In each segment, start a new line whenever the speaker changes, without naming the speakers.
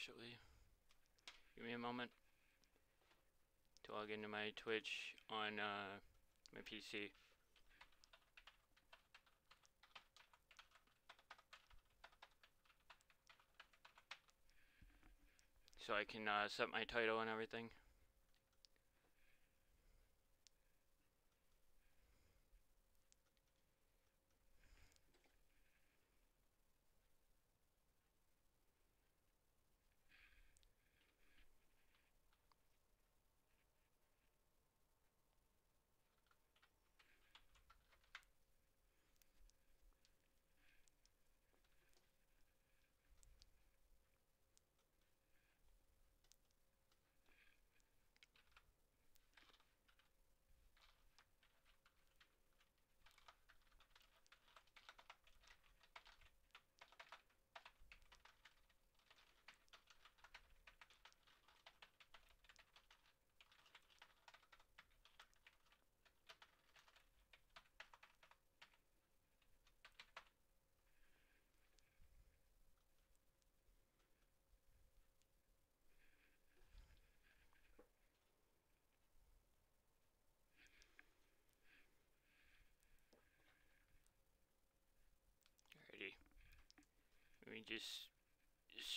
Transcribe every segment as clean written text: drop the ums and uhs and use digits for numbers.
actually. Give me a moment to log into my Twitch on my PC. So I can set my title and everything. Alrighty. Let me just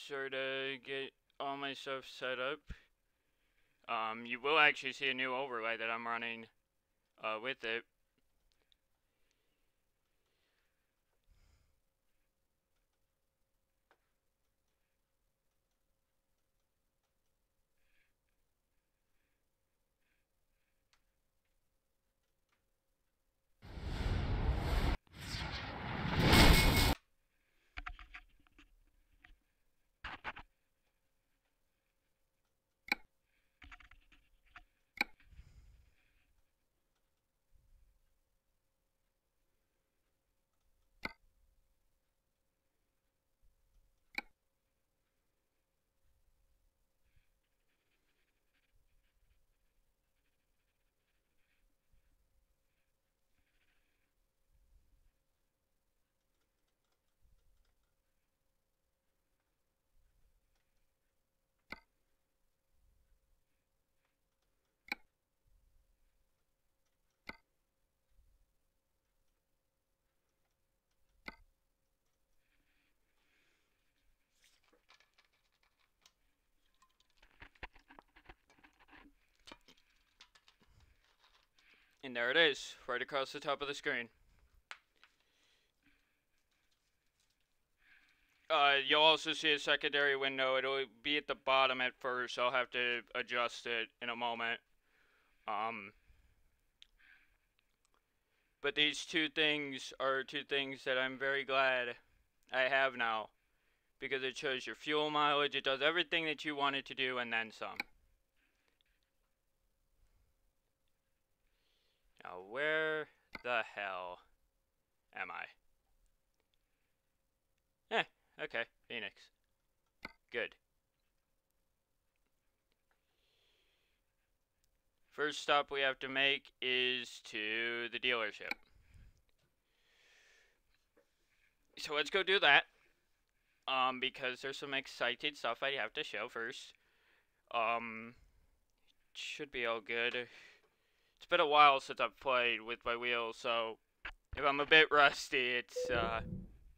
sort of get all my stuff set up. You will actually see a new overlay that I'm running with it. And there it is, right across the top of the screen. You'll also see a secondary window. It'll be at the bottom at first. I'll have to adjust it in a moment. But these two things are two things that I'm very glad I have now. Because it shows your fuel mileage, it does everything that you want it to do, and then some. Now, where the hell am I? Okay, Phoenix. Good. First stop we have to make is to the dealership. So let's go do that. Because there's some exciting stuff I have to show first. Should be all good. It's been a while since I've played with my wheels, so if I'm a bit rusty, it's,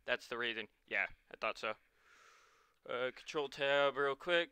that's the reason. Yeah, I thought so. Control tab real quick.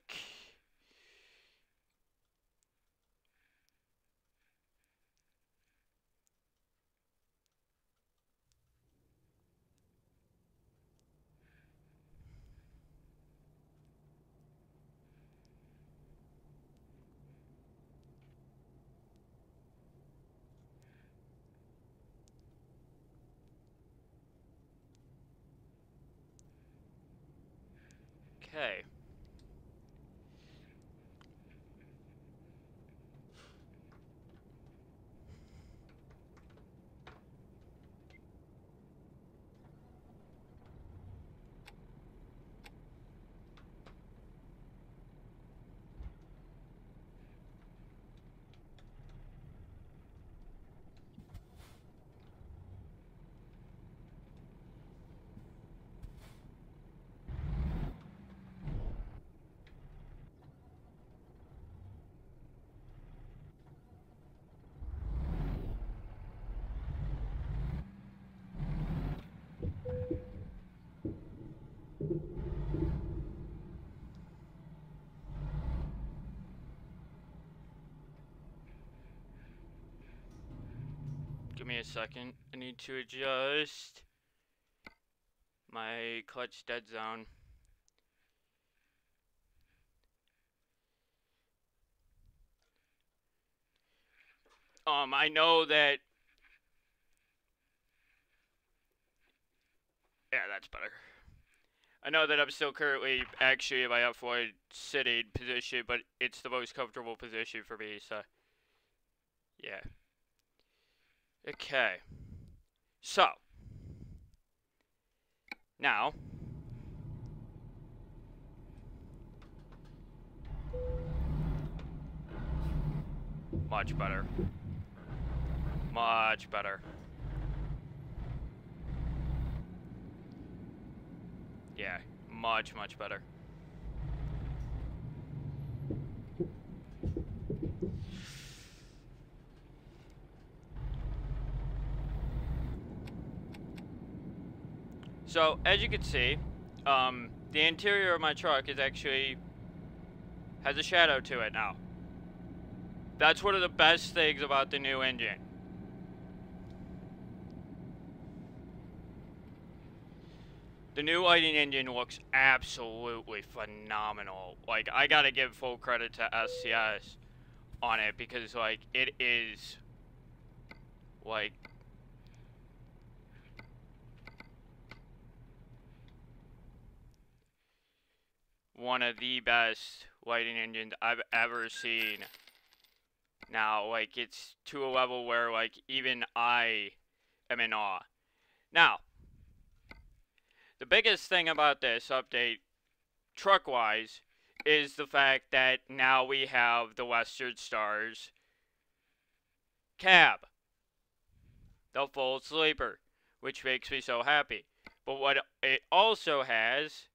Okay. me a second. I need to adjust my clutch dead zone. I know that... Yeah, that's better. I know that I'm still currently actually in my F1 sitting position, but it's the most comfortable position for me, so... Yeah. Okay. So. Now. Much better. Much better. Yeah, much, much better. So, as you can see, the interior of my truck is actually has a shadow to it now. That's one of the best things about the new engine. The new Lightning engine looks absolutely phenomenal. Like, I gotta give full credit to SCS on it because, like, it is, like, one of the best Lightning engines I've ever seen. Now, like, it's to a level where, like, even I am in awe. Now, the biggest thing about this update, truck-wise, is the fact that now we have the Western Stars cab. The full sleeper, which makes me so happy. But what it also has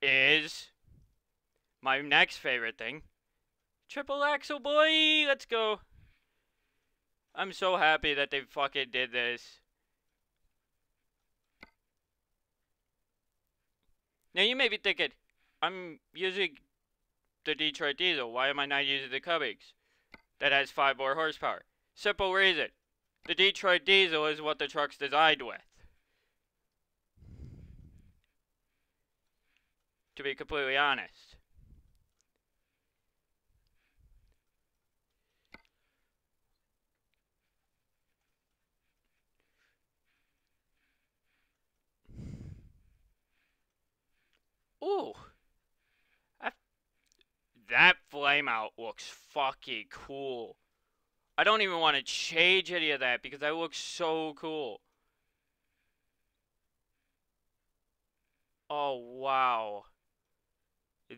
is my next favorite thing. Triple axle, boy! Let's go! I'm so happy that they fucking did this. Now you may be thinking, I'm using the Detroit Diesel. Why am I not using the Cummins? That has 5 more horsepower. Simple reason. The Detroit Diesel is what the truck's designed with. To be completely honest. Ooh. That flame out looks fucking cool. I don't even want to change any of that because that looks so cool. Oh, wow.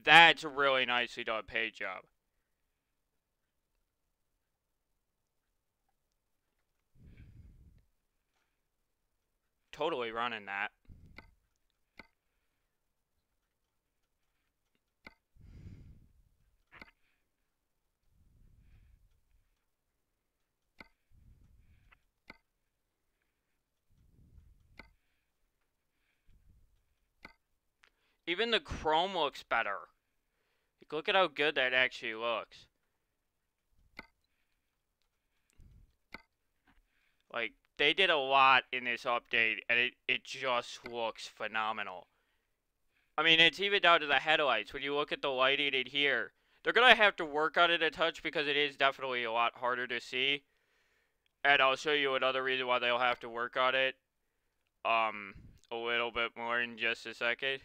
That's a really nicely done paint job. Totally running that. Even the chrome looks better. Like, look at how good that actually looks. Like, they did a lot in this update, and it just looks phenomenal. I mean, it's even down to the headlights. When you look at the lighting in here, they're going to have to work on it a touch because it is definitely a lot harder to see. And I'll show you another reason why they'll have to work on it a little bit more in just a second.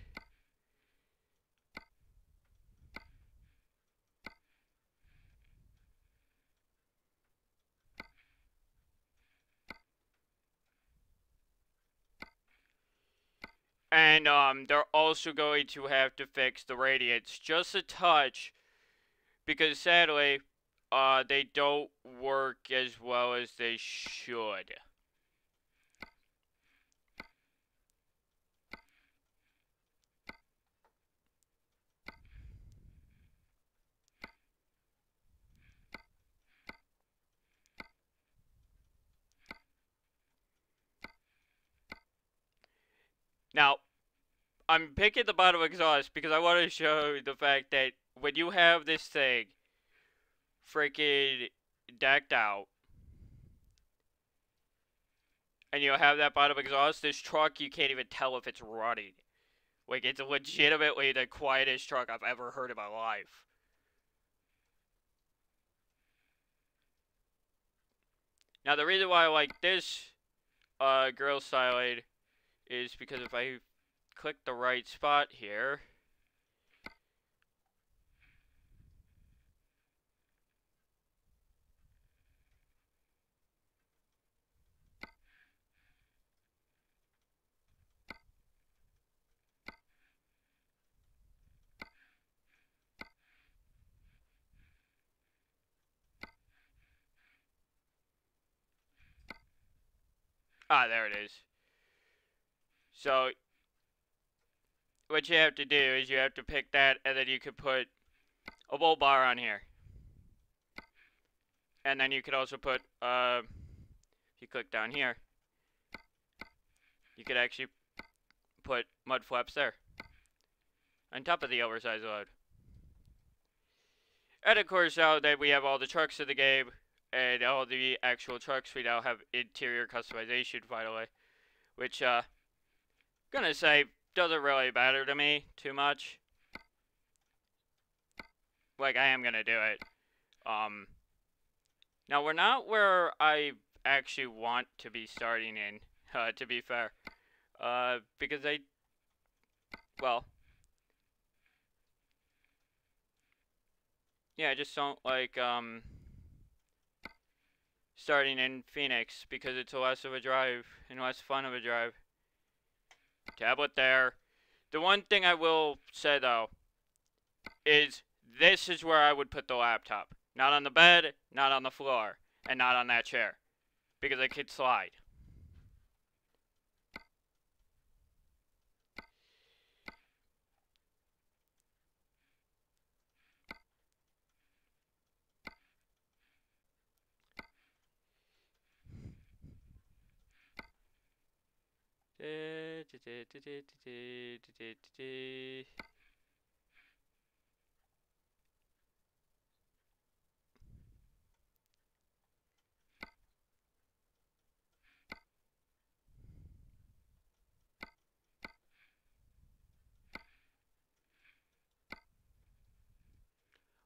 And they're also going to have to fix the radiants just a touch because sadly they don't work as well as they should. Now, I'm picking the bottom exhaust because I want to show the fact that when you have this thing freaking decked out, and you have that bottom exhaust, this truck, you can't even tell if it's running. Like, it's legitimately the quietest truck I've ever heard in my life. Now, the reason why I like this grill styling is because if I click the right spot here, there it is. So, what you have to do is you have to pick that, and then you could put a volt bar on here. And then you could also put, if you click down here, you could actually put mud flaps there. On top of the oversized load. And of course, now that we have all the trucks in the game, and all the actual trucks, we now have interior customization finally. Which, gonna say, doesn't really matter to me too much. Like, I am gonna do it. Now we're not where I actually want to be starting in, to be fair. Because well, yeah, I just don't like, starting in Phoenix, because it's less of a drive, and less fun of a drive. Tablet there. The one thing I will say, though, is this is where I would put the laptop. Not on the bed, not on the floor, and not on that chair. Because it could slide.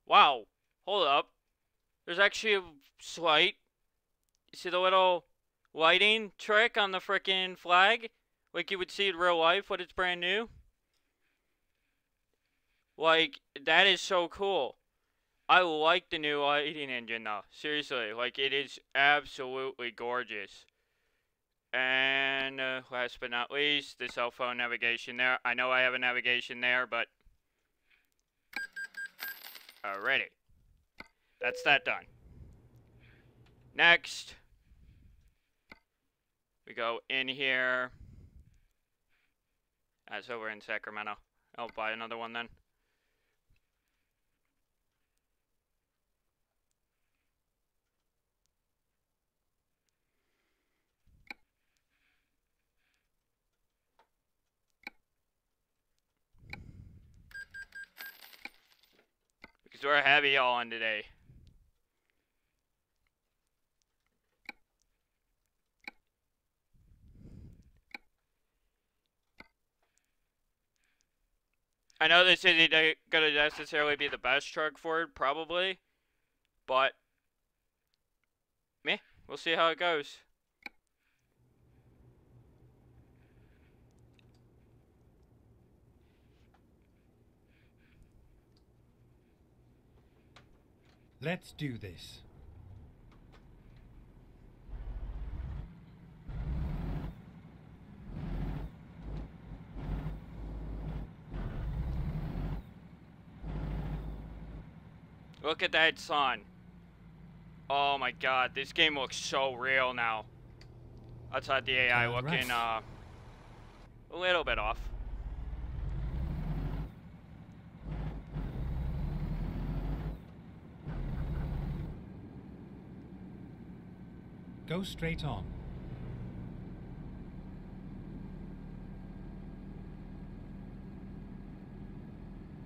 Wow, hold up. There's actually a slight, you see the little lighting trick on the frickin' flag? Like you would see in real life when it's brand new? Like, that is so cool. I like the new lighting engine though. Seriously, like it is absolutely gorgeous. And last but not least, the cell phone navigation there. I know I have a navigation there, but alrighty. That's that done. Next, we go in here. That's over in Sacramento. I'll buy another one then. Because we're heavy on today. I know this isn't gonna necessarily be the best truck for it, probably. But, meh, we'll see how it goes.
Let's do this.
Look at that sun. Oh my god, this game looks so real now. Outside the AI looking, a little bit off.
Go straight on.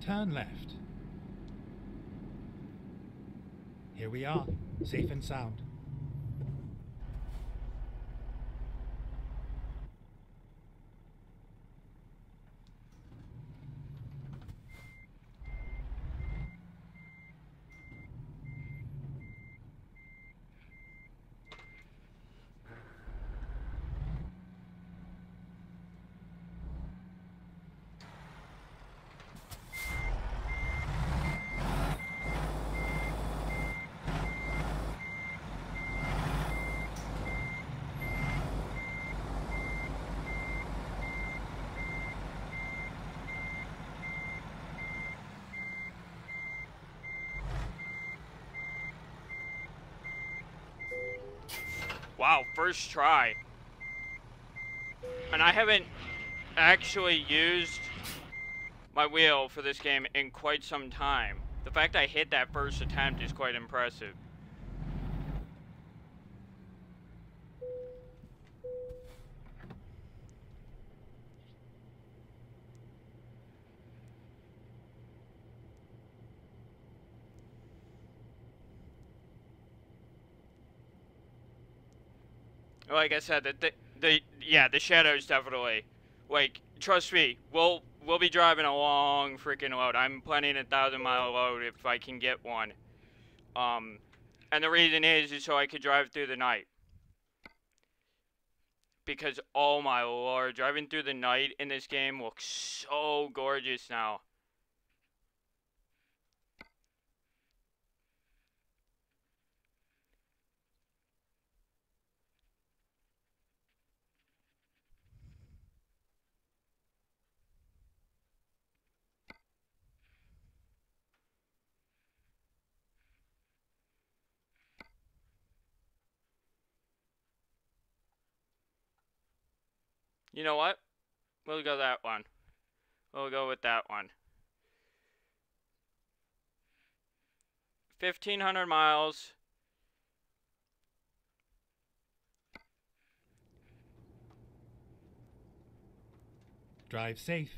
Turn left. Here we are, safe and sound.
Wow, first try. And I haven't actually used my wheel for this game in quite some time. The fact I hit that first attempt is quite impressive. Like I said, the shadows definitely. Like, trust me, we'll be driving a long freaking load. I'm planning a 1,000-mile load if I can get one. And the reason is so I could drive through the night. Because, oh my lord, driving through the night in this game looks so gorgeous now. You know what? We'll go that one. We'll go with that one. 1,500 miles.
Drive safe.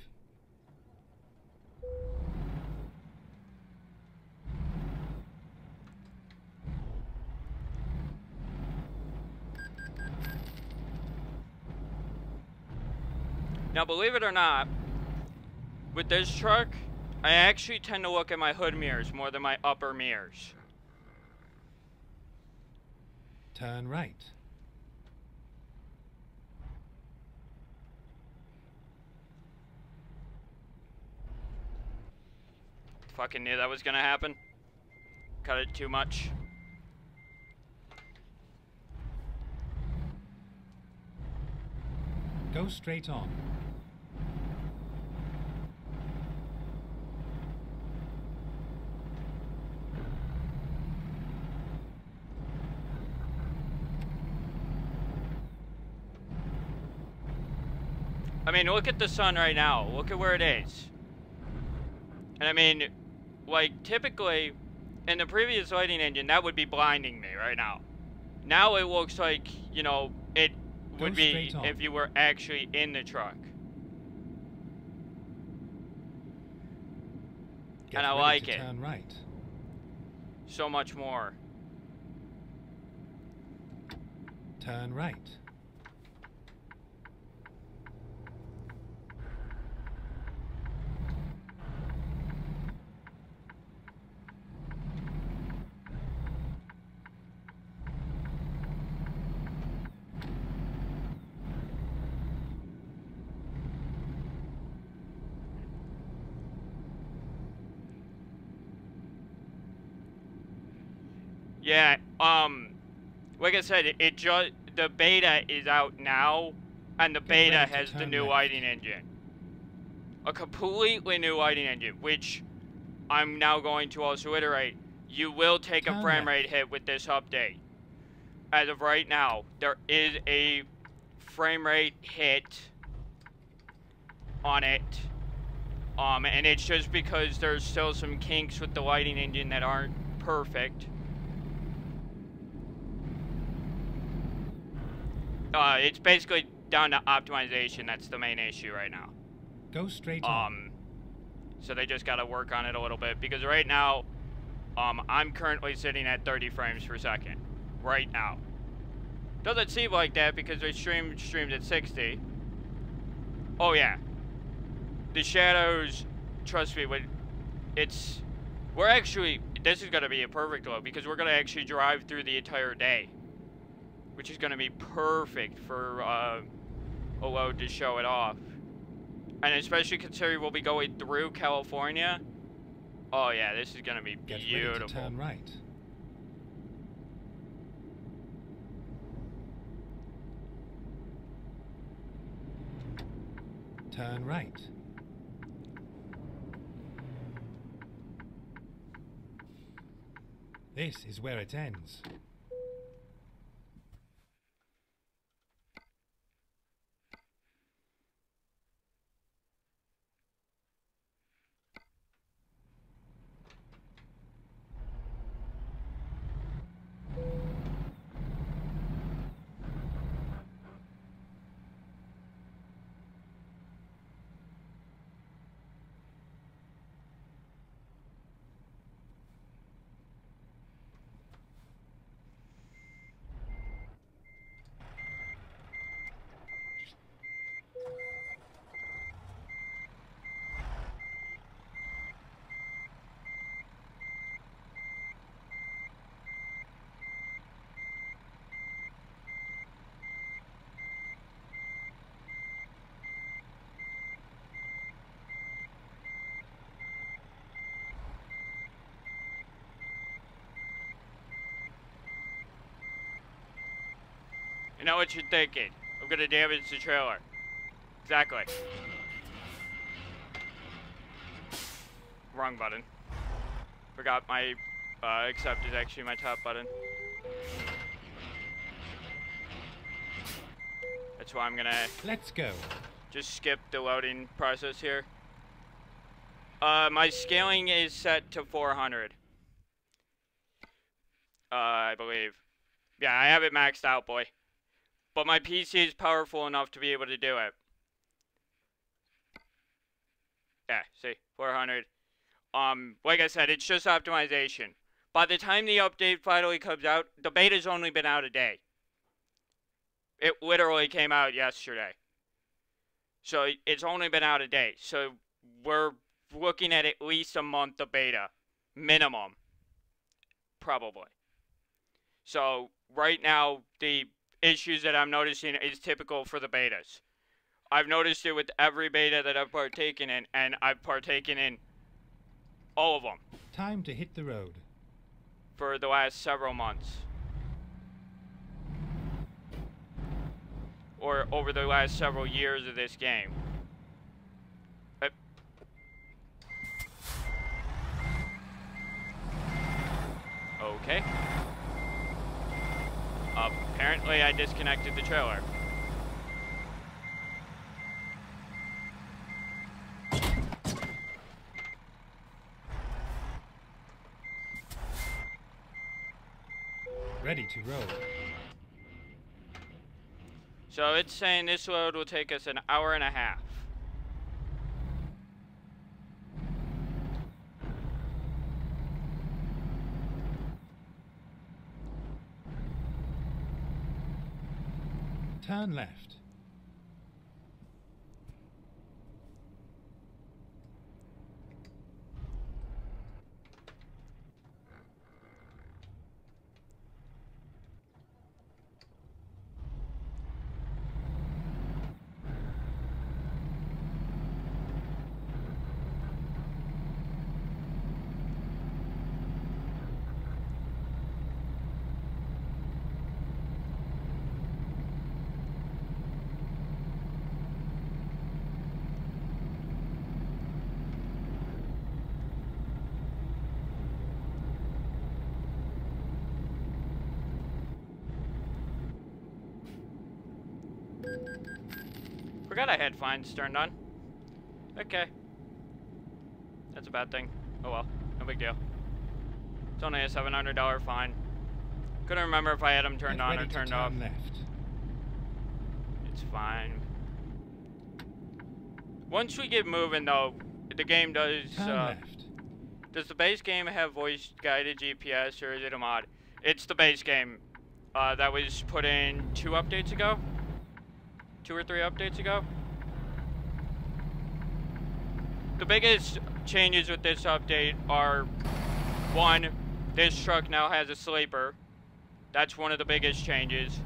Now, believe it or not, with this truck, I actually tend to look at my hood mirrors more than my upper mirrors.
Turn right.
Fucking knew that was gonna happen. Cut it too much.
Go straight on.
I mean, look at the sun right now. Look at where it is. And I mean, like, typically, in the previous lighting engine, that would be blinding me right now. Now it looks like, you know, it would be if you were actually in the truck. And I like it.
Turn right.
So much more.
Turn right.
Yeah, like I said, the beta is out now, and the beta has the new lighting engine. A completely new lighting engine, which I'm now going to also iterate. You will take a frame rate hit with this update. As of right now, there is a frame rate hit on it. And it's just because there's still some kinks with the lighting engine that aren't perfect. It's basically down to optimization. That's the main issue right now.
Go straight on.
So they just gotta work on it a little bit, because right now, I'm currently sitting at 30 frames per second. Right now. Doesn't seem like that because they streamed at 60. Oh yeah. The shadows, trust me, we're actually, this is gonna be a perfect load because we're gonna actually drive through the entire day. Which is gonna be perfect for a load to show it off. And especially considering we'll be going through California. Oh yeah, this is gonna be beautiful.
Get ready to turn right. Turn right. This is where it ends.
I know what you're thinking. I'm gonna damage the trailer. Exactly. Wrong button. Forgot my accept is actually my top button. That's why I'm gonna
Let's go.
just skip the loading process here. My scaling is set to 400. I believe. Yeah, I have it maxed out, boy. But my PC is powerful enough to be able to do it. Yeah, see, 400. Like I said, it's just optimization. By the time the update finally comes out, the beta's only been out a day. It literally came out yesterday. So it's only been out a day. So we're looking at least a month of beta. Minimum. Probably. So right now, the issues that I'm noticing is typical for the betas. I've noticed it with every beta that I've partaken in, and I've partaken in all of them.
Time to hit the road.
For the last several months. Or over the last several years of this game. Okay. Apparently I disconnected the trailer.
Ready to roll.
So it's saying this load will take us an hour and a half.
Turn left.
Forgot I had fines turned on. Okay. That's a bad thing. Oh well, no big deal. It's only a $700 fine. Couldn't remember if I had them turned
Get
on or
ready to
turned
turn
off.
left.
It's fine. Once we get moving though, the game does,
Turn left.
does the base game have voice guided GPS or is it a mod? It's the base game. That was put in 2 updates ago? 2 or 3 updates ago? The biggest changes with this update are, 1, this truck now has a sleeper. That's one of the biggest changes.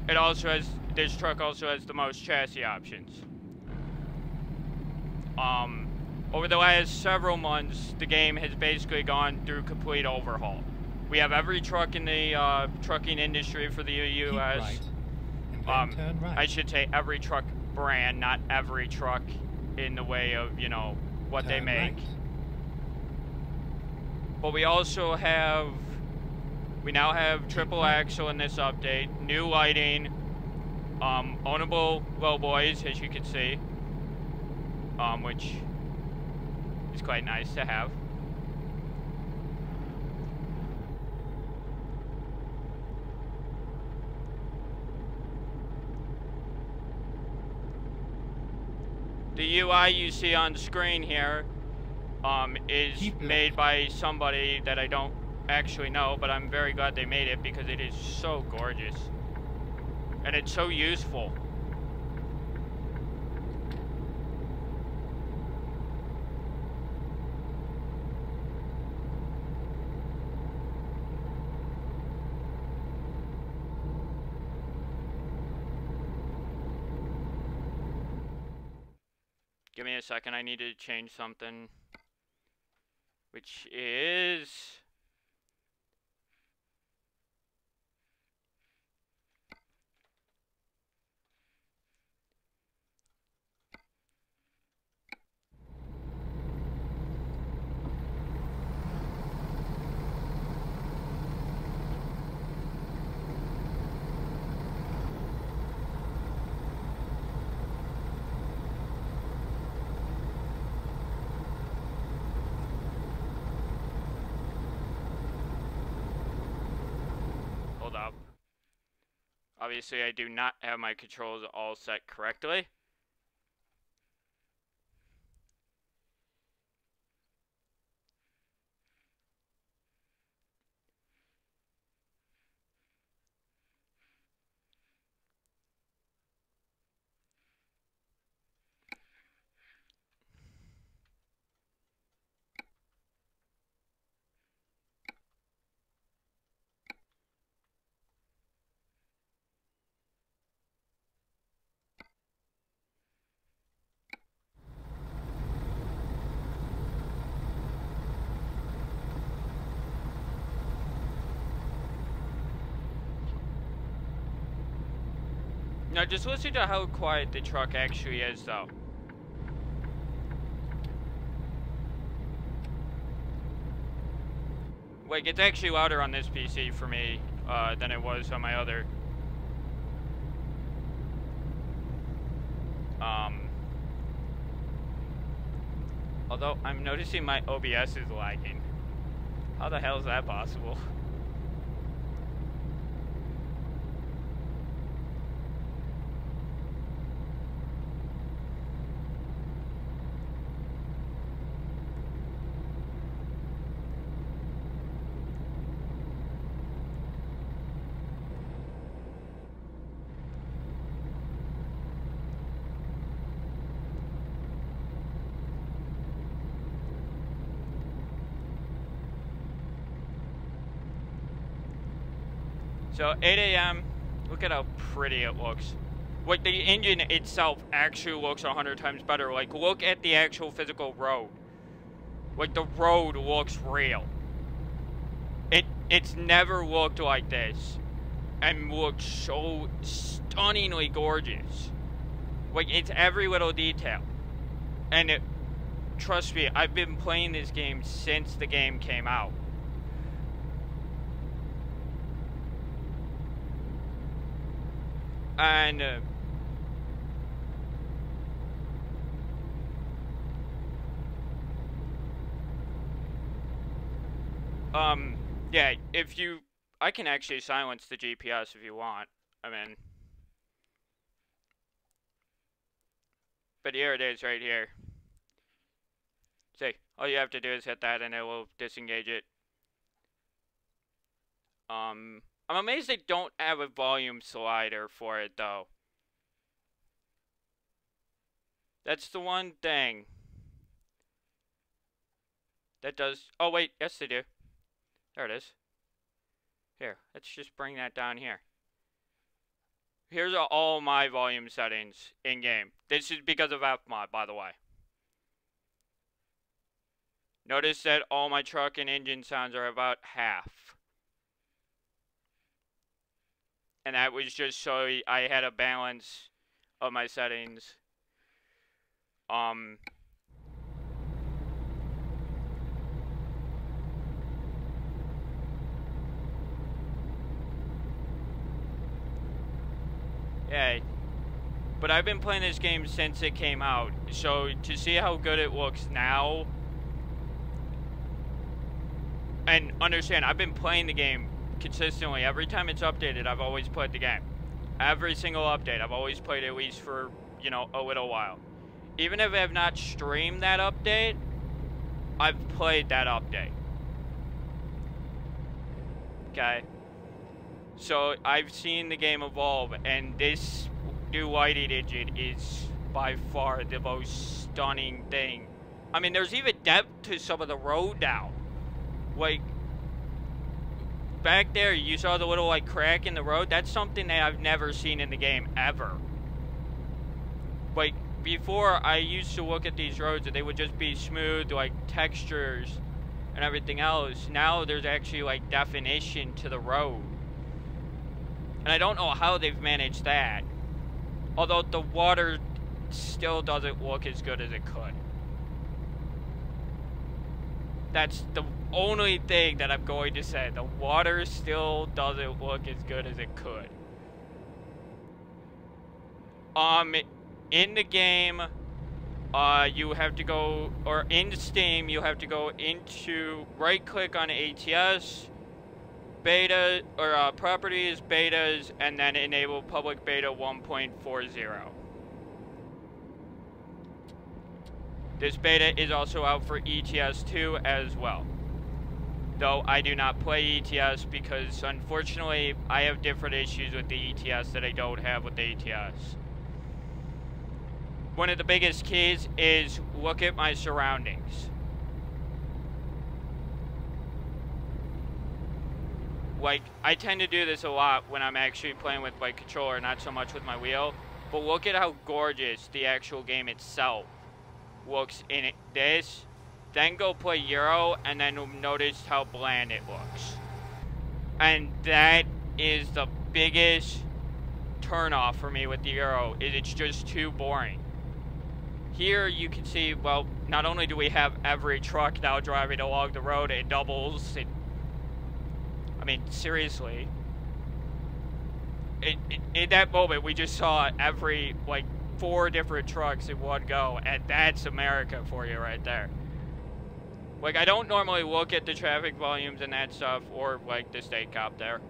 It also has, this truck also has the most chassis options. Over the last several months, the game has basically gone through complete overhaul. We have every truck in the trucking industry for the US.
Keep right, and then turn right.
I should say every truck brand, not every truck in the way of, you know, what they
Turn
make.
right.
But we also have, we now have triple axle in this update, new lighting, ownable lowboys, as you can see, which is quite nice to have. The UI you see on screen here is
Keep
made
left.
by somebody that I don't actually know, but I'm very glad they made it because it is so gorgeous. And it's so useful. Give me a second, I need to change something. Which is... Obviously, I do not have my controls all set correctly. Now, just listen to how quiet the truck actually is, though. Like, it's actually louder on this PC for me than it was on my other. Although, I'm noticing my OBS is lagging. How the hell is that possible? So 8 a.m. Look at how pretty it looks. Like, the engine itself actually looks 100 times better. Like, look at the actual physical road. Like, the road looks real. It's never looked like this. And looks so stunningly gorgeous. Like, it's every little detail. And trust me, I've been playing this game since the game came out. And yeah, I can actually silence the GPS if you want. I mean, but here it is right here. See, all you have to do is hit that and it will disengage it. I'm amazed they don't have a volume slider for it, though. That's the one thing that does... Oh, wait. Yes, they do. There it is. Here, let's just bring that down here. Here's all my volume settings in-game. This is because of Fmod, by the way. Notice that all my truck and engine sounds are about half. And that was just so I had a balance of my settings. Yeah. But I've been playing this game since it came out. So to see how good it looks now. And understand, I've been playing the game consistently. Every time it's updated, I've always played the game. Every single update, I've always played at least for, you know, a little while. Even if I have not streamed that update, I've played that update. Okay? So, I've seen the game evolve, and this new lighting engine is by far the most stunning thing. I mean, there's even depth to some of the road now. Like, back there, you saw the little, like, crack in the road? That's something that I've never seen in the game, ever. Like, before, I used to look at these roads and they would just be smooth, like, textures and everything else. Now, there's actually, like, definition to the road. And I don't know how they've managed that. Although, the water still doesn't look as good as it could. That's the only thing that I'm going to say. The water still doesn't look as good as it could. In the game, you have to go, or in Steam, you have to go into, right-click on ATS, beta, or properties, betas, and then enable public beta 1.40. This beta is also out for ETS 2 as well. Though I do not play ETS because, unfortunately, I have different issues with the ETS that I don't have with the ATS. One of the biggest keys is look at my surroundings. Like, I tend to do this a lot when I'm actually playing with my controller, not so much with my wheel. But look at how gorgeous the actual game itself looks in this. Then go play Euro, and then notice how bland it looks. And that is the biggest turnoff for me with the Euro, is it's just too boring. Here you can see, well, not only do we have every truck now driving along the road, it doubles. I mean, seriously. In that moment, we just saw every, like, 4 different trucks in one go, and that's America for you right there. Like, I don't normally look at the traffic volumes and that stuff, or, like, the state cop there.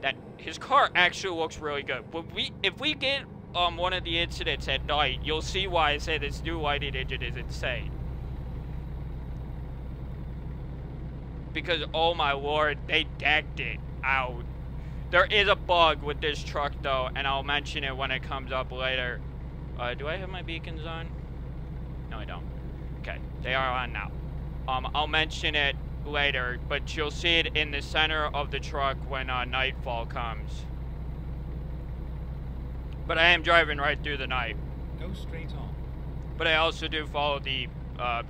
That, his car actually looks really good. If we get one of the incidents at night, you'll see why I say this new lighting engine is insane. Because, oh my lord, they decked it out. There is a bug with this truck, though, and I'll mention it when it comes up later. Do I have my beacons on? No, I don't. Okay, they are on now. I'll mention it later, but you'll see it in the center of the truck when nightfall comes. But I am driving right through the night.
Go straight on.
But I also do follow the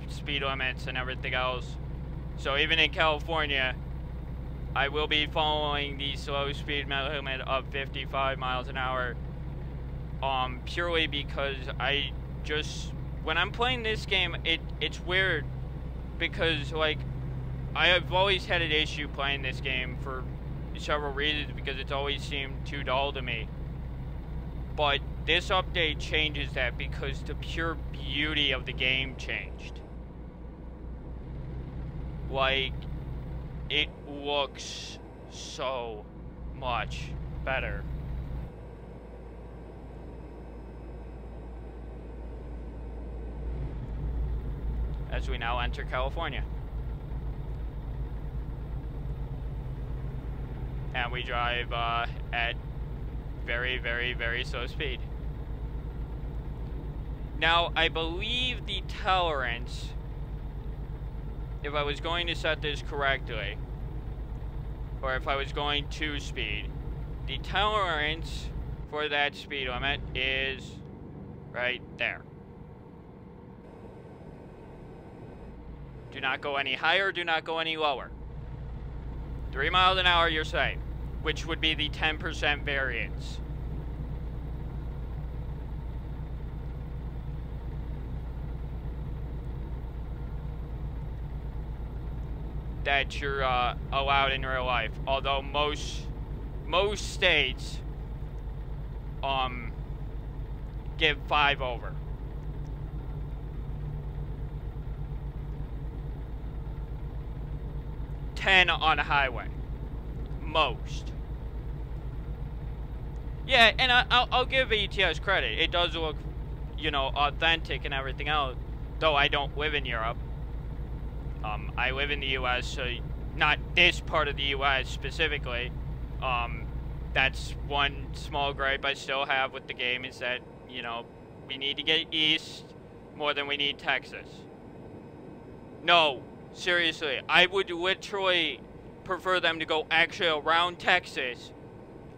speed limits and everything else. So even in California, I will be following the slow speed limit of 55 miles an hour. Purely because I just, when I'm playing this game, it's weird. Because, like, I have always had an issue playing this game for several reasons, because it's always seemed too dull to me. But this update changes that because the pure beauty of the game changed. Like, it looks so much better. As we now enter California. And we drive at very, very, very slow speed. Now, I believe the tolerance, if I was going to set this correctly, or if I was going 2-speed, the tolerance for that speed limit is right there. Do not go any higher, do not go any lower. 3 miles an hour, you're safe, which would be the 10% variance. That you're allowed in real life, although most states give 5 over. $10 on a highway, most. Yeah, and I'll give ETS credit. It does look, you know, authentic and everything else. Though I don't live in Europe. I live in the U.S., so not this part of the U.S. specifically. That's one small gripe I still have with the game, is that, you know, we need to get east more than we need Texas. No, seriously, I would literally prefer them to go actually around Texas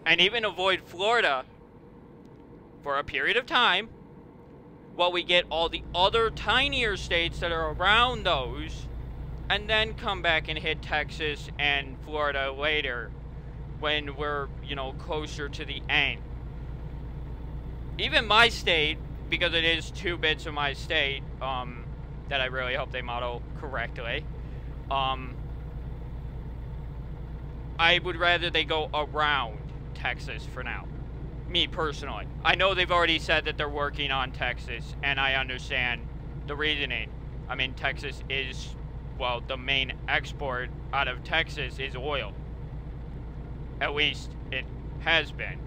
and even avoid Florida for a period of time while we get all the other tinier states that are around those, and then come back and hit Texas and Florida later when we're, you know, closer to the end. Even my state, because it is 2 bits of my state, that I really hope they model correctly, I would rather they go around Texas for now. Me personally. I know they've already said that they're working on Texas, and I understand the reasoning. I mean, Texas is well, the main export out of Texas is oil. At least it has been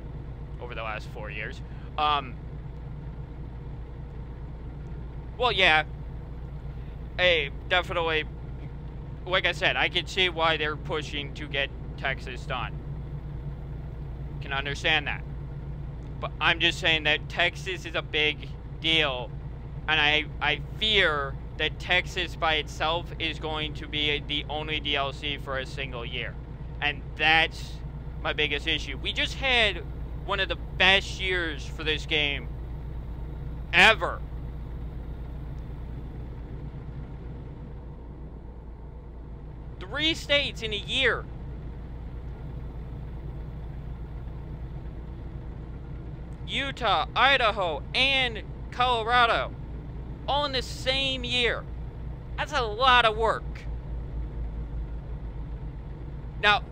over the last 4 years. Well, yeah. Definitely, like I said, I can see why they're pushing to get Texas done. Can understand that. But I'm just saying that Texas is a big deal, and I fear that Texas by itself is going to be the only DLC for a single year. And that's my biggest issue. We just had one of the best years for this game ever. Three states in a year. Utah, Idaho, and Colorado. All in the same year. That's a lot of work. Now,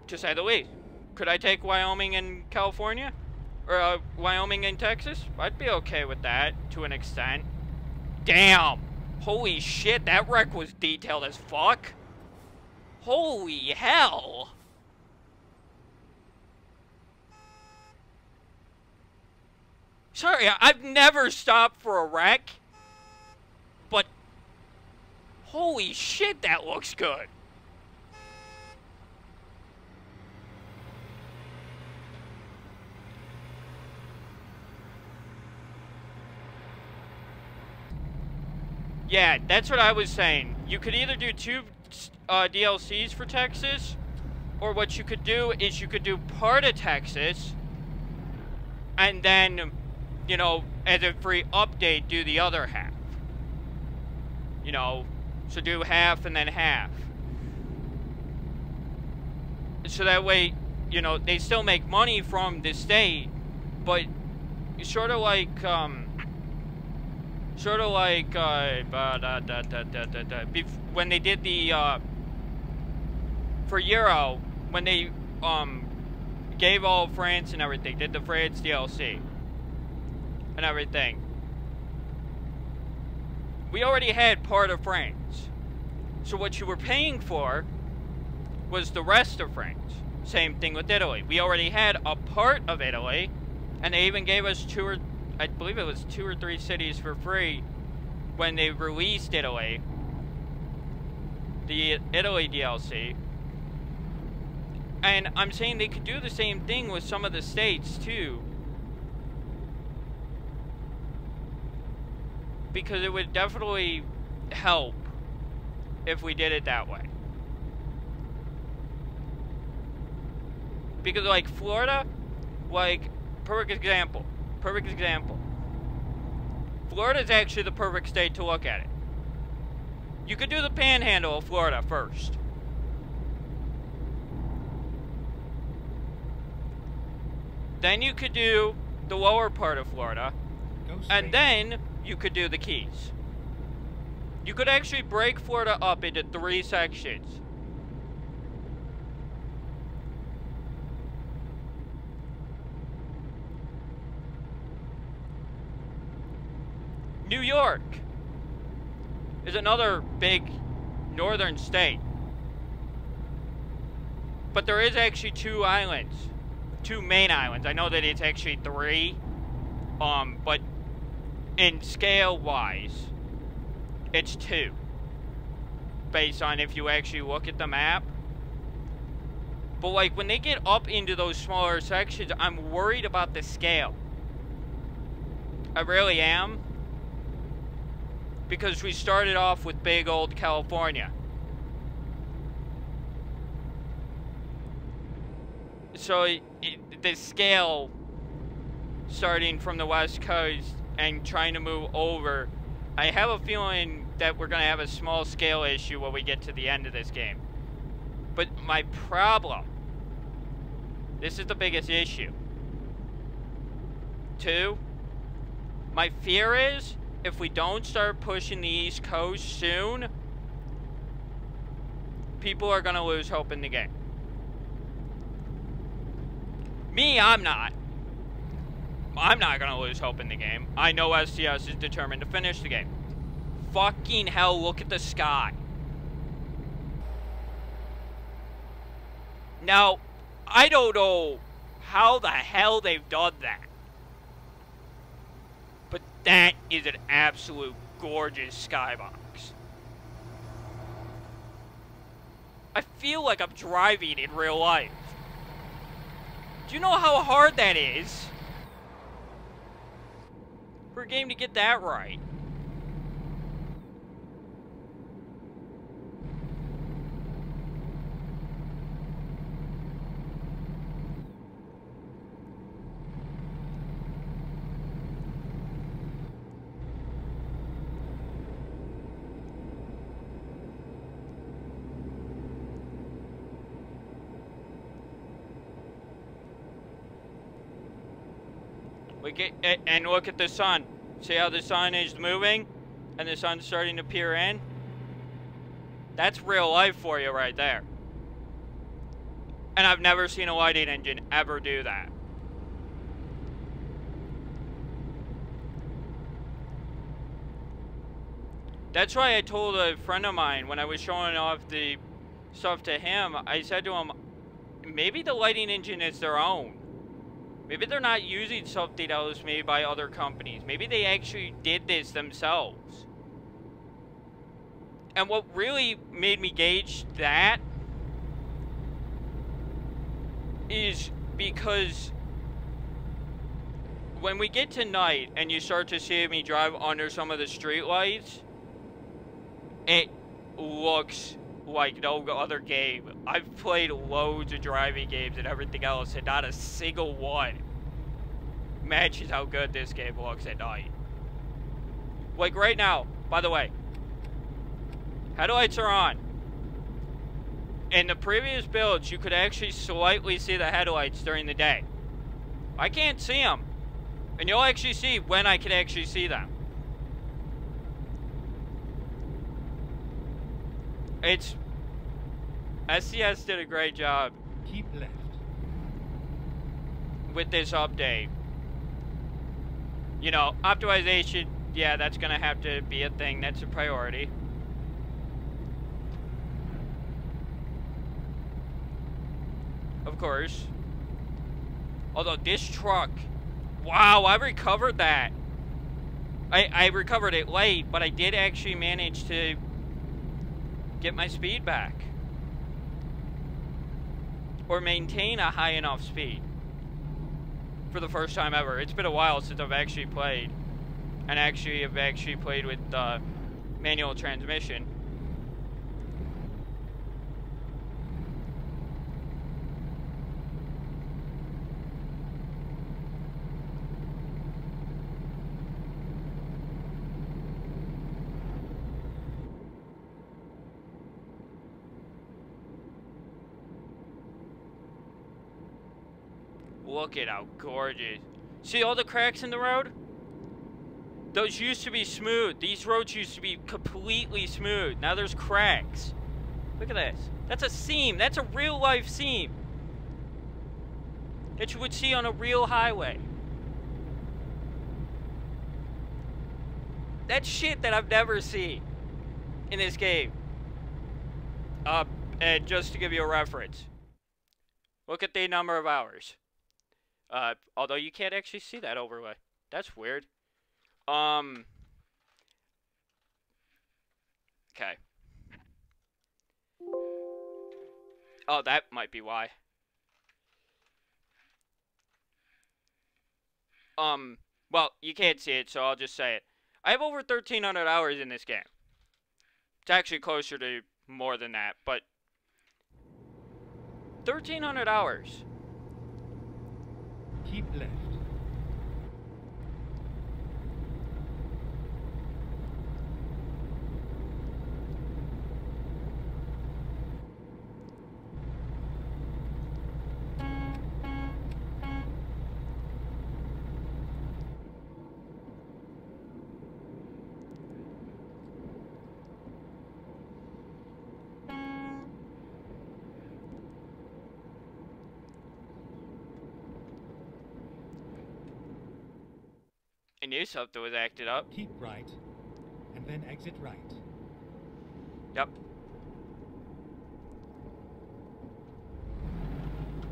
to say the least, could I take Wyoming and California? Or Wyoming and Texas? I'd be okay with that to an extent. Damn! Holy shit, that wreck was detailed as fuck. Holy hell! Sorry, I've never stopped for a wreck. But holy shit, that looks good. Yeah, that's what I was saying. You could either do two DLCs for Texas, or what you could do is you could do part of Texas, and then, you know, as a free update, do the other half. You know, so do half and then half. So that way, you know, they still make money from the state, but sort of like, when they did the, for Euro, when they, gave all of France and everything, did the France DLC and everything. We already had part of France. So what you were paying for was the rest of France. Same thing with Italy. We already had a part of Italy, and they even gave us I believe it was 2 or 3 cities for free when they released Italy. The Italy DLC. And I'm saying they could do the same thing with some of the states too. Because it would definitely help if we did it that way. Because like Florida, like, perfect example. Florida is actually the perfect state to look at it. You could do the panhandle of Florida first. Then you could do the lower part of Florida. And then you could do the Keys. You could actually break Florida up into 3 sections. New York is another big northern state. But there is actually 2 islands. 2 main islands. I know that it's actually 3. But in scale wise, it's 2. Based on if you actually look at the map. But like when they get up into those smaller sections, I'm worried about the scale. I really am. Because we started off with big old California. So the scale, starting from the West Coast and trying to move over, I have a feeling that we're going to have a small scale issue when we get to the end of this game. But my problem, this is the biggest issue. 2, my fear is, if we don't start pushing the East Coast soon, people are going to lose hope in the game. Me, I'm not. I'm not going to lose hope in the game. I know STS is determined to finish the game. Fucking hell, look at the sky. Now, I don't know how the hell they've done that. But that is an absolute gorgeous skybox. I feel like I'm driving in real life. Do you know how hard that is for a game to get that right? And look at the sun. See how the sun is moving? And the sun's starting to peer in? That's real life for you right there. And I've never seen a lighting engine ever do that. That's why I told a friend of mine when I was showing off the stuff to him, I said to him, maybe the lighting engine is their own. Maybe they're not using something else made by other companies. Maybe they actually did this themselves. And what really made me gauge that is because when we get to night and you start to see me drive under some of the street lights, it looks like no other game. I've played loads of driving games and everything else, and not a single one matches how good this game looks at night. Like right now, by the way, headlights are on. In the previous builds, you could actually slightly see the headlights during the day. I can't see them, and you'll actually see when I can actually see them. SCS did a great job.
Keep left.
With this update. You know, optimization, yeah, that's gonna have to be a thing. That's a priority. Of course. Although this truck, wow, I recovered that. I recovered it late, but I did actually manage to get my speed back. Or maintain a high enough speed. For the first time ever. It's been a while since I've actually played. And actually have actually played with manual transmission. Look at how gorgeous. See all the cracks in the road? Those used to be smooth. These roads used to be completely smooth. Now there's cracks. Look at this. That's a seam. That's a real life seam that you would see on a real highway. That's shit that I've never seen in this game. And just to give you a reference, look at the number of hours. Although you can't actually see that overlay. That's weird. Okay. Oh, that might be why. Well, you can't see it, so I'll just say it. I have over 1,300 hours in this game. It's actually closer to more than that, but 1,300 hours.
Keep left.
I knew something was acted up.
Keep right, and then exit right.
Yep.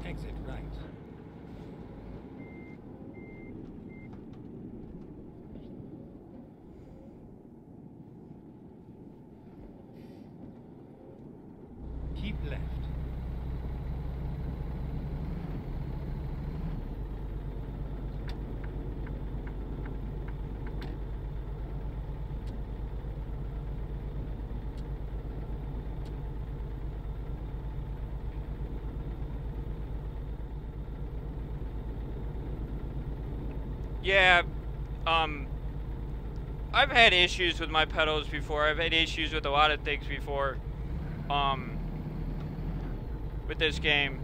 Exit right. Keep left.
Yeah, I've had issues with my pedals before. I've had issues with a lot of things before, with this game.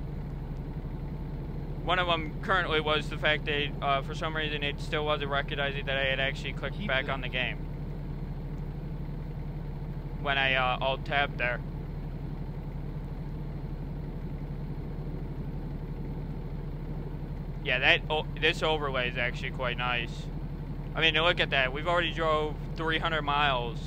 One of them currently was the fact that, for some reason, it still wasn't recognizing that I had actually clicked back on the game when I, alt-tabbed there. Yeah, this overlay is actually quite nice. I mean, look at that. We've already drove 300 miles.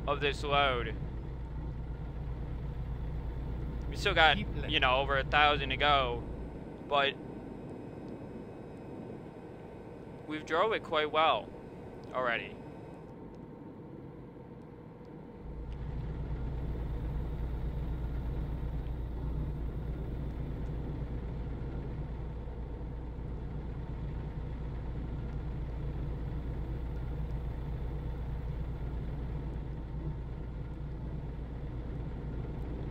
Of this load. We still got, you know, over 1,000 to go, but we've drove it quite well already.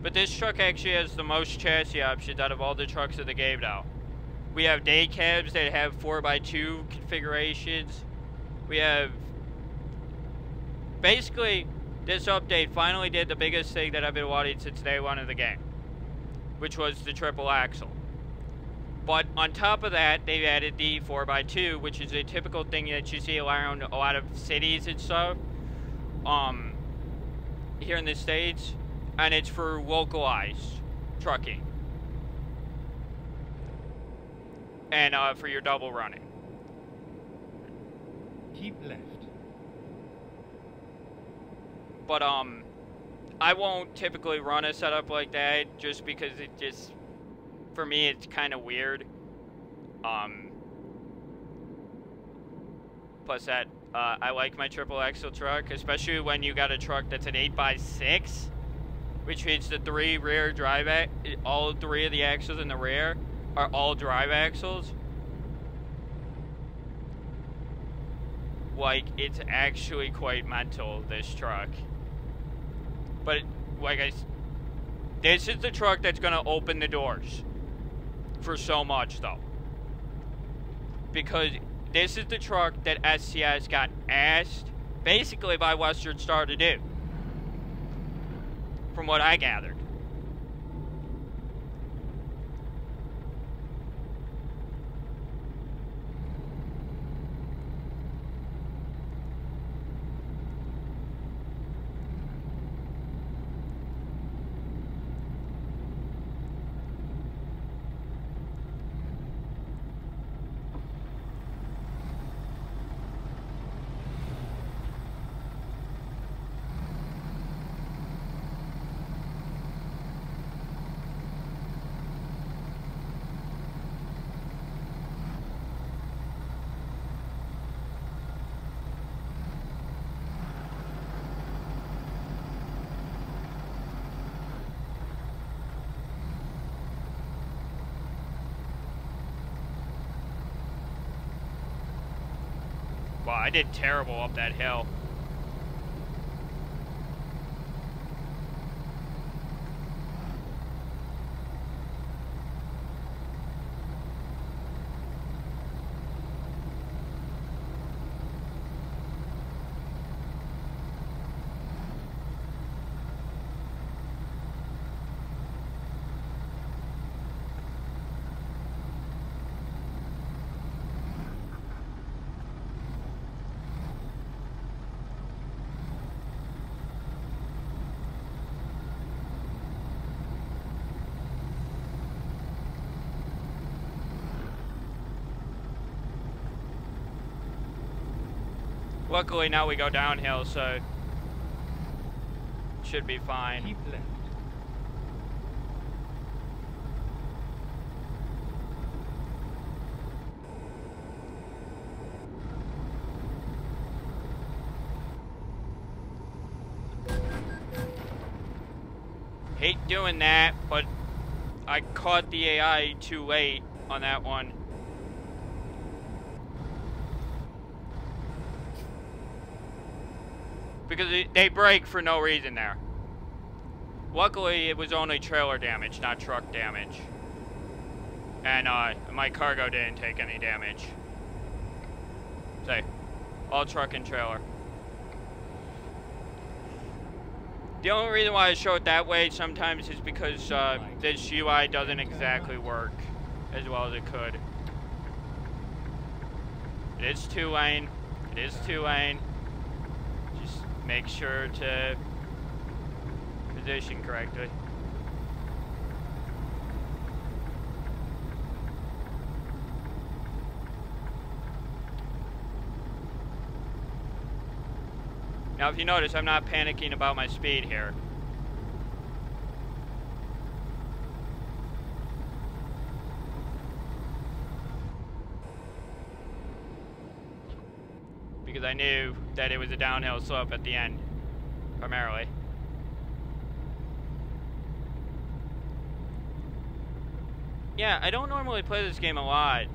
But this truck actually has the most chassis options out of all the trucks of the game now. We have day cabs that have 4x2 configurations. We have... Basically, this update finally did the biggest thing that I've been wanting since day one of the game, which was the triple axle. But on top of that, they've added the 4x2, which is a typical thing that you see around a lot of cities and stuff, here in the States. And it's for localized trucking. And for your double running.
Keep left.
But I won't typically run a setup like that just because it just, for me, it's kind of weird. Plus that I like my triple axle truck, especially when you got a truck that's an 8x6. Which means the three rear drive, all three of the axles in the rear are all drive axles. Like, it's actually quite mental, this truck. But, like this is the truck that's gonna open the doors for so much, though. Because this is the truck that SCS got asked, basically by Western Star to do. From what I gathered. Wow, I did terrible up that hill. Luckily now we go downhill, so should be fine.
Keep left.
Hate doing that, but I caught the AI too late on that one. Because they brake for no reason there. Luckily, it was only trailer damage, not truck damage. And my cargo didn't take any damage. Say, all truck and trailer. The only reason why I show it that way sometimes is because this UI doesn't exactly work as well as it could. It is 2-lane. It is 2-lane. Just make sure to position correctly. Now, if you notice, I'm not panicking about my speed here. Because I knew that it was a downhill slope at the end, primarily. Yeah, I don't normally play this game a lot,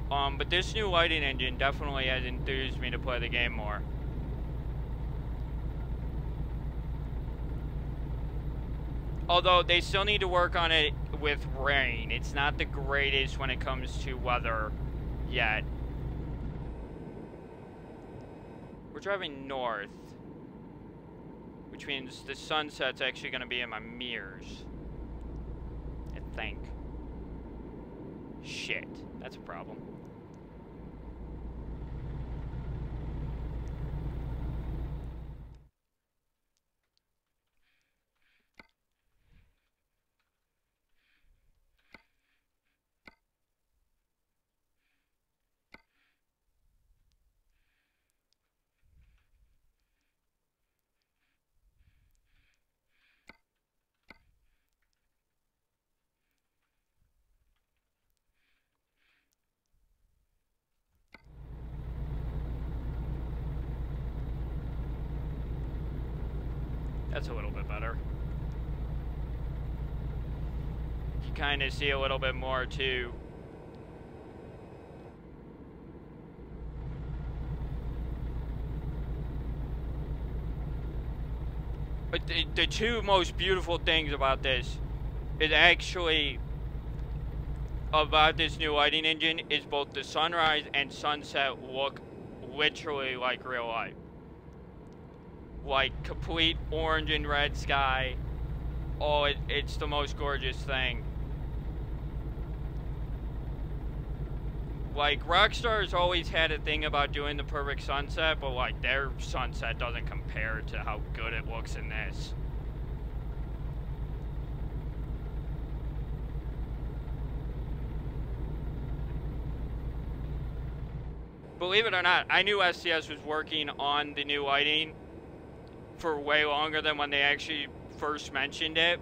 but this new lighting engine definitely has enthused me to play the game more. Although they still need to work on it with rain. It's not the greatest when it comes to weather yet. We're driving north, which means the sunset's actually going to be in my mirrors, I think. Shit, that's a problem. That's a little bit better. You kind of see a little bit more too. But the two most beautiful things about this is actually about this new lighting engine is both the sunrise and sunset look literally like real life. Like complete orange and red sky. Oh, it's the most gorgeous thing. Like Rockstar's always had a thing about doing the perfect sunset, but like their sunset doesn't compare to how good it looks in this. Believe it or not, I knew SCS was working on the new lighting for way longer than when they actually first mentioned it.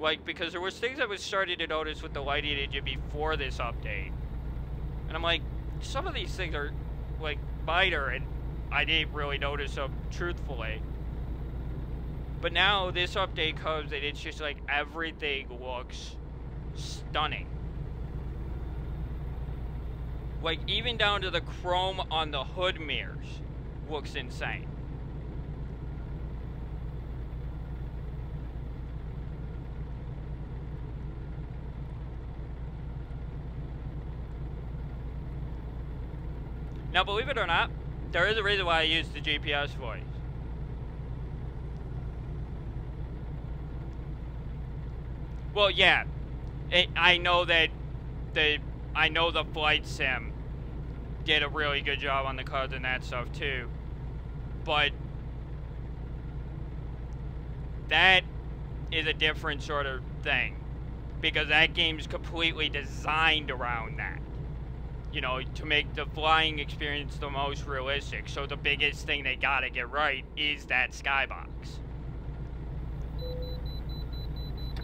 Like, because there was things I was starting to notice with the lighting engine before this update. And I'm like, some of these things are, like, minor, and I didn't really notice them, truthfully. But now, this update comes, and it's just like, everything looks stunning. Like, even down to the chrome on the hood mirrors looks insane. Now, believe it or not, there is a reason why I use the GPS voice. Well, yeah, I know that the flight sim did a really good job on the cards and that stuff too, but that is a different sort of thing, because that game's completely designed around that. you know, to make the flying experience the most realistic. So the biggest thing they gotta get right is that skybox.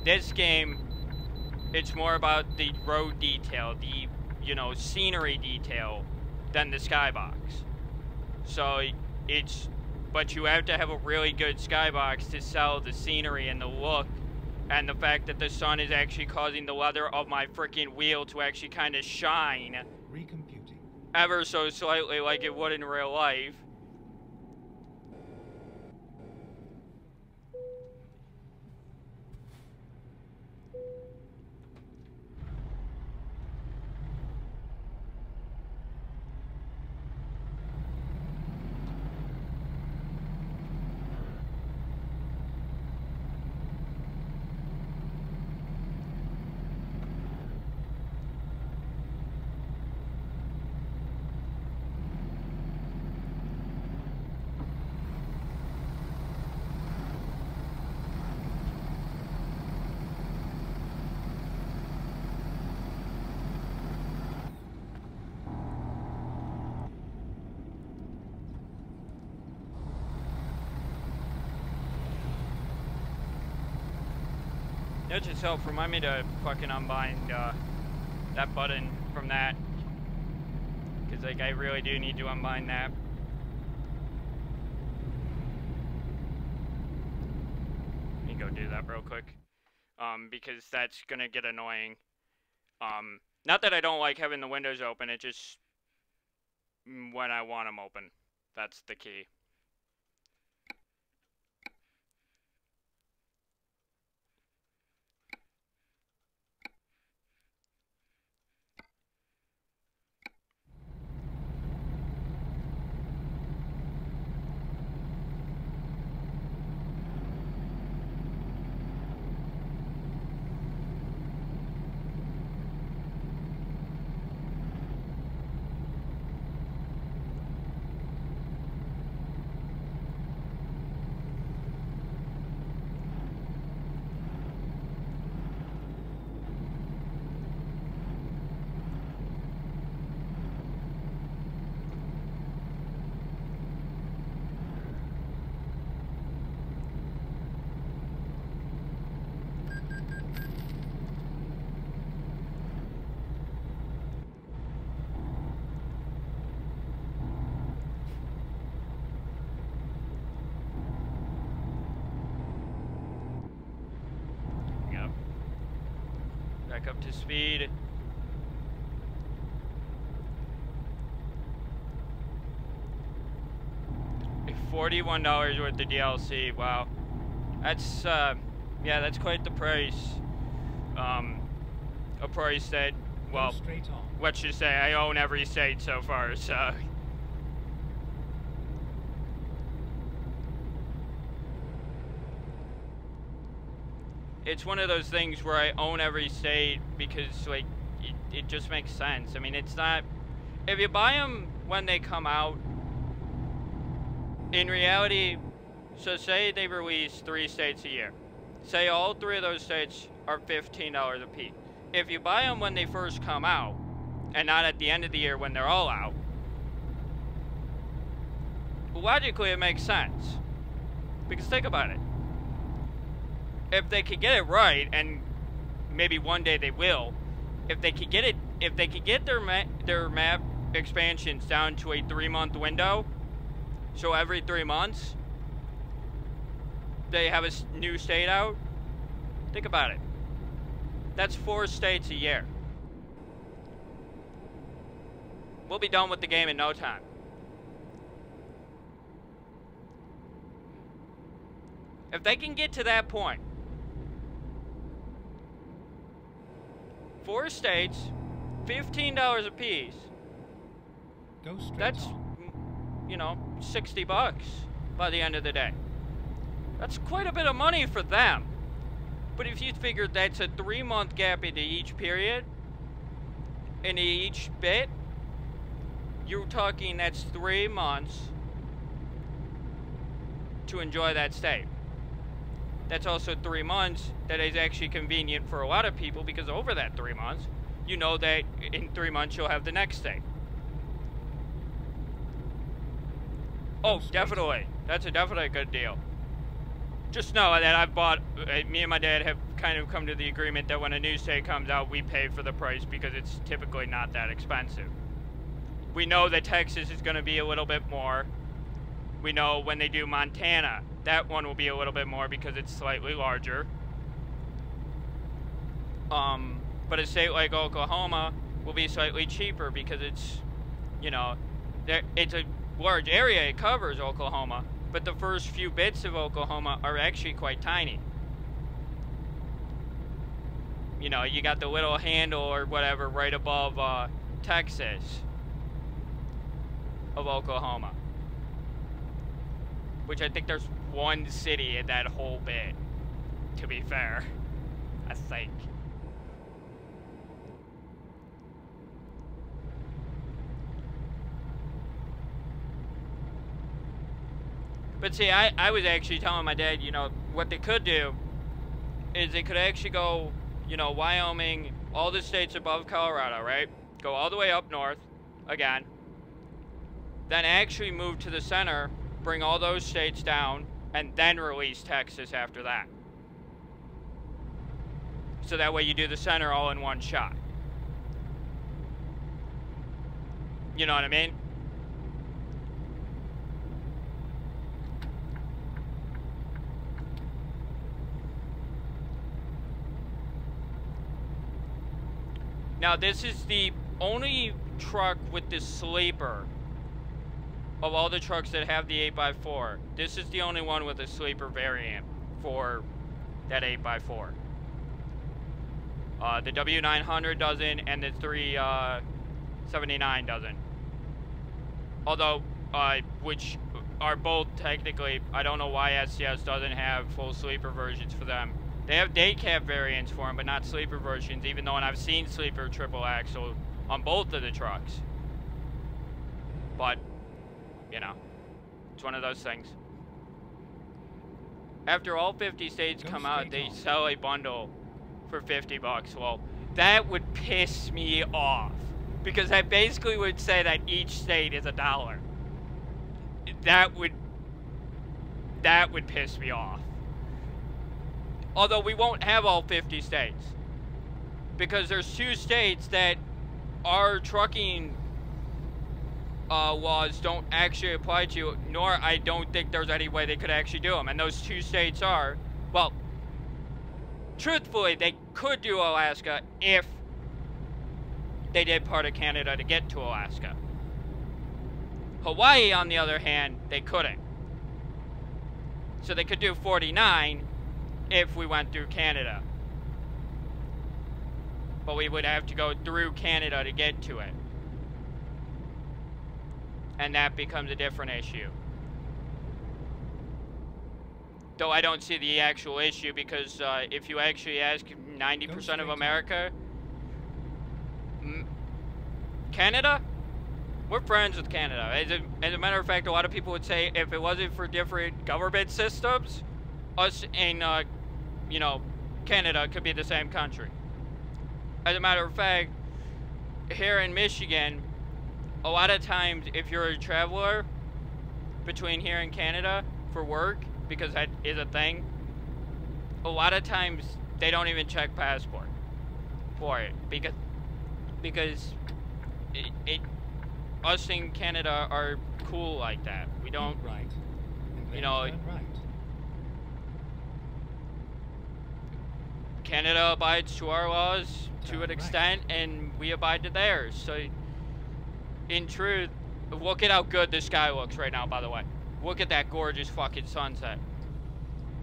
This game, it's more about the road detail, the, you know, scenery detail than the skybox. So it's, but you have to have a really good skybox to sell the scenery and the look and the fact that the sun is actually causing the leather of my freaking wheel to actually kind of shine
Recomputing.
ever so slightly like it would in real life. Note to self, remind me to fucking unbind that button from that. Because, like, I really do need to unbind that. Let me go do that real quick. Because that's gonna get annoying. Not that I don't like having the windows open, it just... when I want them open. That's the key. Back up to speed. $41 worth of DLC. Wow, that's yeah, that's quite the price. A price that, well,
Straight on.
let's just say I own every state so far. So. It's one of those things where I own every state because, like, it just makes sense. I mean, it's not... If you buy them when they come out, in reality, so say they release 3 states a year. Say all 3 of those states are $15 a piece. If you buy them when they first come out, and not at the end of the year when they're all out, logically it makes sense. Because think about it. If they could get it right, and maybe one day they will, if they could get it, if they could get their map expansions down to a 3-month window, so every 3 months they have a new state out. Think about it. That's 4 states a year. We'll be done with the game in no time. If they can get to that point, 4 states, $15 a piece.
Go straight
That's,
on.
you know, $60 by the end of the day. That's quite a bit of money for them. But if you figure that's a 3-month gap into each period, into each bit, you're talking that's 3 months to enjoy that state. That's also 3 months that is actually convenient for a lot of people because over that 3 months, you know that in 3 months you'll have the next state. Oh, definitely. That's definitely a good deal. Just know that I've bought, me and my dad have kind of come to the agreement that when a new state comes out, we pay for the price because it's typically not that expensive. We know that Texas is going to be a little bit more. We know when they do Montana, that one will be a little bit more because it's slightly larger. But a state like Oklahoma will be slightly cheaper because it's, you know, it's a large area it covers, Oklahoma, but the first few bits of Oklahoma are actually quite tiny. You know, you got the little handle or whatever right above Texas of Oklahoma, which I think there's one city in that whole bit, to be fair, I think. But see, I was actually telling my dad, you know, what they could do is they could actually go, you know, Wyoming, all the states above Colorado, right? Go all the way up north, again. Then actually move to the center, bring all those states down, and then release Texas after that. So that way you do the center all in one shot. You know what I mean? Now this is the only truck with the sleeper of all the trucks that have the 8x4. This is the only one with a sleeper variant for that 8x4. The W900 doesn't, and the 379 doesn't. Although, which are both technically, I don't know why SCS doesn't have full sleeper versions for them. They have day cab variants for them, but not sleeper versions, even though I've seen sleeper triple axle on both of the trucks. But, you know, it's one of those things. After all 50 states come out, they sell a bundle for $50. Well, that would piss me off, because that basically would say that each state is $1. That would piss me off. Although we won't have all 50 states, because there's 2 states that our trucking laws don't actually apply to, nor I don't think there's any way they could actually do them. And those 2 states are, well, truthfully, they could do Alaska if they did part of Canada to get to Alaska. Hawaii, on the other hand, they couldn't. So they could do 49 if we went through Canada. But we would have to go through Canada to get to it. And that becomes a different issue. Though I don't see the actual issue, because if you actually ask 90% of America, Canada, we're friends with Canada. As a matter of fact, a lot of people would say if it wasn't for different government systems, us and, you know, Canada could be the same country. As a matter of fact, here in Michigan, a lot of times if you're a traveler between here and Canada for work, because that is a thing, a lot of times they don't even check passport for it, because us in Canada are cool like that. We don't,
right.
you know,
Right.
Canada abides to our laws to an
Right.
extent, and we abide to theirs. So, in truth, look at how good this sky looks right now, by the way. Look at that gorgeous fucking sunset.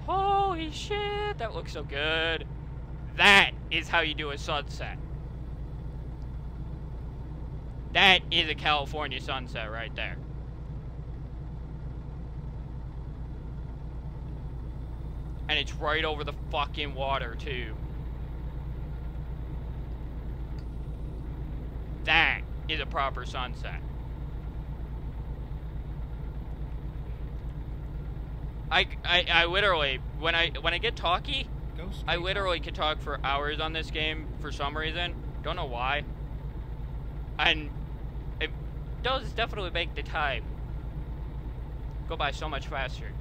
Holy shit, that looks so good. That is how you do a sunset. That is a California sunset right there. And it's right over the fucking water, too. That is a proper sunset. I literally, when I get talky, I literally could talk for hours on this game for some reason. Don't know why. And it does definitely make the time go by so much faster.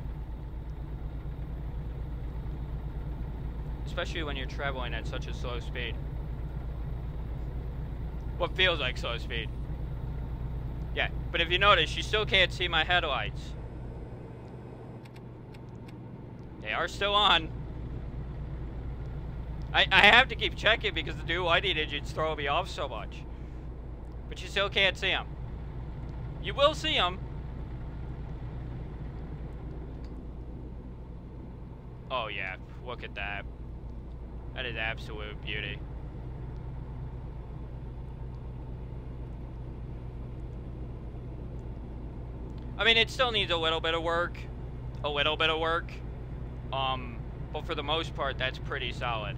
Especially when you're traveling at such a slow speed. What feels like slow speed. Yeah, but if you notice, you still can't see my headlights. They are still on. I have to keep checking because the new lighting engines throw me off so much. But you still can't see them. You will see them. Oh yeah, look at that. That is absolute beauty. I mean, it still needs a little bit of work. A little bit of work. But for the most part, that's pretty solid.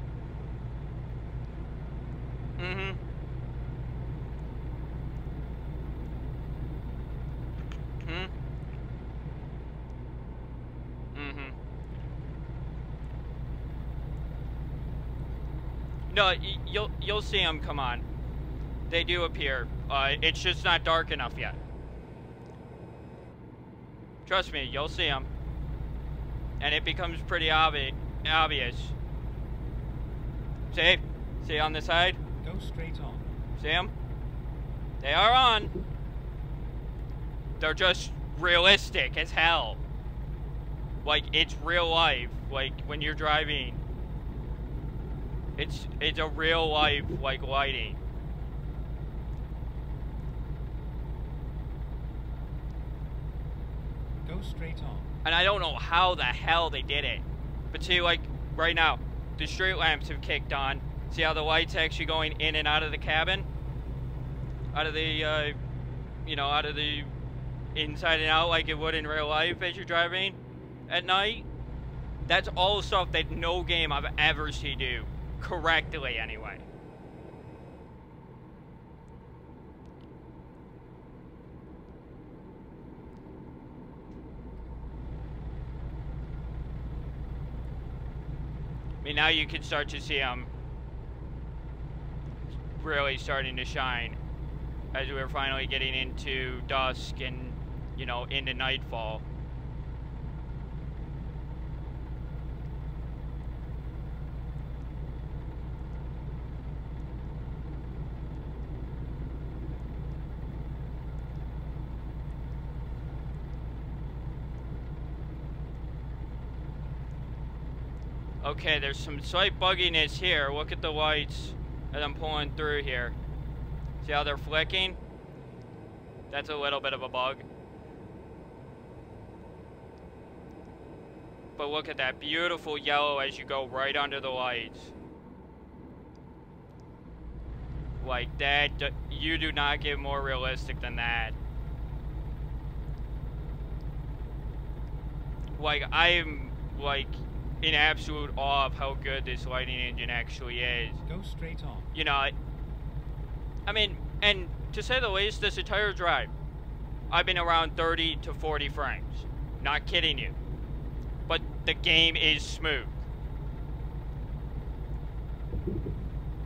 Mm-hmm. Mm-hmm. No, you'll see them come on. They do appear. It's just not dark enough yet. Trust me, you'll see them. And it becomes pretty obvious. See on the side?
Go straight on.
See them? They are on. They're just realistic as hell. Like, it's real life. Like, when you're driving. It's a real life, like, lighting.
Go straight on.
And I don't know how the hell they did it. But see, like, right now, the street lamps have kicked on. See how the light's actually going in and out of the cabin? Out of the, you know, out of the inside and out like it would in real life as you're driving at night? That's all stuff that no game I've ever seen do. Correctly, anyway. I mean, now you can start to see them really starting to shine as we're finally getting into dusk and, you know, into nightfall. Okay, there's some slight bugginess here. Look at the lights as I'm pulling through here. See how they're flicking? That's a little bit of a bug. But look at that beautiful yellow as you go right under the lights. Like that, you do not get more realistic than that. Like, I'm like in absolute awe of how good this lighting engine actually is.
Go straight on.
You know, I mean, and to say the least, this entire drive, I've been around 30 to 40 frames. Not kidding you. But the game is smooth.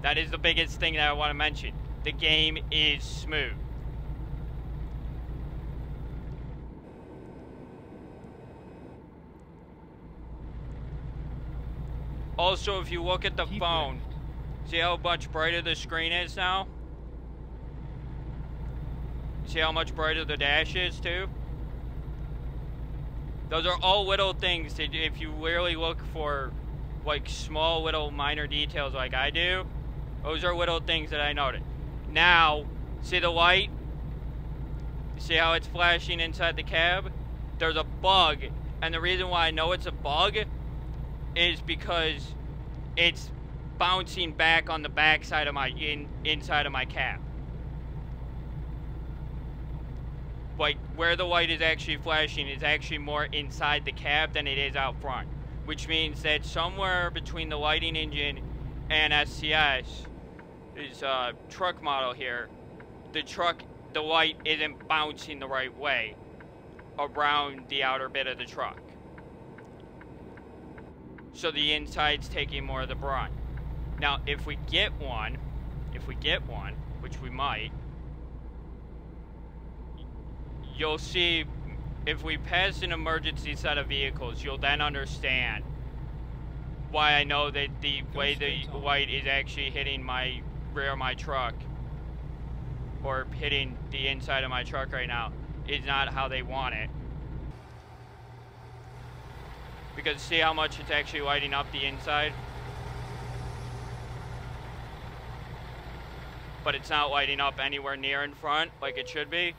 That is the biggest thing that I want to mention. The game is smooth. Also, if you look at the phone, see how much brighter the screen is now? See how much brighter the dash is too? Those are all little things that if you really look for like small little minor details like I do, those are little things that I noticed. Now, see the light? See how it's flashing inside the cab? There's a bug, and the reason why I know it's a bug is because it's bouncing back on the back side of my inside of my cab. Like where the light is actually flashing is actually more inside the cab than it is out front, which means that somewhere between the lighting engine and SCS, this truck model here, the light isn't bouncing the right way around the outer bit of the truck. So the inside's taking more of the brunt. Now, if we get one, if we get one, which we might, you'll see if we pass an emergency set of vehicles, you'll then understand why I know that the way the light is actually hitting my rear of my truck, or hitting the inside of my truck right now, is not how they want it. Because see how much it's actually lighting up the inside? But it's not lighting up anywhere near in front like it should be.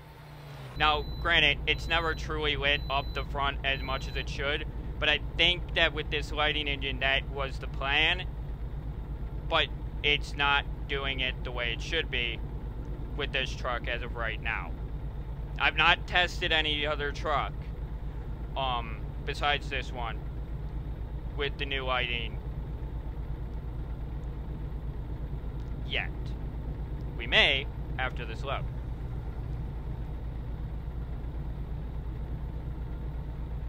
Now, granted, it's never truly lit up the front as much as it should, but I think that with this lighting engine, that was the plan, but it's not doing it the way it should be with this truck as of right now. I've not tested any other truck, besides this one, with the new lighting yet. We may after this load.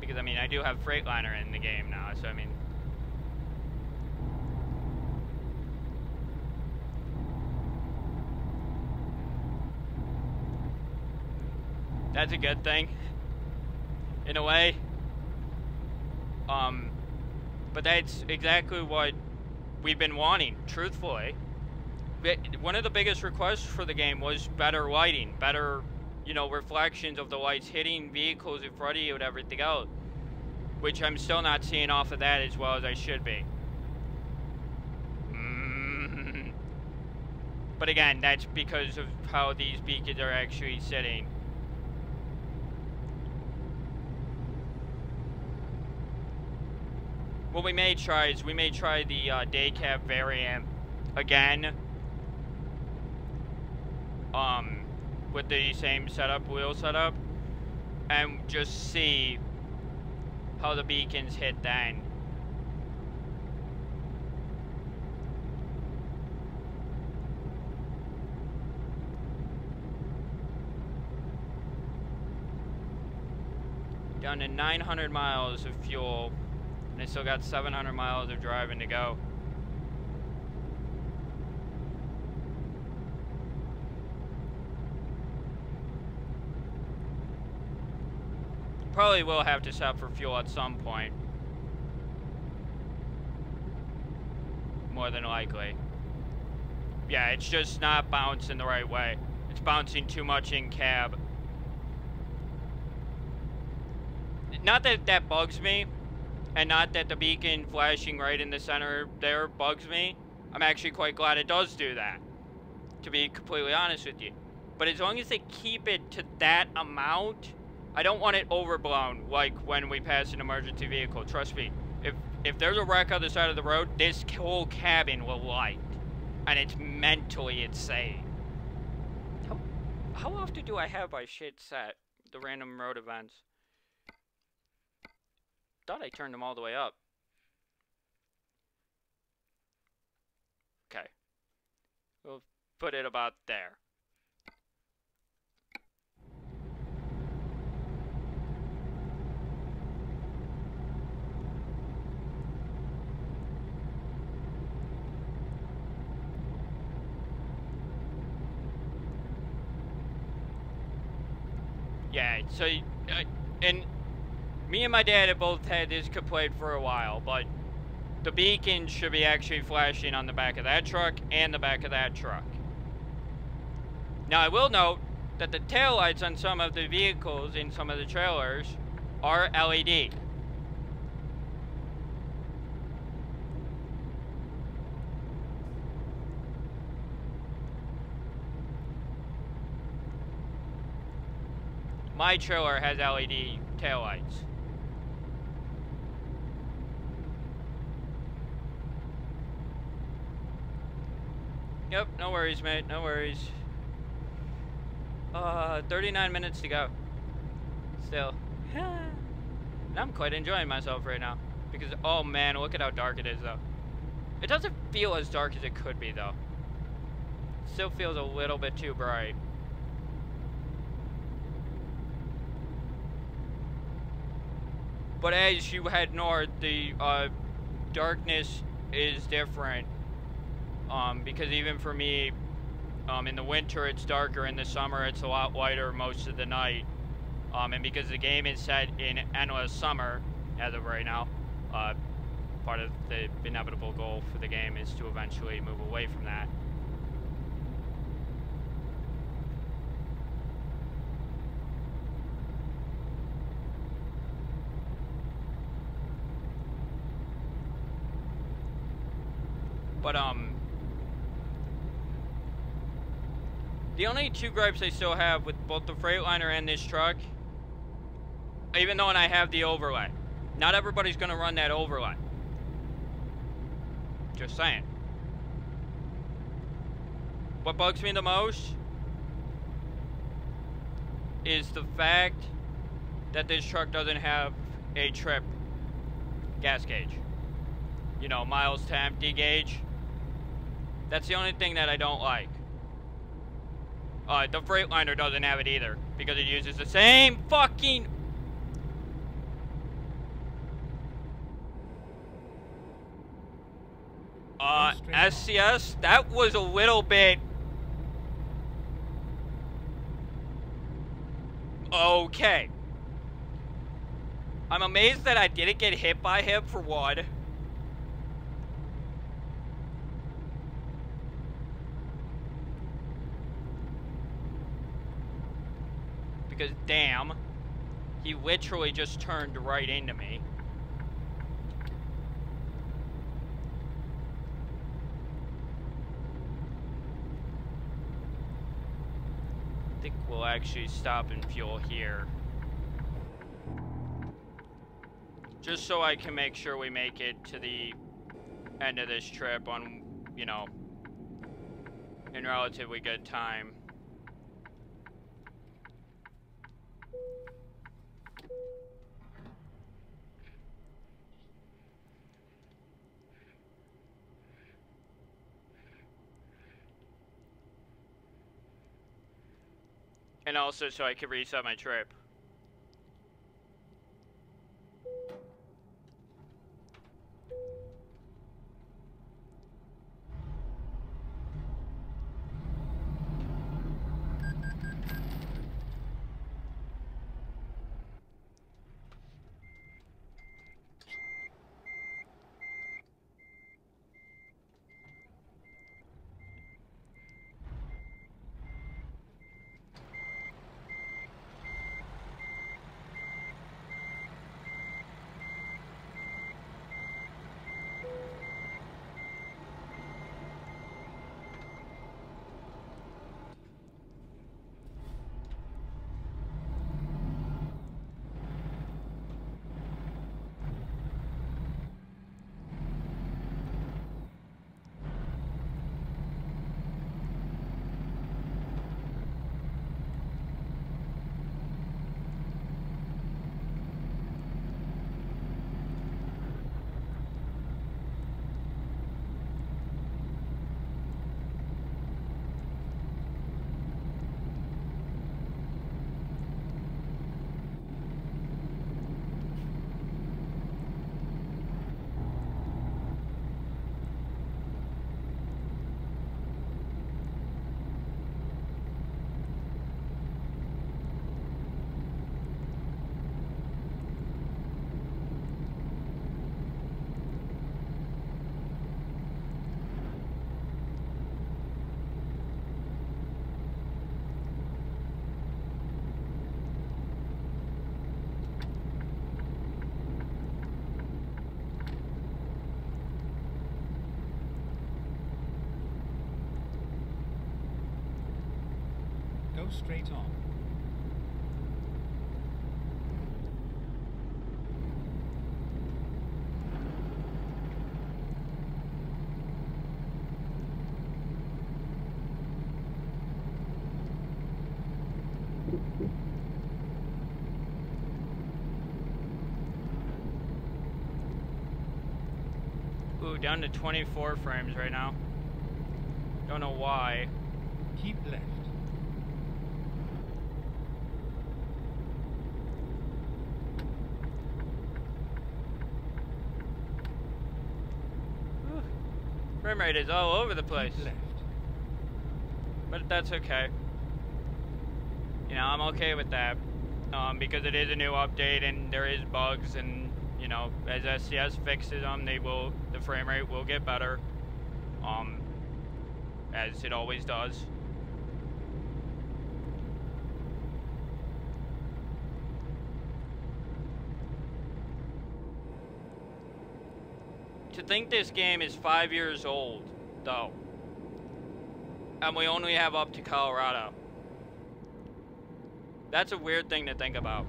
Because, I mean, I do have Freightliner in the game now, so, I mean... That's a good thing, in a way. But that's exactly what we've been wanting, truthfully. One of the biggest requests for the game was better lighting, better, you know, reflections of the lights hitting vehicles in front of you and everything else, which I'm still not seeing off of that as well as I should be. But again, that's because of how these beacons are actually sitting. What we may try is the day cab variant again, with the same setup, wheel setup, and just see how the beacons hit then. Down to 900 miles of fuel, and I still got 700 miles of driving to go. Probably will have to stop for fuel at some point. More than likely. Yeah, it's just not bouncing the right way. It's bouncing too much in cab. Not that that bugs me, and not that the beacon flashing right in the center there bugs me. I'm actually quite glad it does do that, to be completely honest with you. But as long as they keep it to that amount, I don't want it overblown like when we pass an emergency vehicle. Trust me, if there's a wreck on the side of the road, this whole cabin will light, and it's mentally insane. How often do I have my shit set, the random road events? Thought I turned them all the way up. Okay. We'll put it about there. Yeah, so, and me and my dad have both had this complaint for a while, but the beacon should be actually flashing on the back of that truck and the back of that truck. Now, I will note that the taillights on some of the vehicles in some of the trailers are LED. My trailer has LED taillights. Yep, no worries, mate, no worries. 39 minutes to go. Still. And I'm quite enjoying myself right now. Because, oh man, look at how dark it is, though. It doesn't feel as dark as it could be, though. It still feels a little bit too bright. But as you head north, the darkness is different. Because even for me, In the winter, it's darker. In the summer, it's a lot lighter most of the night. And because the game is set in endless summer, as of right now, part of the inevitable goal for the game is to eventually move away from that. But, the only two gripes I still have with both the Freightliner and this truck, even though I have the overlay, not everybody's going to run that overlay. Just saying. What bugs me the most is the fact that this truck doesn't have a trip gas gauge. You know, miles to empty gauge. That's the only thing that I don't like. The Freightliner doesn't have it either, because it uses the same fucking... SCS, that was a little bit... okay. I'm amazed that I didn't get hit by him for one. Because, damn, he literally just turned right into me. I think we'll actually stop and fuel here. Just so I can make sure we make it to the end of this trip on, you know, in relatively good time. And also so I can reset my trip.
Go straight on.
Ooh, down to 24 frames right now. Don't know why.
Keep left.
Frame rate is all over the place.
Keep left.
but that's okay. You know, I'm okay with that, because it is a new update and there is bugs, and you know, as SCS fixes them, the frame rate will get better, as it always does. To think this game is 5 years old, though, and we only have up to Colorado. That's a weird thing to think about.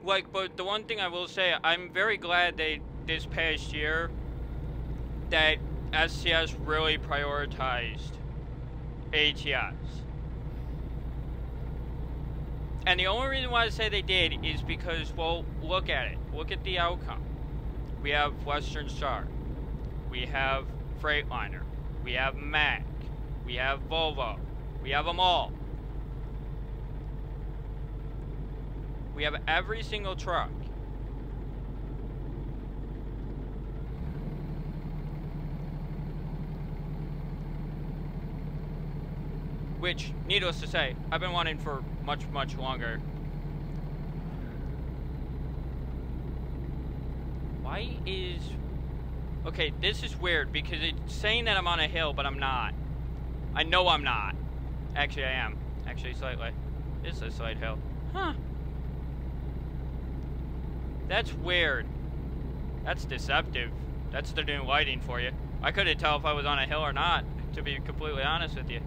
Like, but the one thing I will say, I'm very glad this past year, that SCS really prioritized ATS. And the only reason why I say they did is because, well, look at it. Look at the outcome. We have Western Star. We have Freightliner. We have Mack. We have Volvo. We have them all. We have every single truck. Which, needless to say, I've been wanting for much, much longer. Why is... Okay, this is weird because it's saying that I'm on a hill, but I'm not. I know I'm not. Actually, I am. Actually, slightly. It's a slight hill. Huh. That's weird. That's deceptive. That's the new lighting for you. I couldn't tell if I was on a hill or not, to be completely honest with you.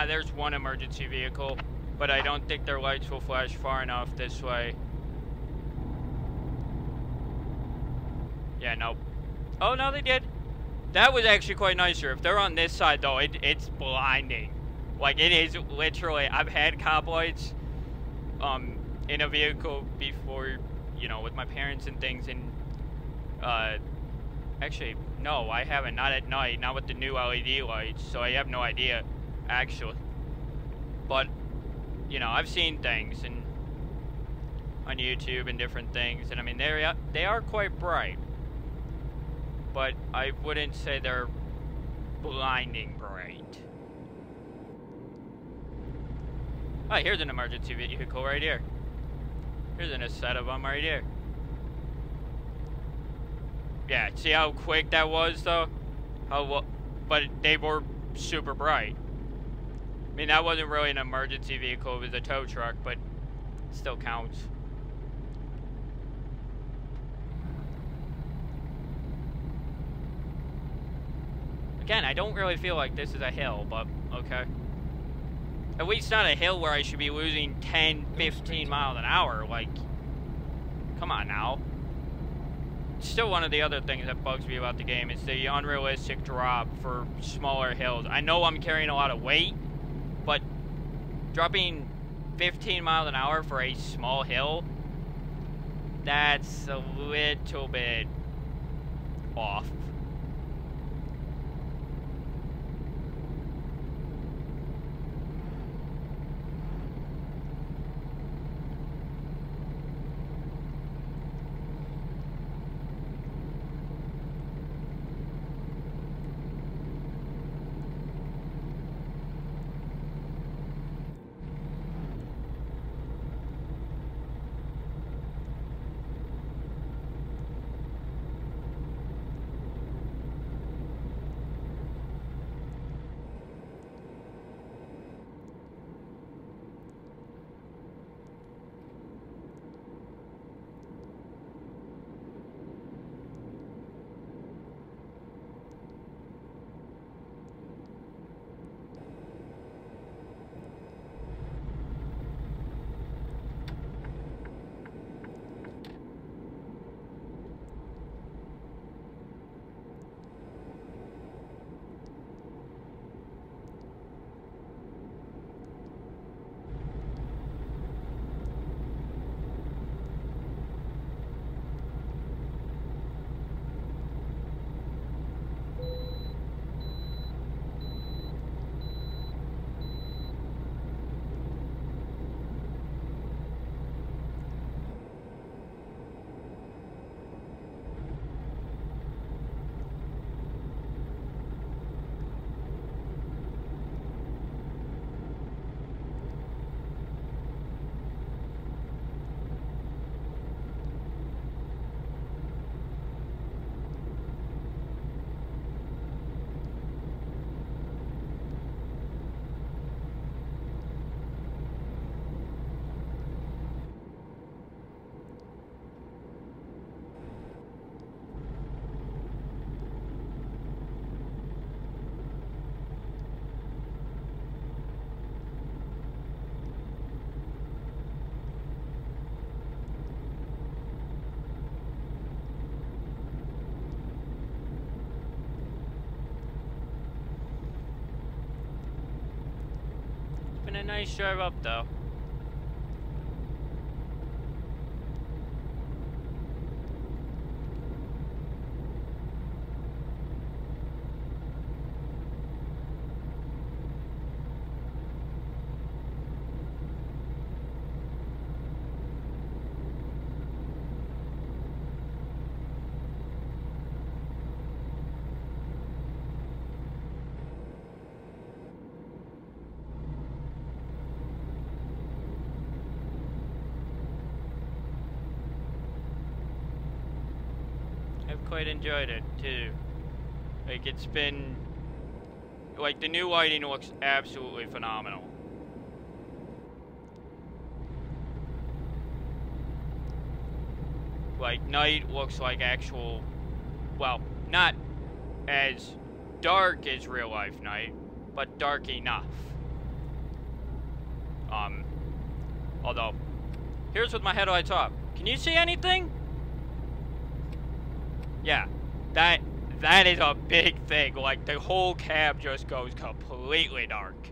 There's one emergency vehicle, but I don't think their lights will flash far enough this way. Yeah, nope. Oh, no, they did. That was actually quite nicer. If they're on this side, though, it's blinding. Like, it is literally... I've had cop lights in a vehicle before, you know, with my parents and things, and... Actually, no, I haven't. Not at night. Not with the new LED lights, so I have no idea. Actually, but you know, I've seen things and on YouTube and different things, and I mean they are quite bright, but I wouldn't say they're blinding bright. Oh, here's an emergency vehicle right here. Here's a set of them right here. Yeah, see how quick that was though? But they were super bright. I mean, that wasn't really an emergency vehicle, it was a tow truck, but it still counts. Again, I don't really feel like this is a hill, but okay. At least not a hill where I should be losing 10, 15 miles an hour, like, come on now. Still, one of the other things that bugs me about the game is the unrealistic drop for smaller hills. I know I'm carrying a lot of weight, but dropping 15 miles an hour for a small hill, that's a little bit off. nice drive up though. I've quite enjoyed it too. Like, it's been, like, the new lighting looks absolutely phenomenal. Like, night looks like actual, well, not as dark as real life night, but dark enough. Although, here's with my headlights off. Can you see anything? Yeah, that is a big thing. Like, the whole cab just goes completely dark.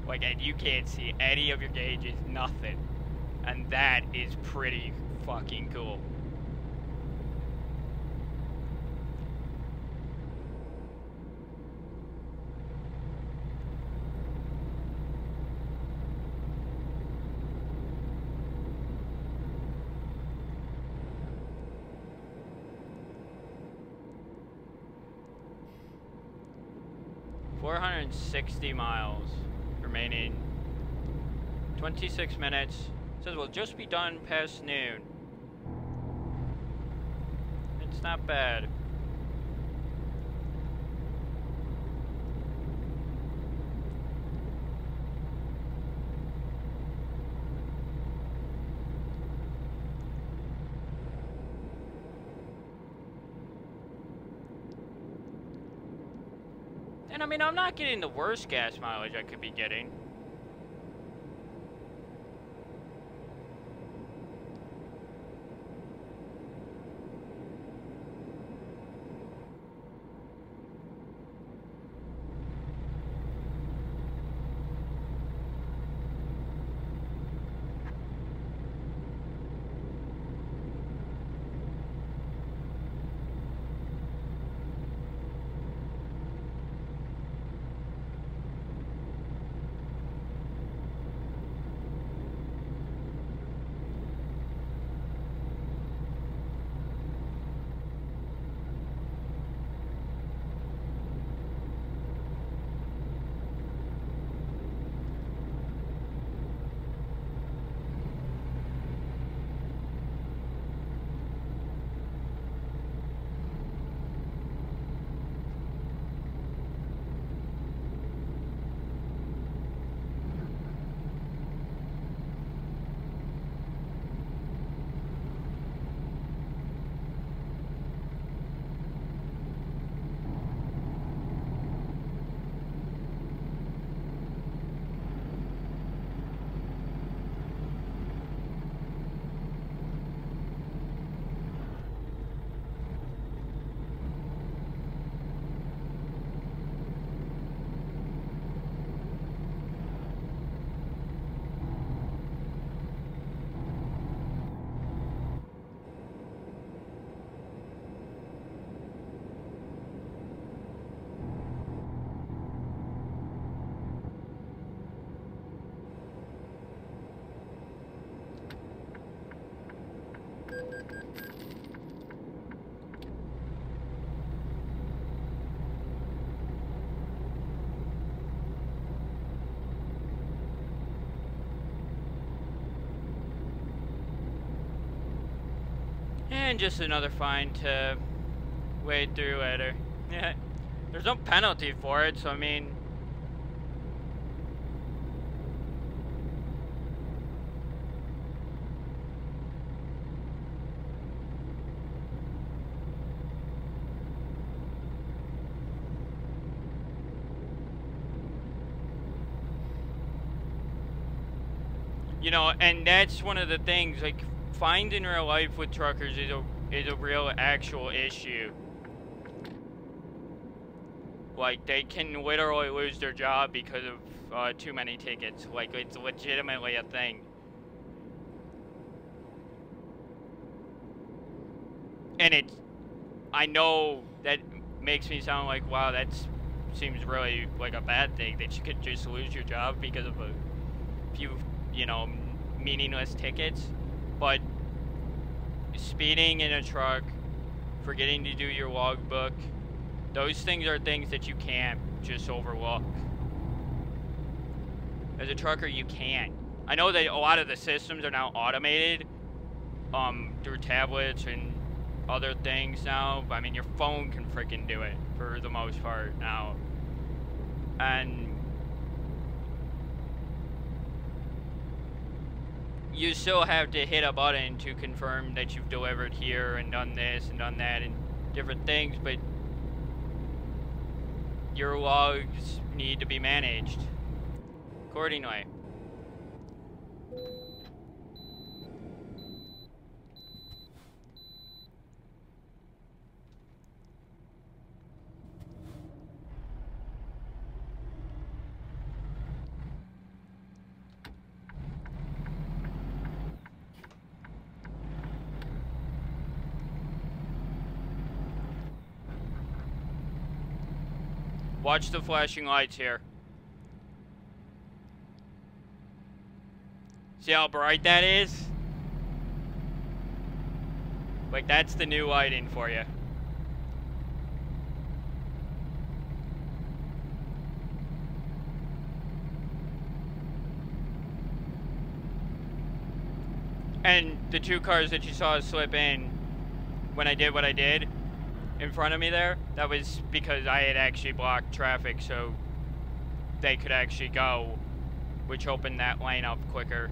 Like, and you can't see any of your gauges, nothing. And that is pretty fucking cool. $460 miles remaining. 26 minutes. It says we'll just be done past noon. It's not bad. And I mean, I'm not getting the worst gas mileage I could be getting. And just another fine to wade through later. Yeah, there's no penalty for it, so I mean... You know, and that's one of the things, like, finding real life with truckers is a real actual issue. Like, they can literally lose their job because of too many tickets. Like, it's legitimately a thing. And I know that makes me sound like, wow, that seems really like a bad thing, that you could just lose your job because of a few, you know, meaningless tickets. But speeding in a truck, forgetting to do your logbook, those things are things that you can't just overlook. As a trucker, you can't. I know that a lot of the systems are now automated through tablets and other things now. I mean, your phone can freaking do it for the most part now. And you still have to hit a button to confirm that you've delivered here and done this and done that and different things, but your logs need to be managed accordingly. Watch the flashing lights here. See how bright that is? Like, that's the new lighting for you. And the two cars that you saw slip in when I did what I did in front of me there, that was because I had actually blocked traffic so they could actually go, which opened that lane up quicker.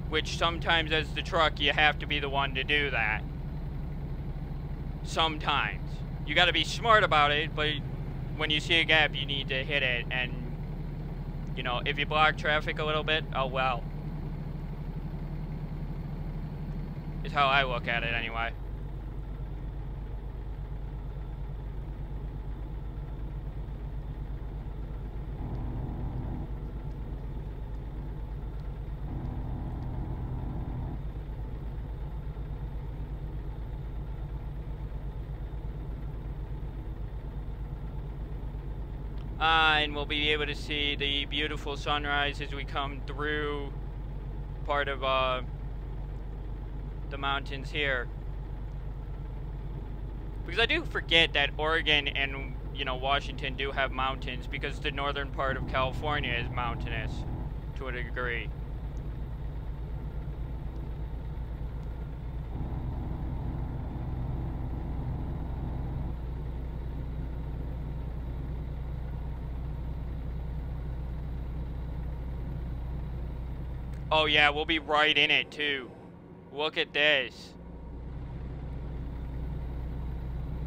Which sometimes as the truck, you have to be the one to do that. Sometimes. You gotta be smart about it, but when you see a gap, you need to hit it, and, you know, if you block traffic a little bit, oh well. Is how I look at it anyway. And we'll be able to see the beautiful sunrise as we come through part of the mountains here, because I do forget that Oregon and, you know, Washington do have mountains, because the northern part of California is mountainous to a degree. Oh yeah, we'll be right in it too. Look at this.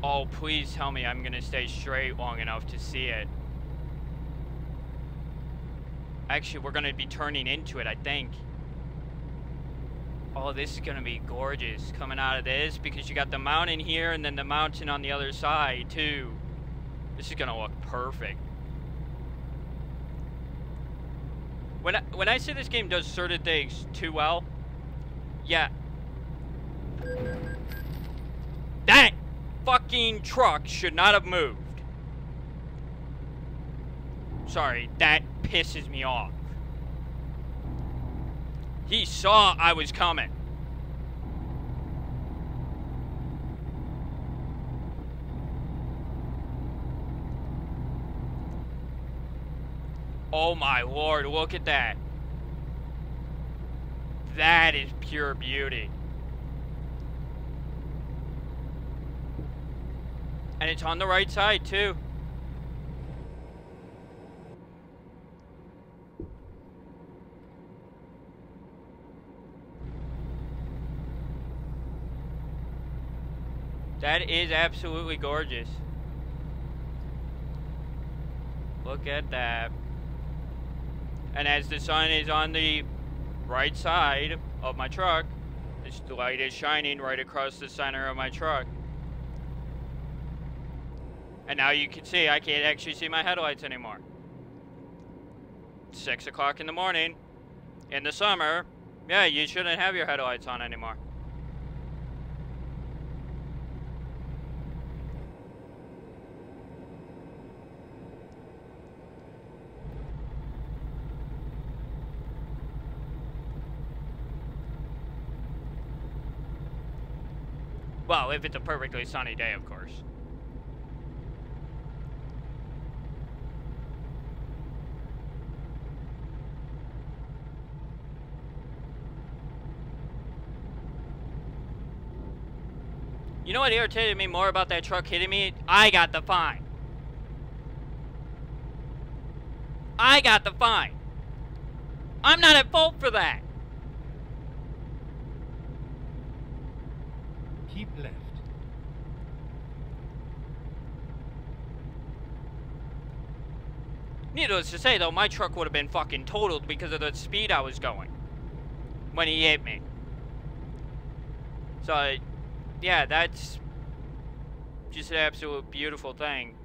Oh, please tell me I'm gonna stay straight long enough to see it. Actually, we're gonna be turning into it, I think. Oh, this is gonna be gorgeous coming out of this, because you got the mountain here and then the mountain on the other side too. This is gonna look perfect. When I say this game does certain things too well, yeah. That fucking truck should not have moved. Sorry, that pisses me off. He saw I was coming. Oh my lord, look at that. That is pure beauty. And it's on the right side too. That is absolutely gorgeous. Look at that. And as the sun is on the right side of my truck, the light is shining right across the center of my truck. And now you can see I can't actually see my headlights anymore. 6 o'clock in the morning. In the summer, yeah, you shouldn't have your headlights on anymore. Well, if it's a perfectly sunny day, of course. You know what irritated me more about that truck hitting me? I got the fine. I got the fine. I'm not at fault for that.
Keep left.
Needless to say, though, my truck would have been fucking totaled because of the speed I was going when he hit me. So, yeah, that's just an absolute beautiful thing.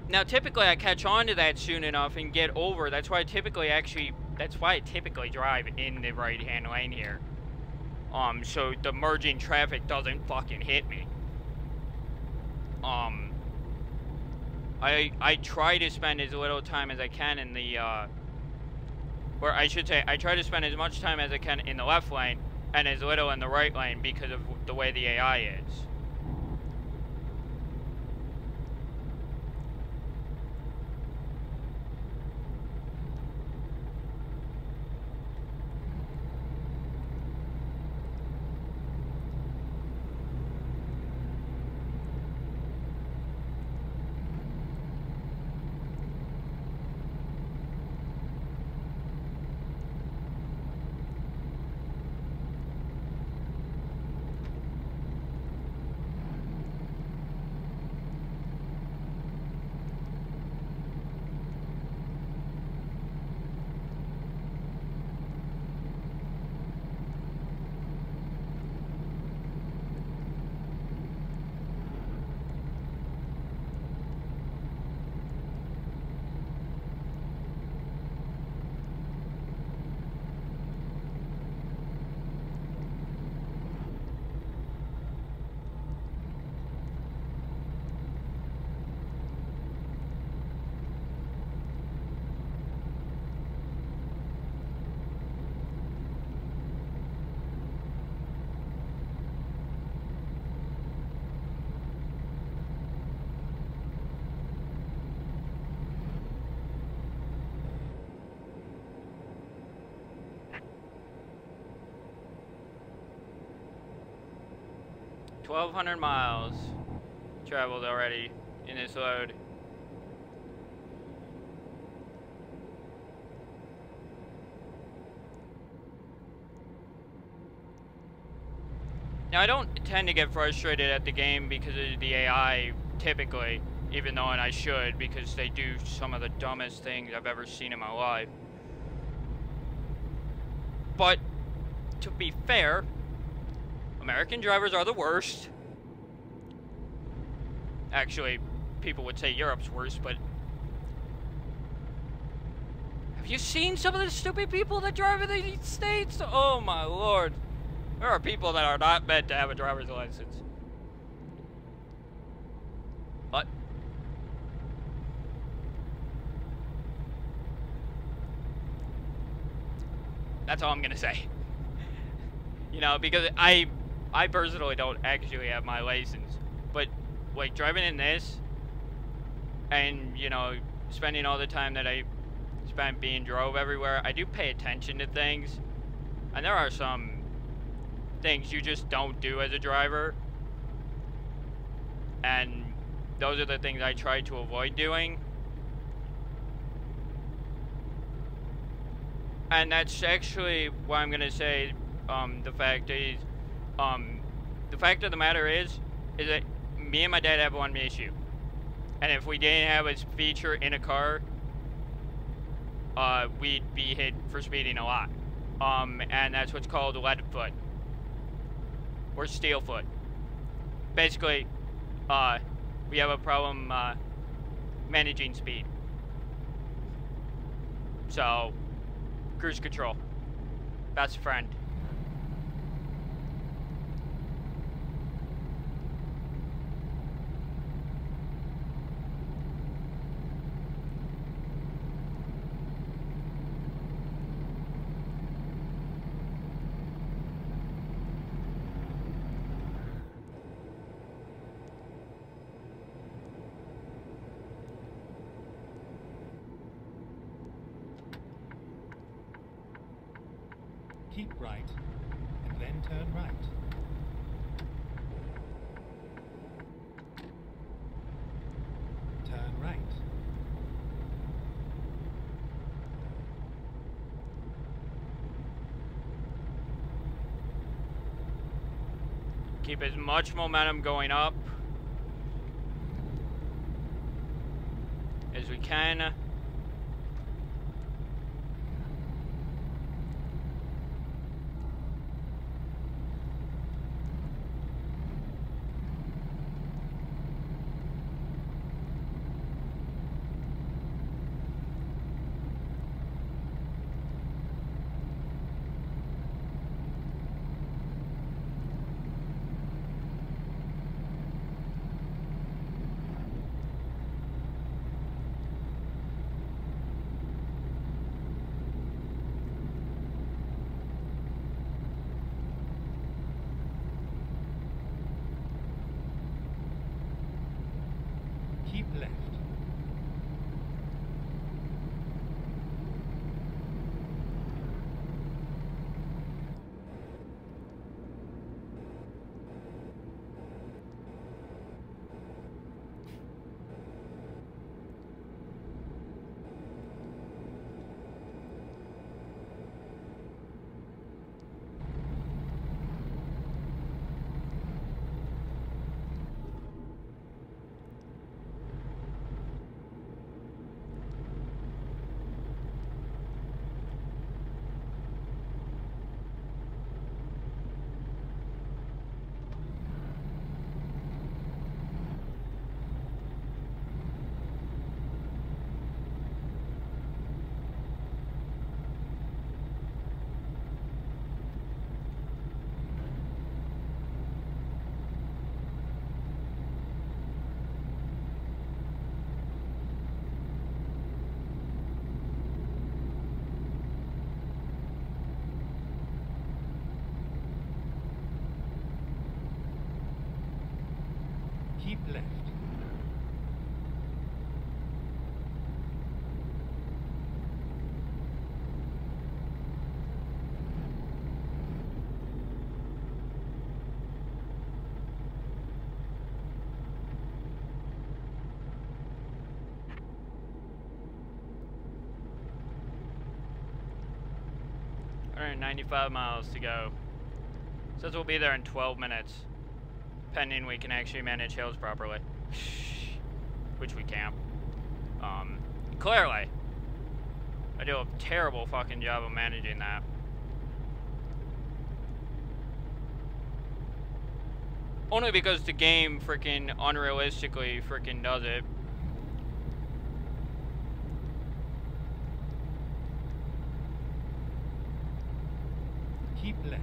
Now, typically, I catch on to that soon enough and get over. That's why I typically drive in the right-hand lane here. So the merging traffic doesn't fucking hit me. I try to spend as little time as I can in the, or I should say, I try to spend as much time as I can in the left lane and as little in the right lane because of the way the AI is. $1,200 miles traveled already in this load. Now, I don't tend to get frustrated at the game because of the AI, typically, even though, and I should, because they do some of the dumbest things I've ever seen in my life. But, to be fair, American drivers are the worst. Actually, people would say Europe's worse, but have you seen some of the stupid people that drive in the United States? Oh my lord. There are people that are not meant to have a driver's license. What? That's all I'm gonna say. You know, because I personally don't actually have my license, but like driving in this and, you know, spending all the time that I spent being drove everywhere, I do pay attention to things, and there are some things you just don't do as a driver, and those are the things I try to avoid doing. And that's actually why I'm gonna say the fact is, the fact of the matter is that me and my dad have one issue, and if we didn't have a feature in a car, we'd be hit for speeding a lot, and that's what's called lead foot or steel foot. basically, we have a problem managing speed. So, cruise control. Best friend.
Keep right, and then turn right. Turn right.
Keep as much momentum going up as we can.
Keep left. Keep left.
All right, 95 miles to go. Says we'll be there in 12 minutes. Pending we can actually manage hills properly. Which we can't. Clearly. I do a terrible fucking job of managing that. Only because the game freaking unrealistically freaking does it.
Keep left.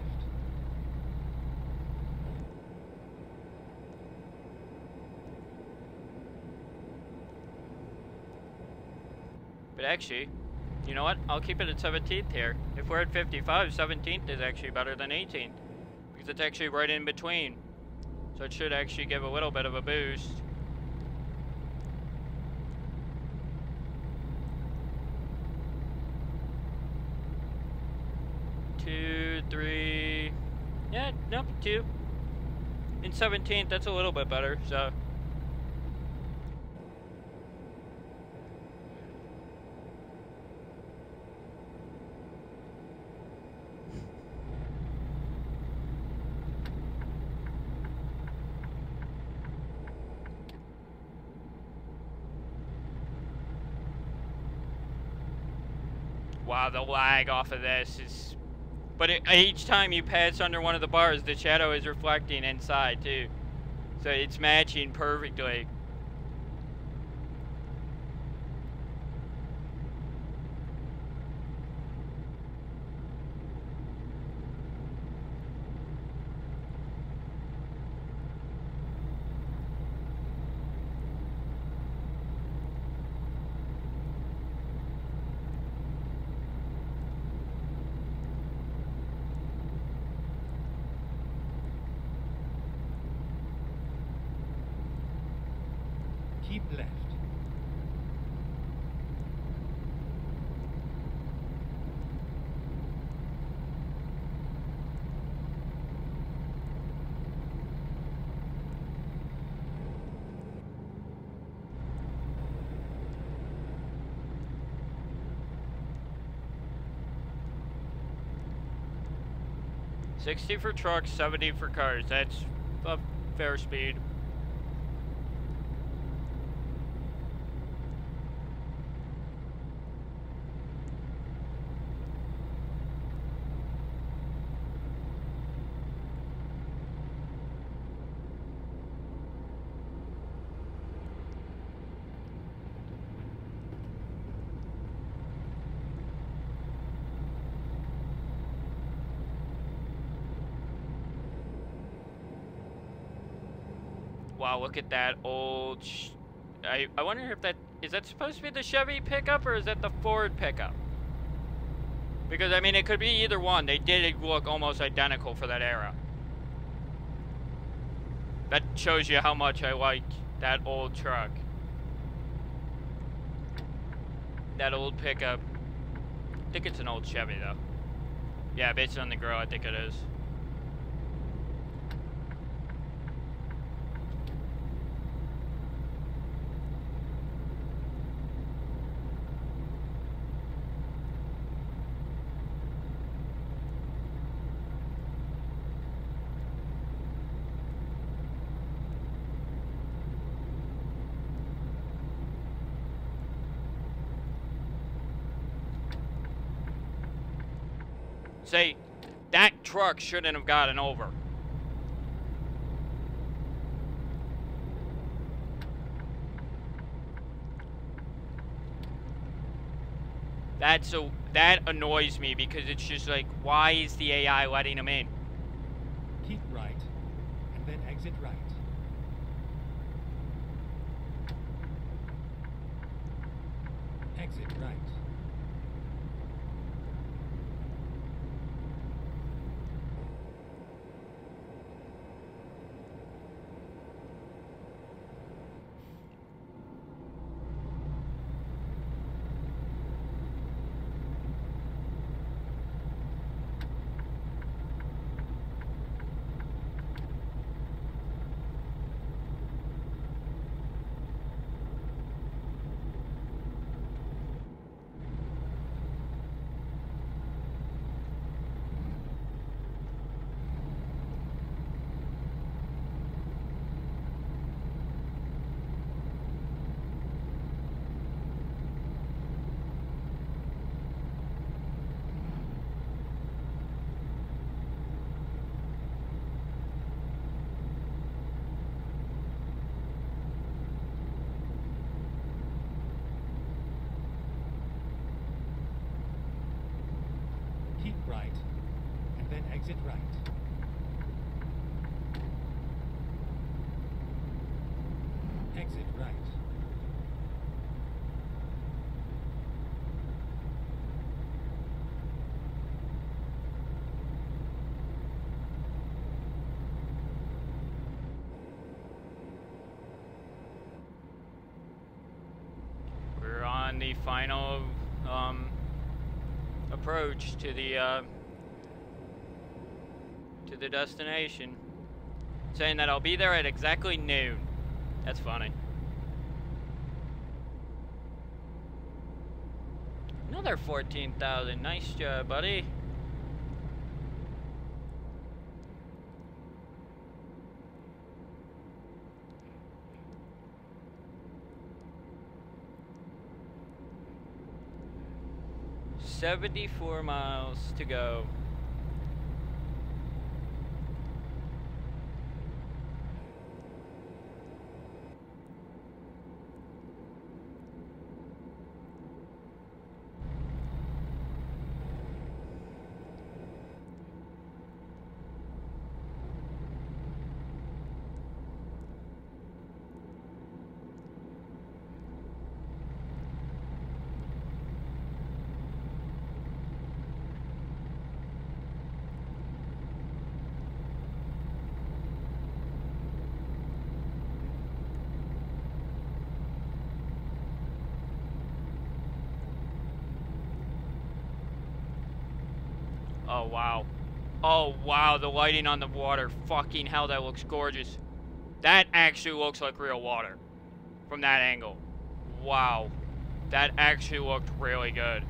But actually, you know what? I'll keep it at 17th here. If we're at 55, 17th is actually better than 18th. Because it's actually right in between. So it should actually give a little bit of a boost. Two, three. Yeah, nope, 2. In 17th, that's a little bit better, so. Wow, the lag off of this is... But each time you pass under one of the bars, the shadow is reflecting inside, too. So it's matching perfectly.
Keep left.
$60 for trucks, $70 for cars. That's a fair speed. Wow, look at that old I wonder if is that supposed to be the Chevy pickup or is that the Ford pickup? Because I mean it could be either one. They did look almost identical for that era. That shows you how much I like that old truck. That old pickup. I think it's an old Chevy though. Yeah, based on the grill, I think it is. Say, that truck shouldn't have gotten over. That annoys me because it's just like, why is the AI letting him in?
Keep right, and then exit right. Exit right. Keep right, and then exit right. Exit right.
We're on the final approach to the destination. Saying that I'll be there at exactly noon. That's funny. Another 14,000. Nice job, buddy. $74 miles to go. Oh, wow. Oh, wow, the lighting on the water. Fucking hell, that looks gorgeous. That actually looks like real water from that angle. Wow. That actually looked really good.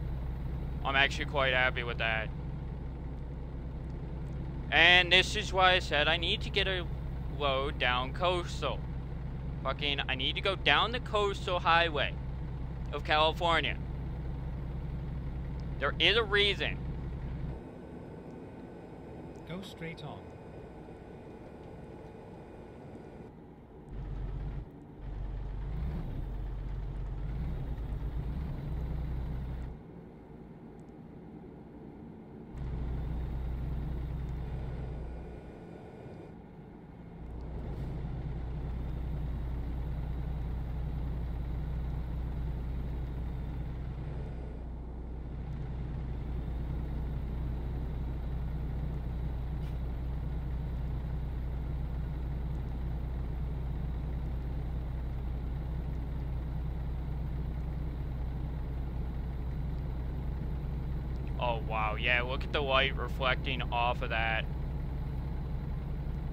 I'm actually quite happy with that. And this is why I said I need to get a load down coastal. Fucking, I need to go down the coastal highway of California. There is a reason.
Go straight on.
Oh, wow. Yeah, look at the light reflecting off of that.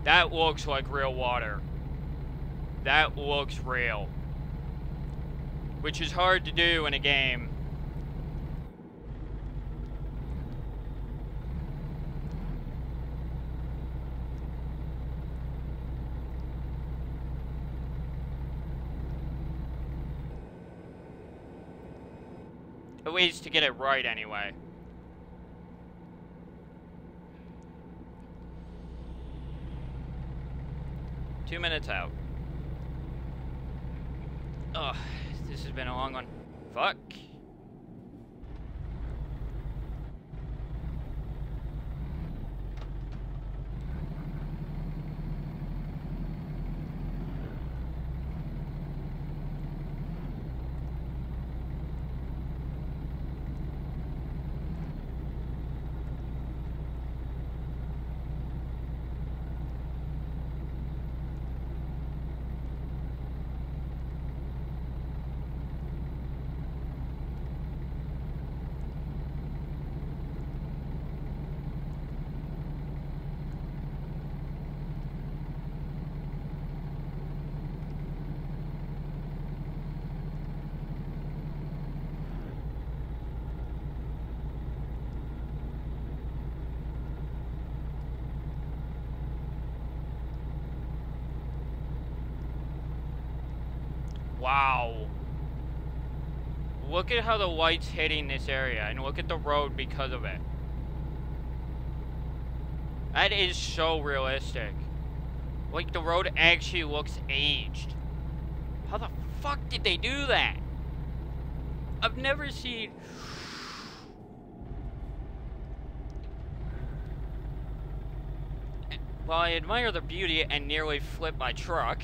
That looks like real water. That looks real. Which is hard to do in a game. At least to get it right anyway. Two minutes out. Ugh, this has been a long one. Fuck. Wow. Look at how the light's hitting this area, and look at the road because of it. That is so realistic. Like, the road actually looks aged. How the fuck did they do that? I've never seen... Well, I admire the beauty and nearly flipped my truck.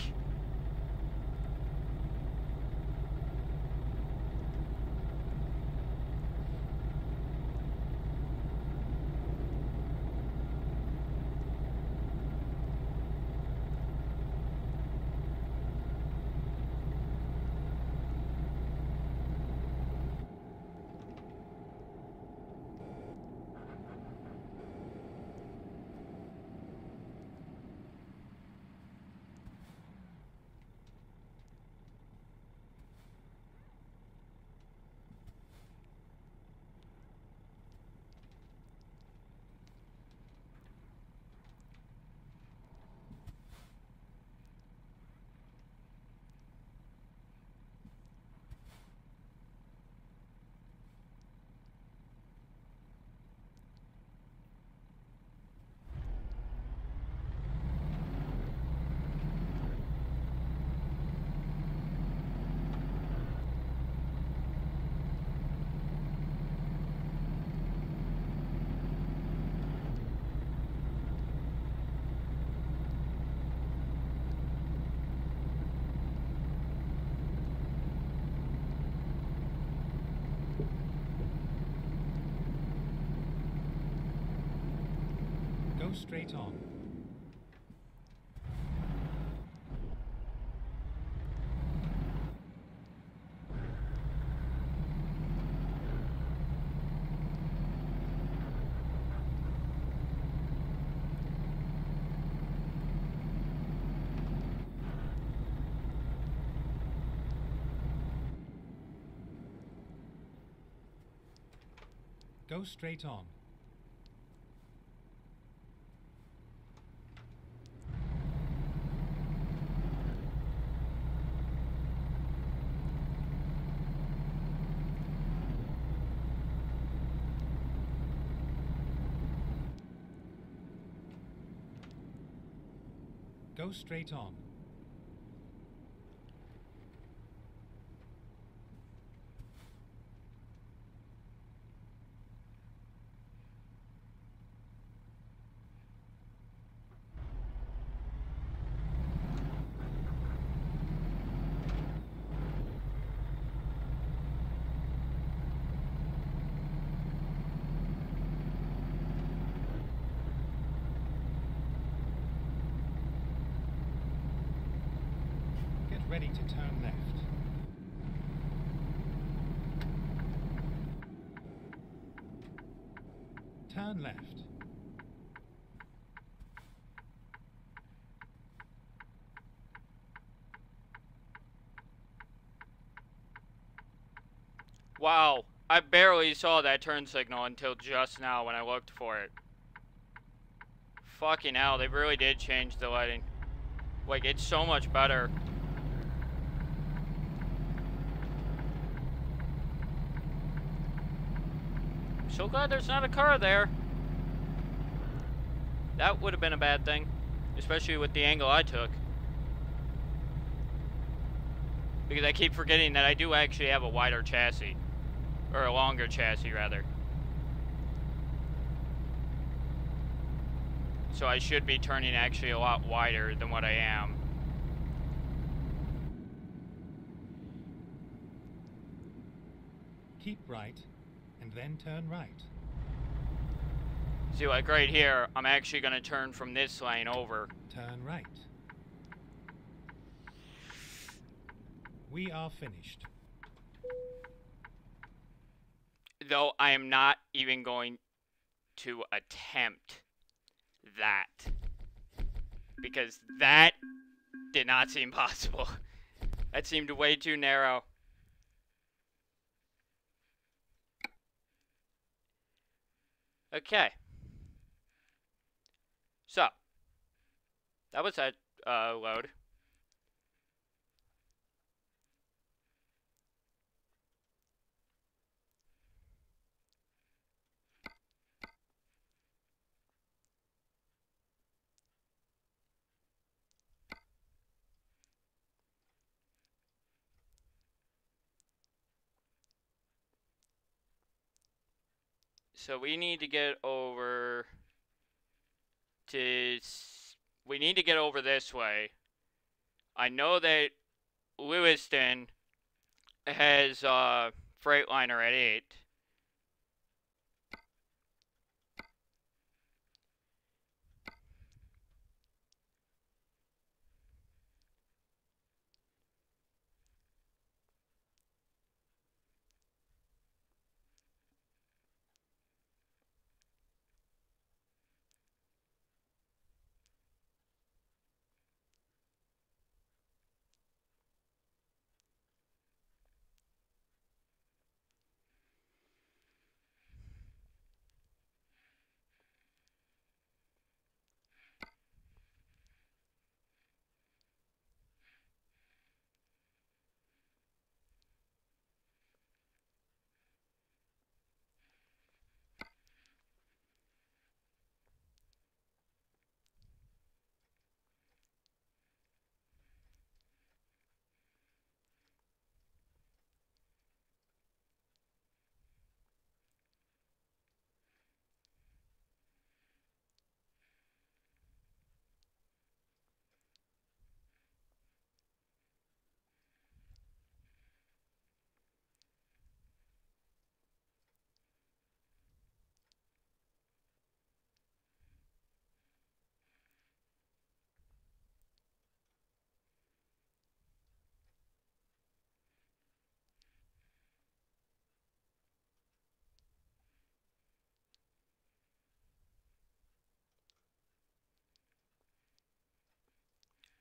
Go straight on. Go straight on. Go straight on. Get ready to turn left. Turn left.
Wow, I barely saw that turn signal until just now when I looked for it. Fucking hell, they really did change the lighting. Like, it's so much better. I'm so glad there's not a car there. That would have been a bad thing, especially with the angle I took. Because I keep forgetting that I do actually have a wider chassis. Or a longer chassis, rather. So I should be turning actually a lot wider than what I am.
Keep right, and then turn right.
See, like right here, I'm actually going to turn from this lane over.
Turn right. We are finished.
Though I am not even going to attempt that. Because that did not seem possible. That seemed way too narrow. Okay. So, that was that load. So we need to get over to... We need to get over this way. I know that Lewiston has Freightliner at 8.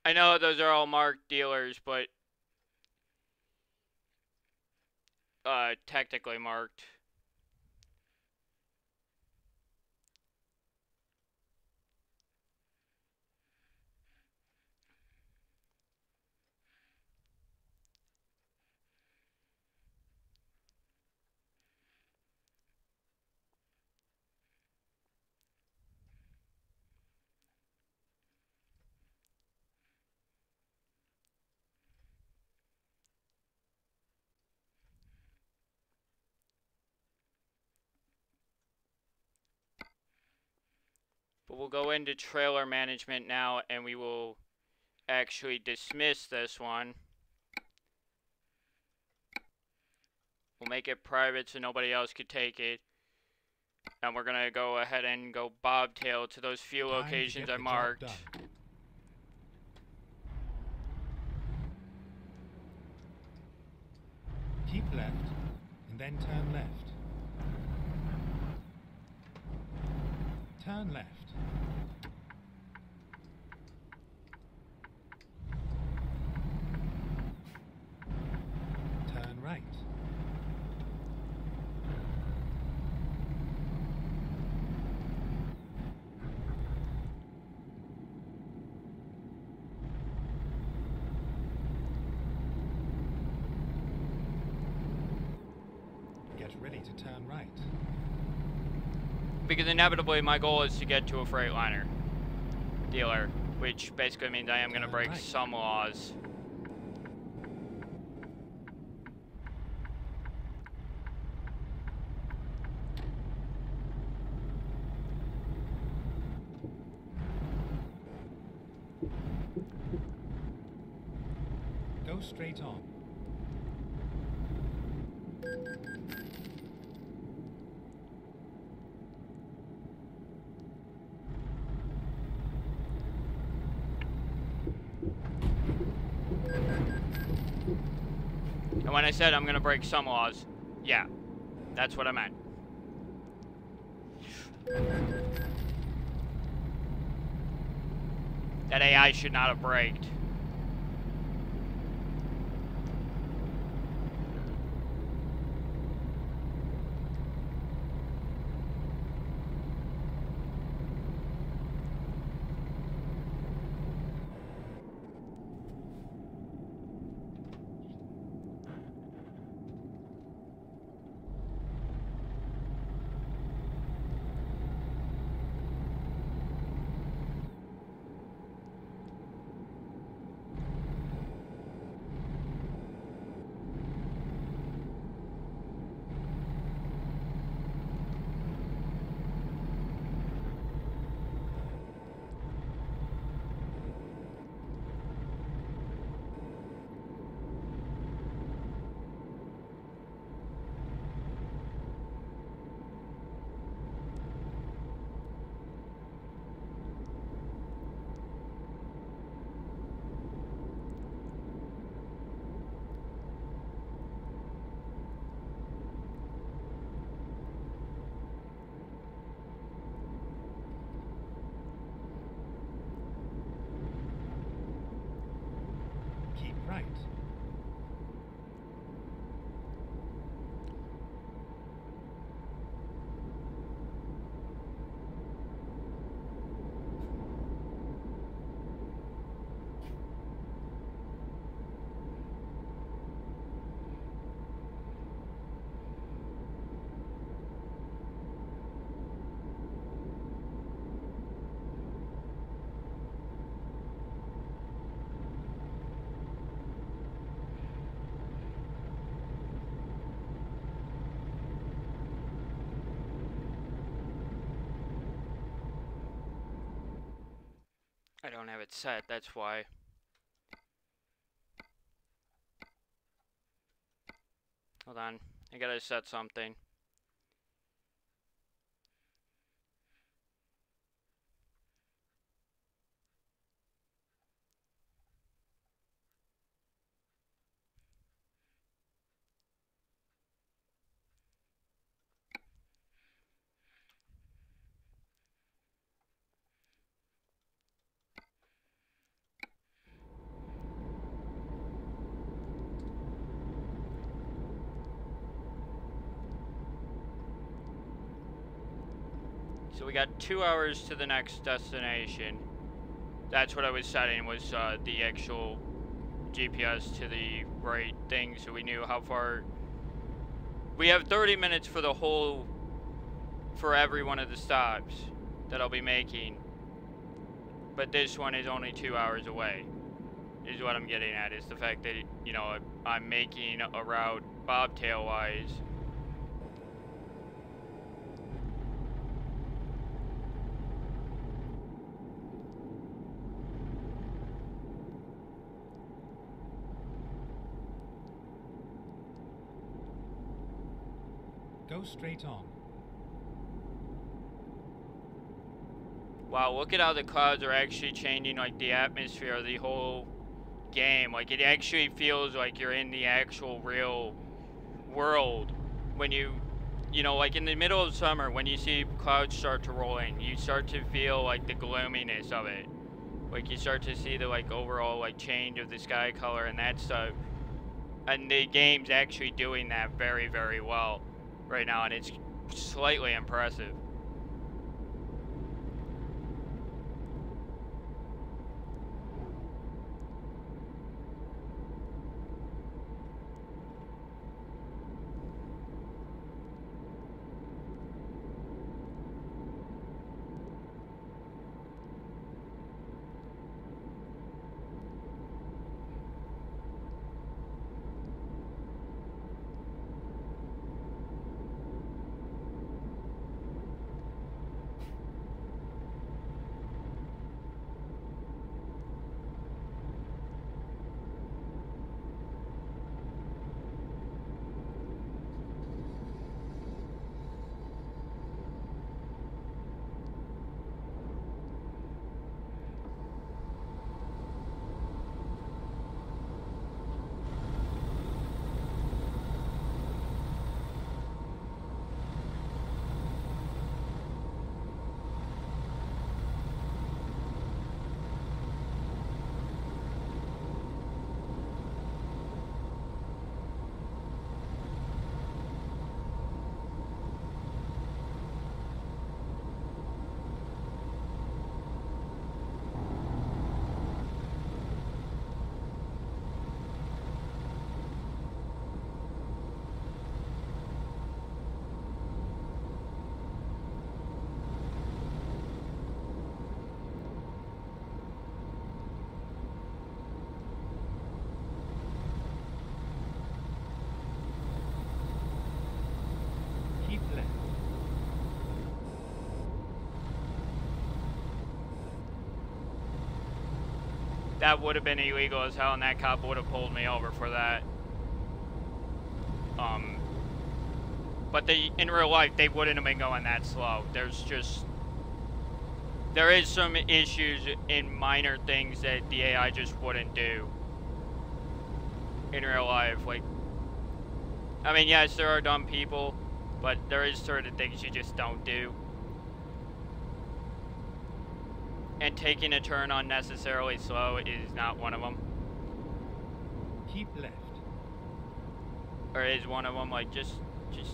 I know those are all marked dealers, but technically marked. But we'll go into trailer management now, and we will actually dismiss this one. We'll make it private so nobody else could take it. And we're gonna go ahead and go bobtail to those few locations I marked.
Keep left, and then turn left. Turn left. Turn right. Get ready to turn right.
Because inevitably my goal is to get to a Freightliner dealer, which basically means I am going to break
right.
some laws.
Go straight on.
And when I said I'm going to break some laws, yeah, that's what I meant. That AI should not have braked.
Keep right.
I don't have it set, that's why. Hold on, I gotta set something. So we got 2 hours to the next destination. That's what I was setting, was the actual GPS to the right thing, so we knew how far. We have 30 minutes for the whole, for every one of the stops that I'll be making. But this one is only 2 hours away, is what I'm getting at, is the fact that, you know, I'm making a route bobtail-wise.
Go straight on.
Wow, look at how the clouds are actually changing, like, the atmosphere of the whole game. Like, it actually feels like you're in the actual real world when you know, like in the middle of summer, when you see clouds start to roll in, you start to feel like the gloominess of it. Like, you start to see the, like, overall, like, change of the sky color and that stuff. And the game's actually doing that very, very well right now, and it's slightly impressive.
Keep left.
That would have been illegal as hell, and that cop would have pulled me over for that. But in real life, they wouldn't have been going that slow. There is some issues in minor things that the AI just wouldn't do in real life. Like, I mean, yes, there are dumb people, but there is certain things you just don't do. And taking a turn unnecessarily slow is not one of them.
Keep left.
Or is one of them. Like, just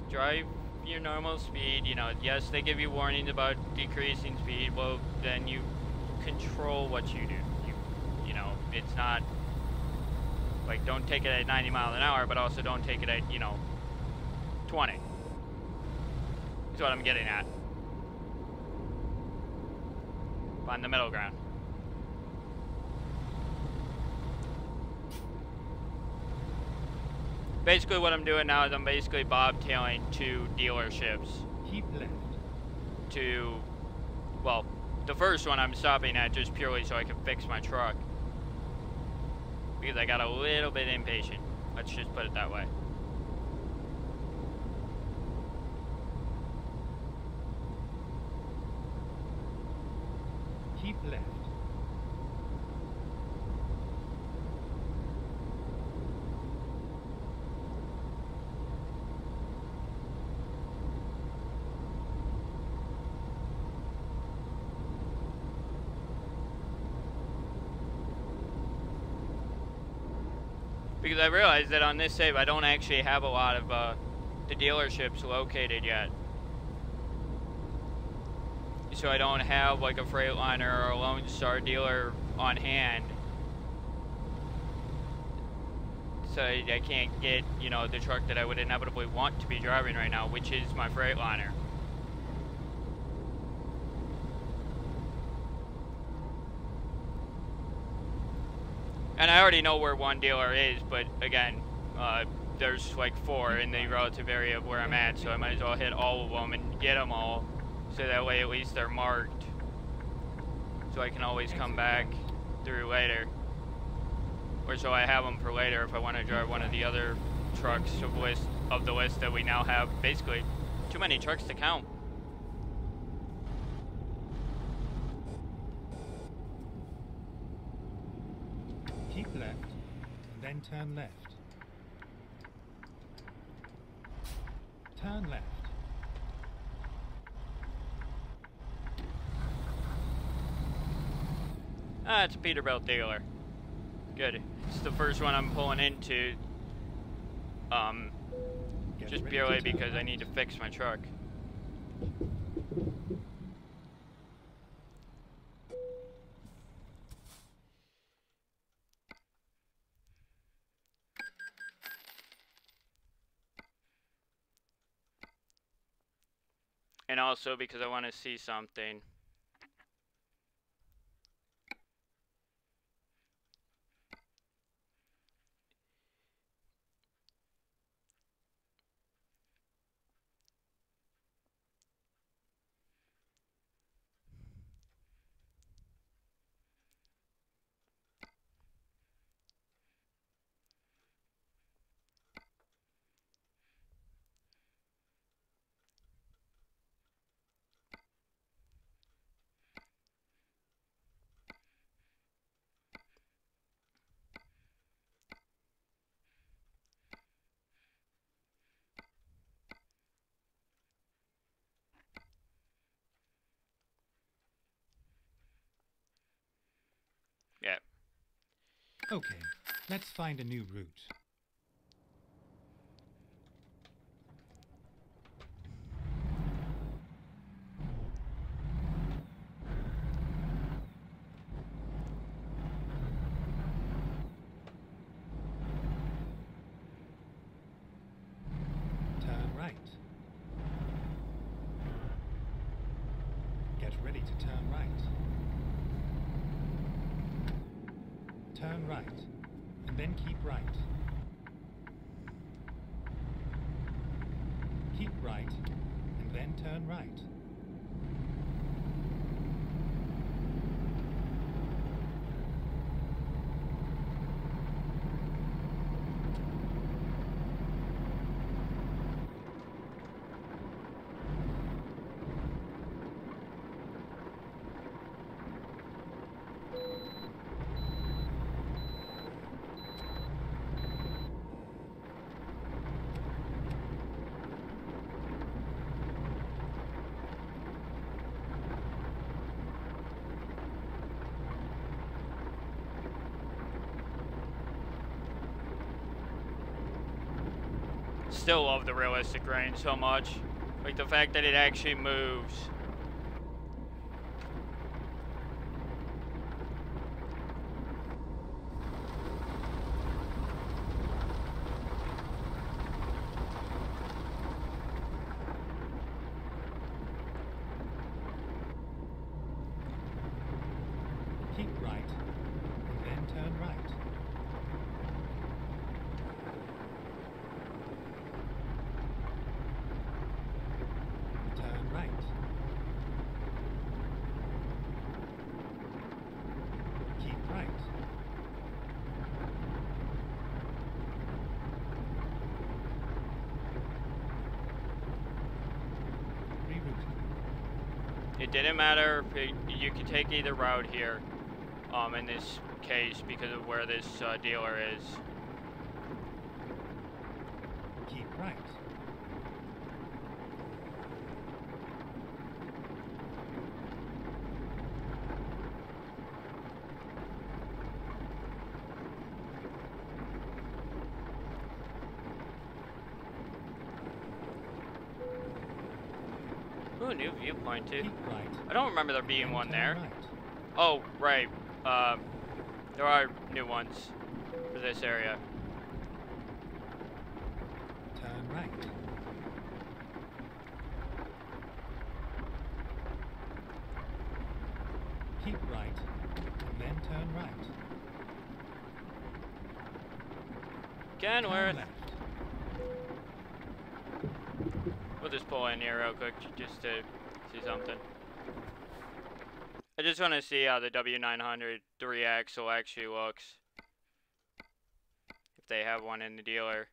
drive your normal speed. You know, yes, they give you warnings about decreasing speed. Well, then you control what you do. You know, it's not like, don't take it at 90 miles an hour, but also don't take it at, 20. That's what I'm getting at. Find the middle ground. Basically what I'm doing now is I'm basically bobtailing to dealerships.
Keep left.
To, well, the first one I'm stopping at just purely so I can fix my truck. Because I got a little bit impatient. Let's just put it that way.
Keep left.
Because I realized that on this save I don't actually have a lot of the dealerships located yet. So I don't have like a Freightliner or a Lone Star dealer on hand. So I can't get, the truck that I would inevitably want to be driving right now, which is my Freightliner. And I already know where one dealer is, but again, there's like 4 in the relative area of where I'm at, so I might as well hit all of them and get them all, so that way at least they're marked, so I can always come back through later. Or so I have them for later if I want to drive one of the other trucks of the list that we now have basically Too many trucks to count.
Keep left, and then turn left. Turn left.
Ah, it's a Peterbilt dealer. Good. It's the first one I'm pulling into. Just purely because I need to fix my truck. And also because I want to see something. Yeah.
Okay, let's find a new route. Turn right. Get ready to turn right. Turn right, and then keep right. Keep right, and then turn right.
Still love the realistic range so much. Like the fact that it actually moves.
Keep right, and then turn right. Turn right. Keep right. Rerouting.
It didn't matter if you could take either route here. In this case, because of where this dealer is.
Keep right.
Ooh, new viewpoint too.
Keep right.
I don't remember there being
and
one
turn
there.
right.
Oh, right. There are new ones for this area.
Turn right. Keep right, and then turn right.
Kenworth.
Turn left.
We'll just pull in here real quick just to see something. I just want to see how the W900 3-axle actually looks. If they have one in the dealer.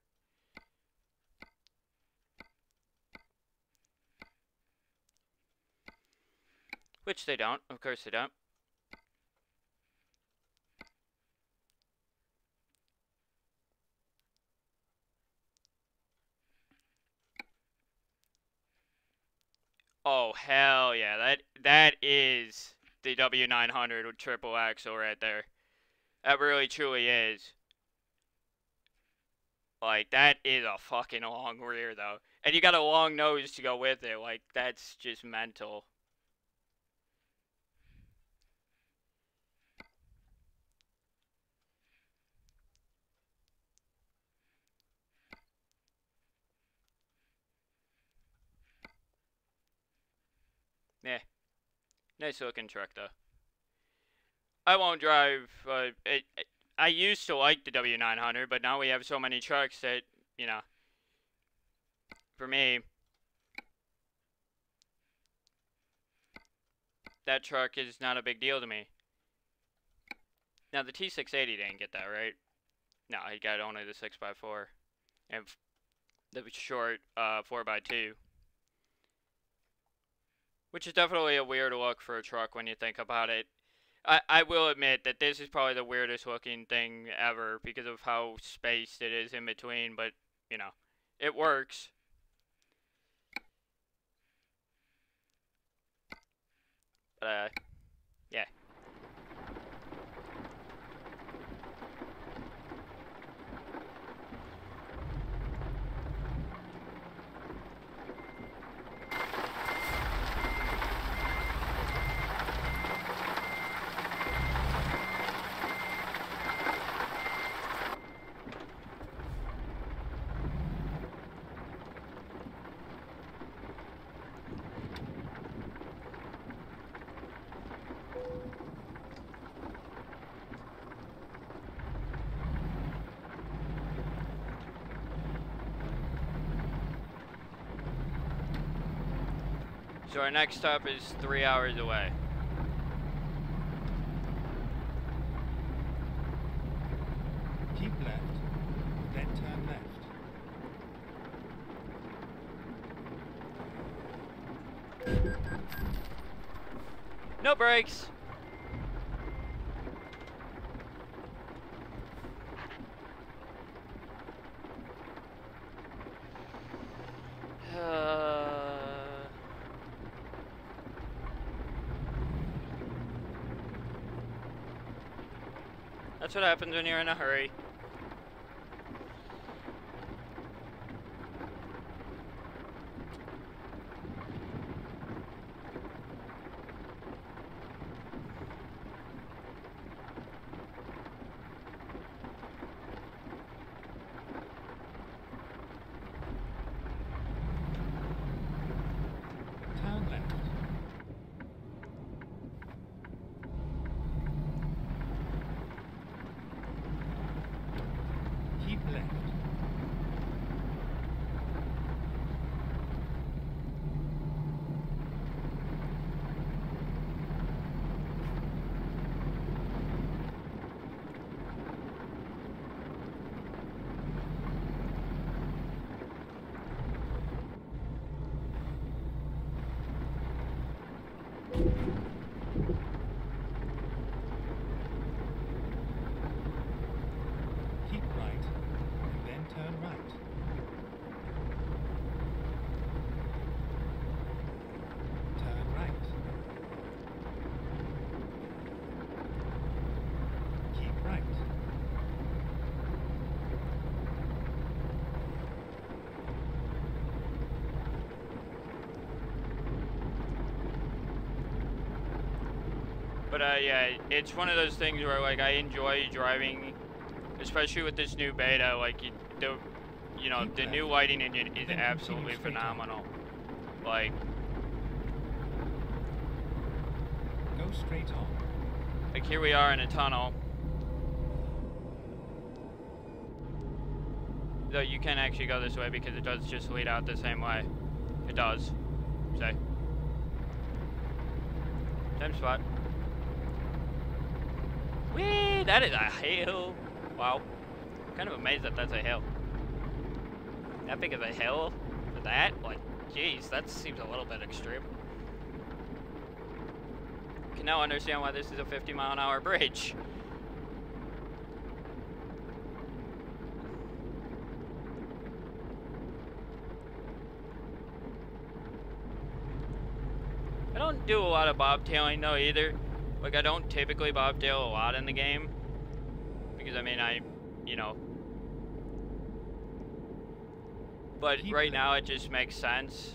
Which they don't. Of course they don't. Oh, hell yeah. That is the W900 with triple axle right there. That really truly is. Like, that is a fucking long rear, though. And you got a long nose to go with it. Like, that's just mental. Yeah. Nice looking truck, though. I won't drive, I used to like the W900, but now we have so many trucks that, you know, for me, that truck is not a big deal to me. Now, the T680 didn't get that, right? No, he got only the 6x4 and the short 4x2. Which is definitely a weird look for a truck when you think about it. I will admit that this is probably the weirdest looking thing ever because of how spaced it is in between, but, you know, it works. But, yeah. So our next stop is 3 hours away.
Keep left, then turn left.
No brakes. That's what happens when you're in a hurry.
Turn left. Keep left. Keep right, and then turn right. Turn right. Keep right.
But yeah, it's one of those things where like I enjoy driving, especially with this new beta. Like the new lighting engine is absolutely phenomenal. Like,
Go straight on.
like here we are in a tunnel. Though you can actually go this way because it does just lead out the same way. It does. Say. Same spot. Whee! That is a hill. Wow. Kind of amazed that that's a hill. That big of a hill for that? Like, jeez, that seems a little bit extreme. can now understand why this is a 50-mile-an-hour bridge. I don't do a lot of bobtailing though either. Like, I don't typically bobtail a lot in the game. Because I mean, you know. But right now it just makes sense.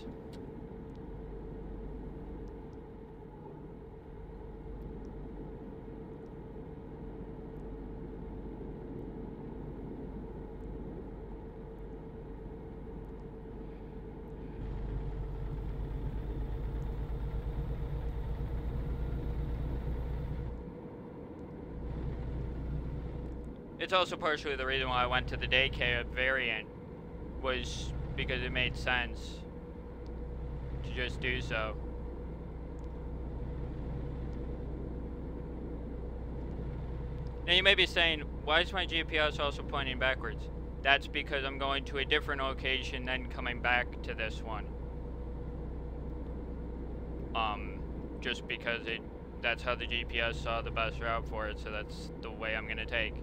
It's also partially the reason why I went to the daycare variant, was because it made sense to just do so. Now you may be saying, why is my GPS also pointing backwards? That's because I'm going to a different location then coming back to this one. Just because that's how the GPS saw the best route for it, so that's the way I'm gonna take.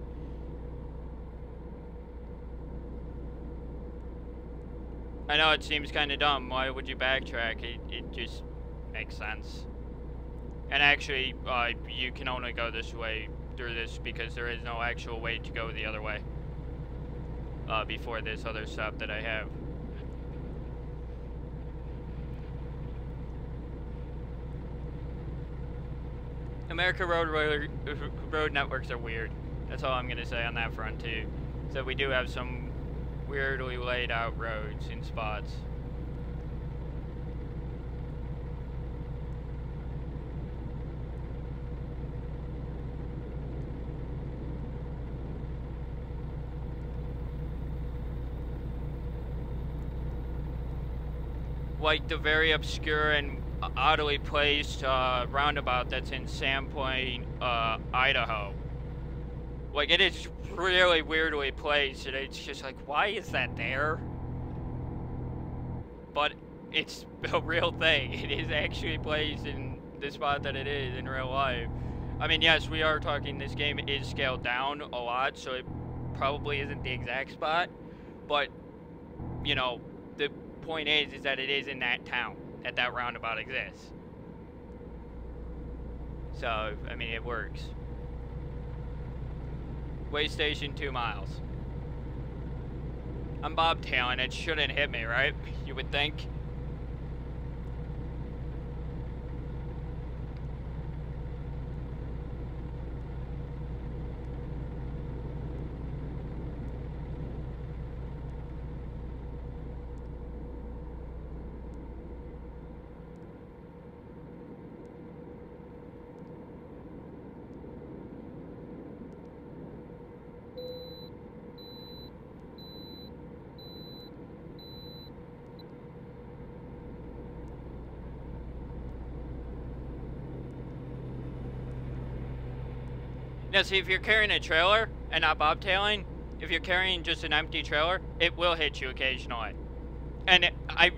I know it seems kind of dumb. Why would you backtrack? It just makes sense. And actually, you can only go this way through this because there is no actual way to go the other way. Before this other stop that I have. America road networks are weird. That's all I'm gonna say on that front too. So we do have some weirdly laid out roads in spots. Like the very obscure and oddly placed roundabout that's in Sandpoint, Idaho. Like, it is really weirdly placed, and it's just like, why is that there? But it's a real thing. It is actually placed in the spot that it is in real life. I mean, yes, we are talking, this game is scaled down a lot, so it probably isn't the exact spot, but, you know, the point is that it is in that town, that roundabout exists. So, I mean, it works. Way station 2 miles. I'm bobtailing, it shouldn't hit me, right? You would think. Now see, if you're carrying a trailer and not bobtailing, if you're carrying just an empty trailer, it will hit you occasionally. And I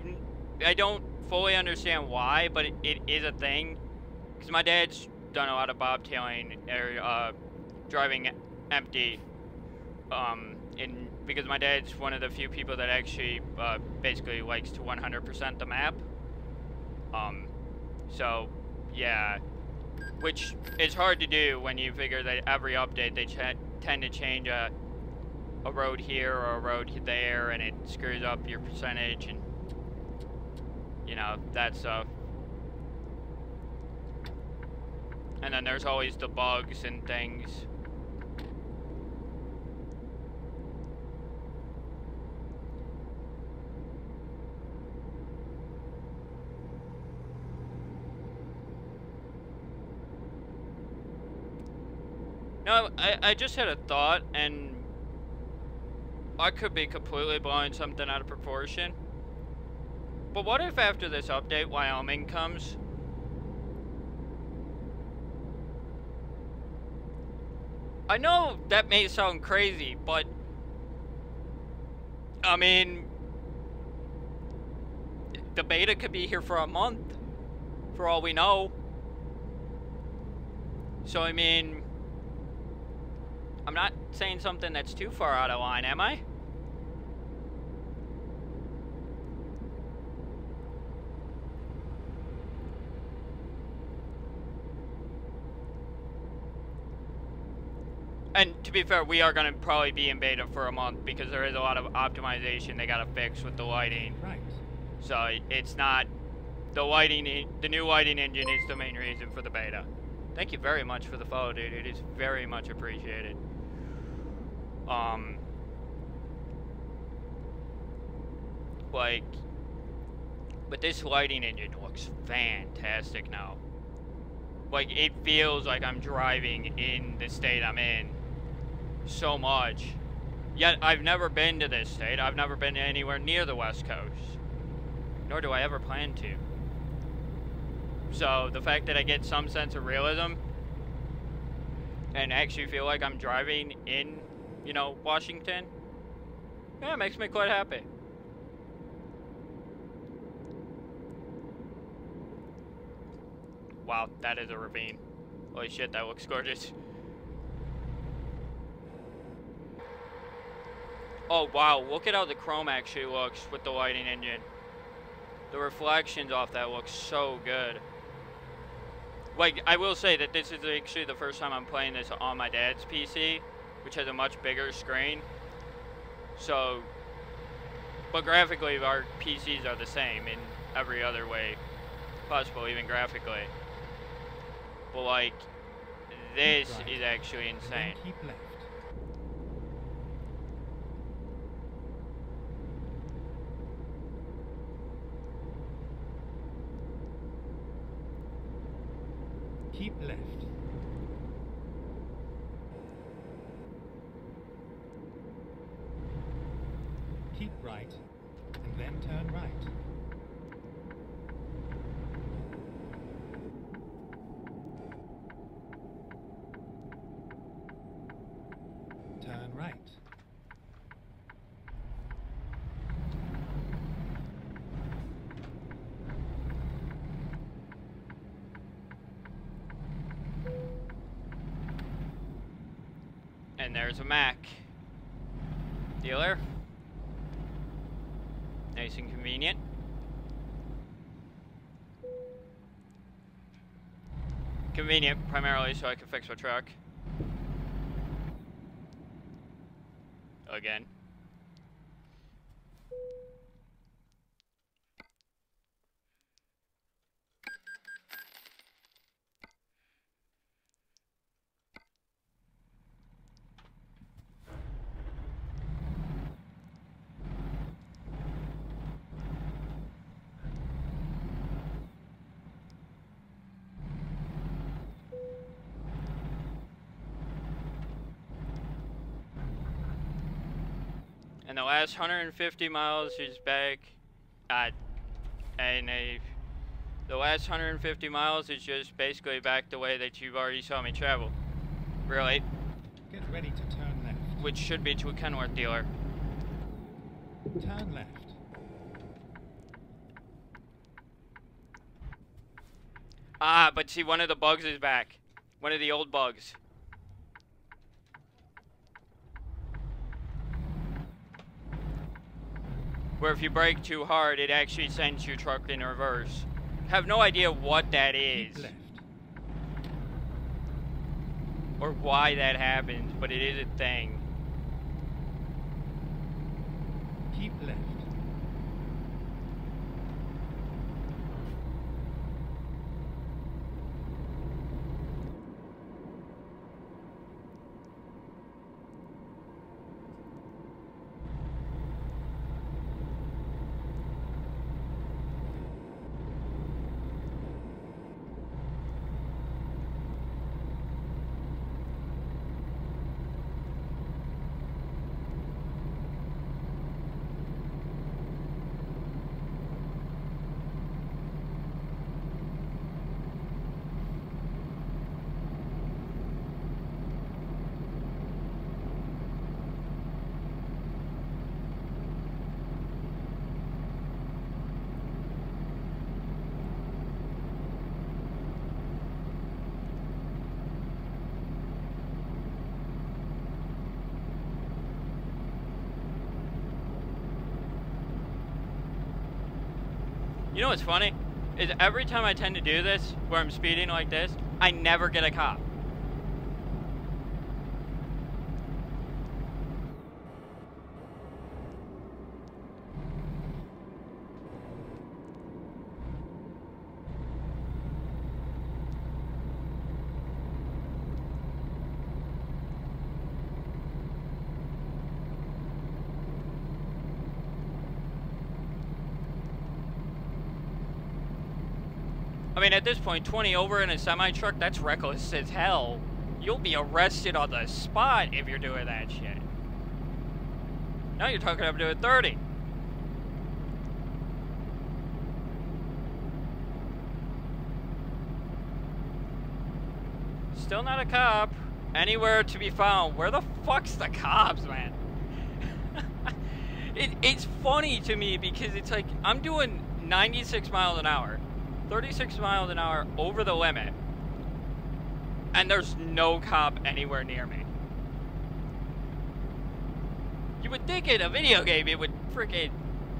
don't fully understand why, but it is a thing. Because my dad's done a lot of bobtailing, or driving empty. Because my dad's one of the few people that actually basically likes to 100% the map. So, yeah. Which is hard to do when you figure that every update they tend to change a road here or a road there, and it screws up your percentage and, you know, that stuff. And then there's always the bugs and things. No, I just had a thought, and I could be completely blowing something out of proportion. But what if after this update, Wyoming comes? I know that may sound crazy, but I mean, the beta could be here for a month, for all we know. So, I mean, I'm not saying something that's too far out of line, am I? And to be fair, we are going to probably be in beta for a month because there is a lot of optimization they got to fix with the lighting.
Right.
So it's not the lighting. The new lighting engine is the main reason for the beta. Thank you very much for the follow, dude. It is very much appreciated. Like, but this lighting engine looks fantastic now. Like, it feels like I'm driving in the state I'm in so much. Yet, I've never been to this state. I've never been anywhere near the West Coast. Nor do I ever plan to. So, the fact that I get some sense of realism and actually feel like I'm driving in, you know, Washington, yeah, it makes me quite happy. Wow, that is a ravine. Holy shit, that looks gorgeous. Oh wow, look at how the chrome actually looks with the lighting engine. The reflections off that look so good. Like, I will say that this is actually the first time I'm playing this on my dad's PC, which has a much bigger screen. So, but graphically our PCs are the same in every other way possible, even graphically. But like, this is actually insane.
Keep left. Keep left. Keep right, and then turn right. Turn right.
And there's a Mac dealer. Nice and convenient. Convenient primarily so I can fix my truck. Again. And the last 150 miles is back the last 150 miles is just basically back the way that you've already saw me travel. Really.
Get ready to turn left.
Which should be to a Kenworth dealer.
Turn left.
Ah, but see, one of the bugs is back. One of the old bugs. Where if you brake too hard, it actually sends your truck in reverse. Have no idea what that is.
Keep left.
Or why that happens, but it is a thing.
Keep left.
You know what's funny? Is every time I tend to do this, where I'm speeding like this, I never get a cop. I mean, at this point, 20 over in a semi-truck, that's reckless as hell. You'll be arrested on the spot if you're doing that shit. Now you're talking about doing 30. Still not a cop anywhere to be found. Where the fuck's the cops, man? It's funny to me because it's like, I'm doing 96 miles an hour. 36 miles an hour over the limit, and there's no cop anywhere near me. You would think in a video game it would freaking,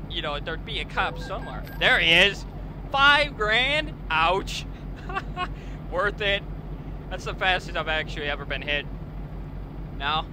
you know, there'd be a cop somewhere. There he is. $5 grand? Ouch. Worth it. That's the fastest I've actually ever been hit. Now.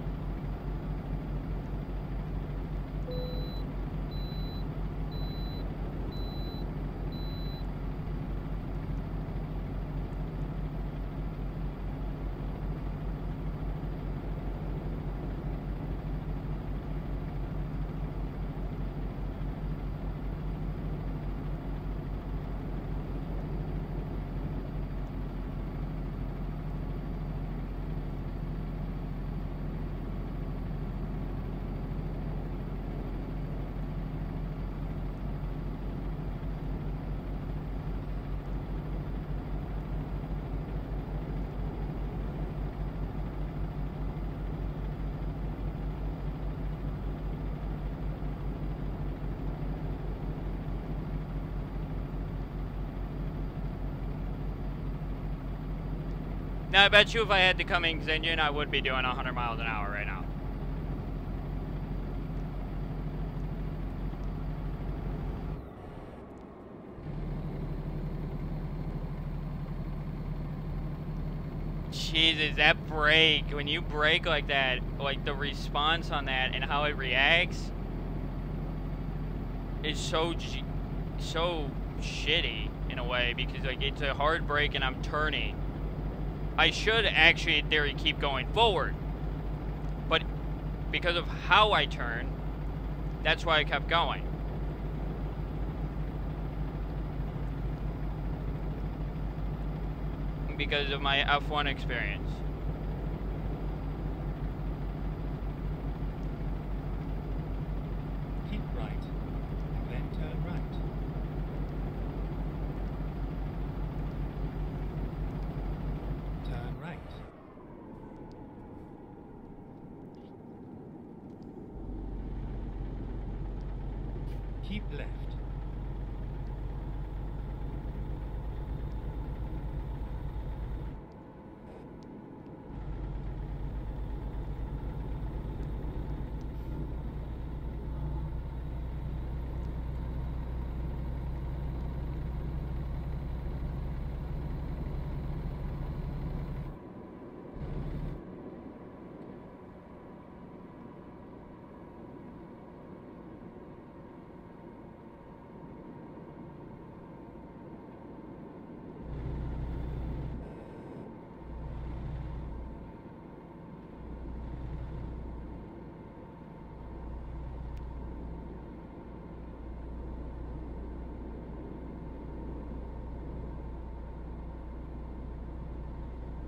Now, I bet you if I had the Cummins engine, I would be doing 100 miles an hour right now. Jesus, that brake, when you brake like that, like the response on that and how it reacts is so shitty in a way, because like it's a hard brake and I'm turning. I should actually, in theory, keep going forward. But because of how I turn, that's why I kept going. Because of my F1 experience.
Keep right, and then turn right. Turn right. Keep left.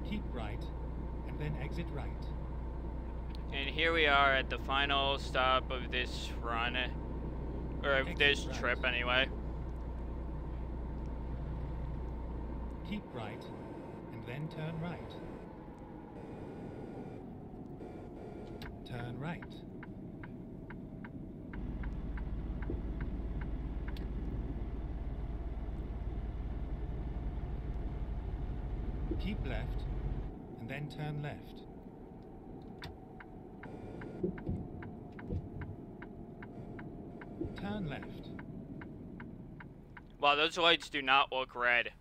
Keep right, and then exit right.
And here we are at the final stop of this run, or of this trip anyway.
Keep right, and then turn right. Turn right. Keep left, and then turn left. Turn left.
Wow, those lights do not look red.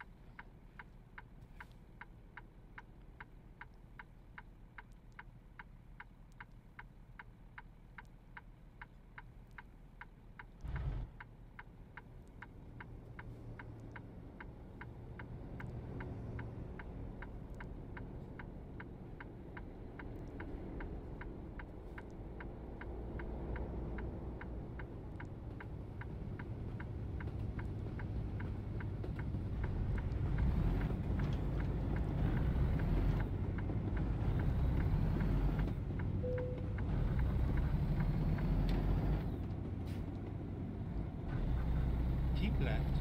Keep left,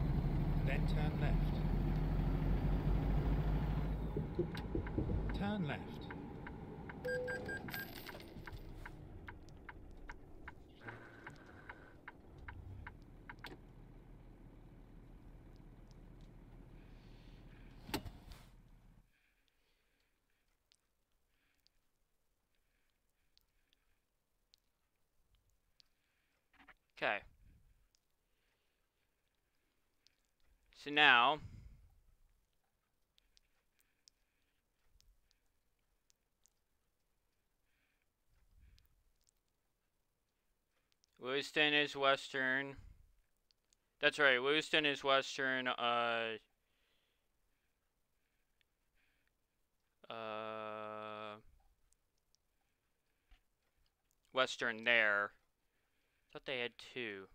then turn left. Turn left.
Okay. So now, Lewiston is western. That's right, Lewiston is western, western there. Thought they had two.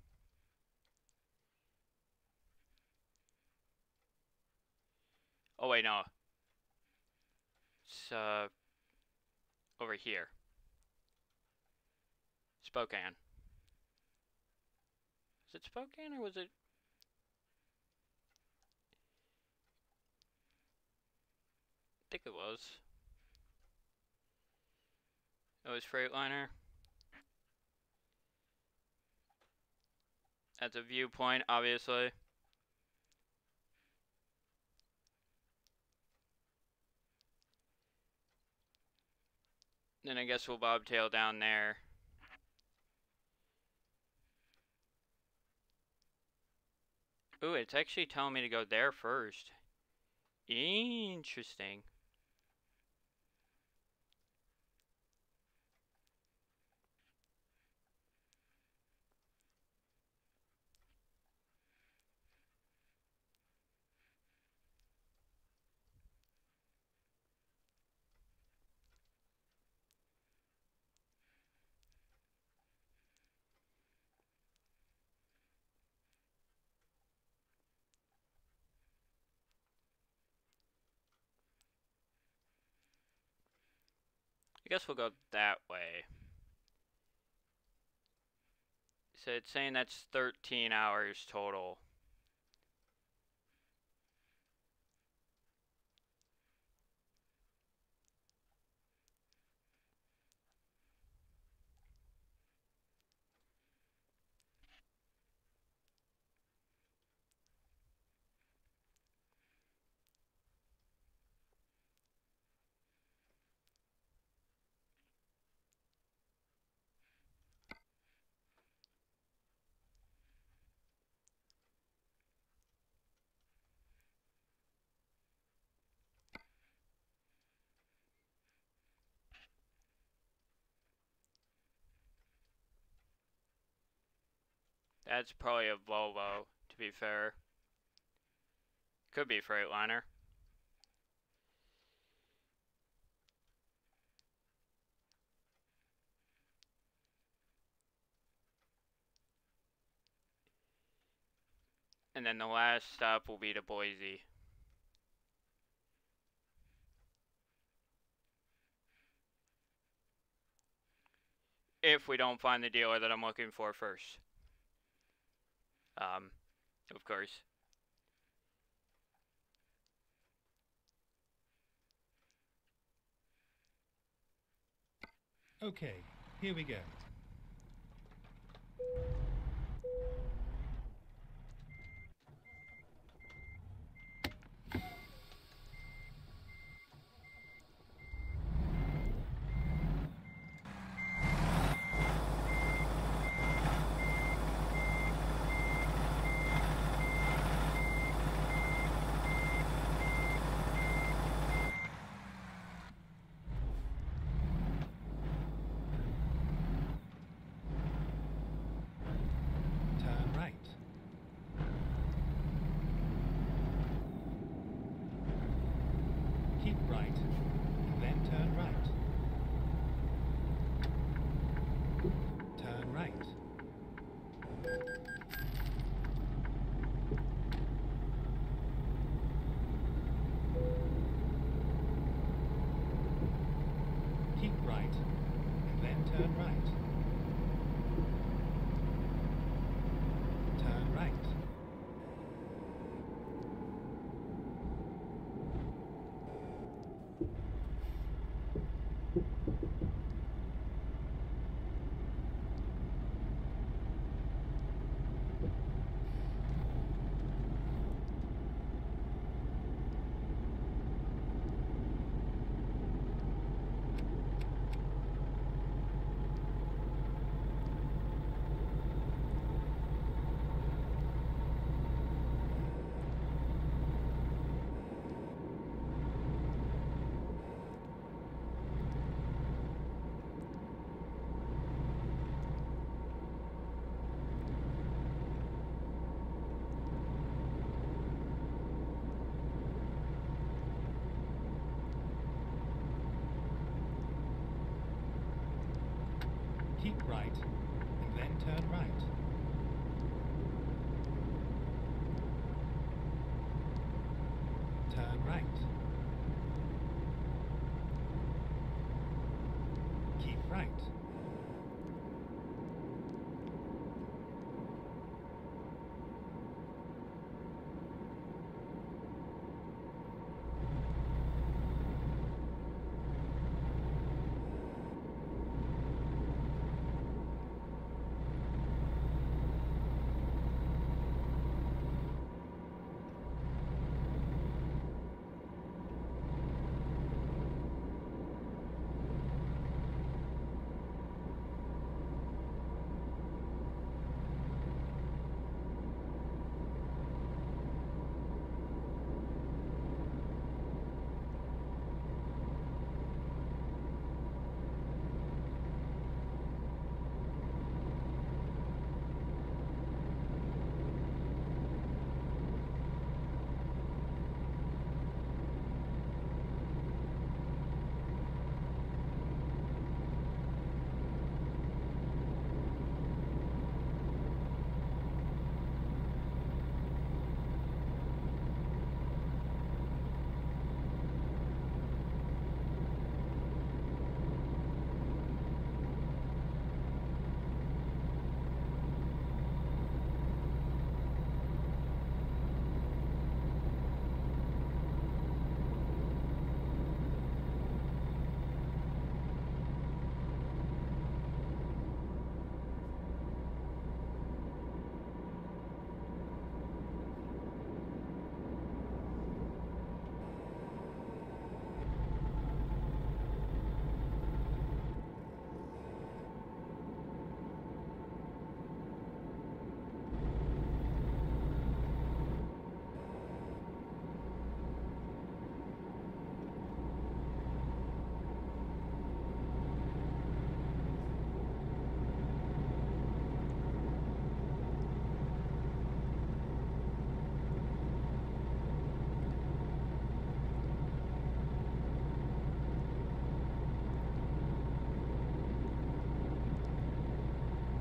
Oh wait, no. It's, over here. Spokane. Is it Spokane or was it? I think it was. It was Freightliner. That's a viewpoint, obviously. Then I guess we'll bobtail down there. Ooh, it's actually telling me to go there first. Interesting. I guess we'll go that way. So it's saying that's 13 hours total. That's probably a Volvo, to be fair. Could be Freightliner. And then the last stop will be to Boise. If we don't find the dealer that I'm looking for first. Of course.
Okay, here we go. right. Keep right, and then turn right. Turn right. Keep right.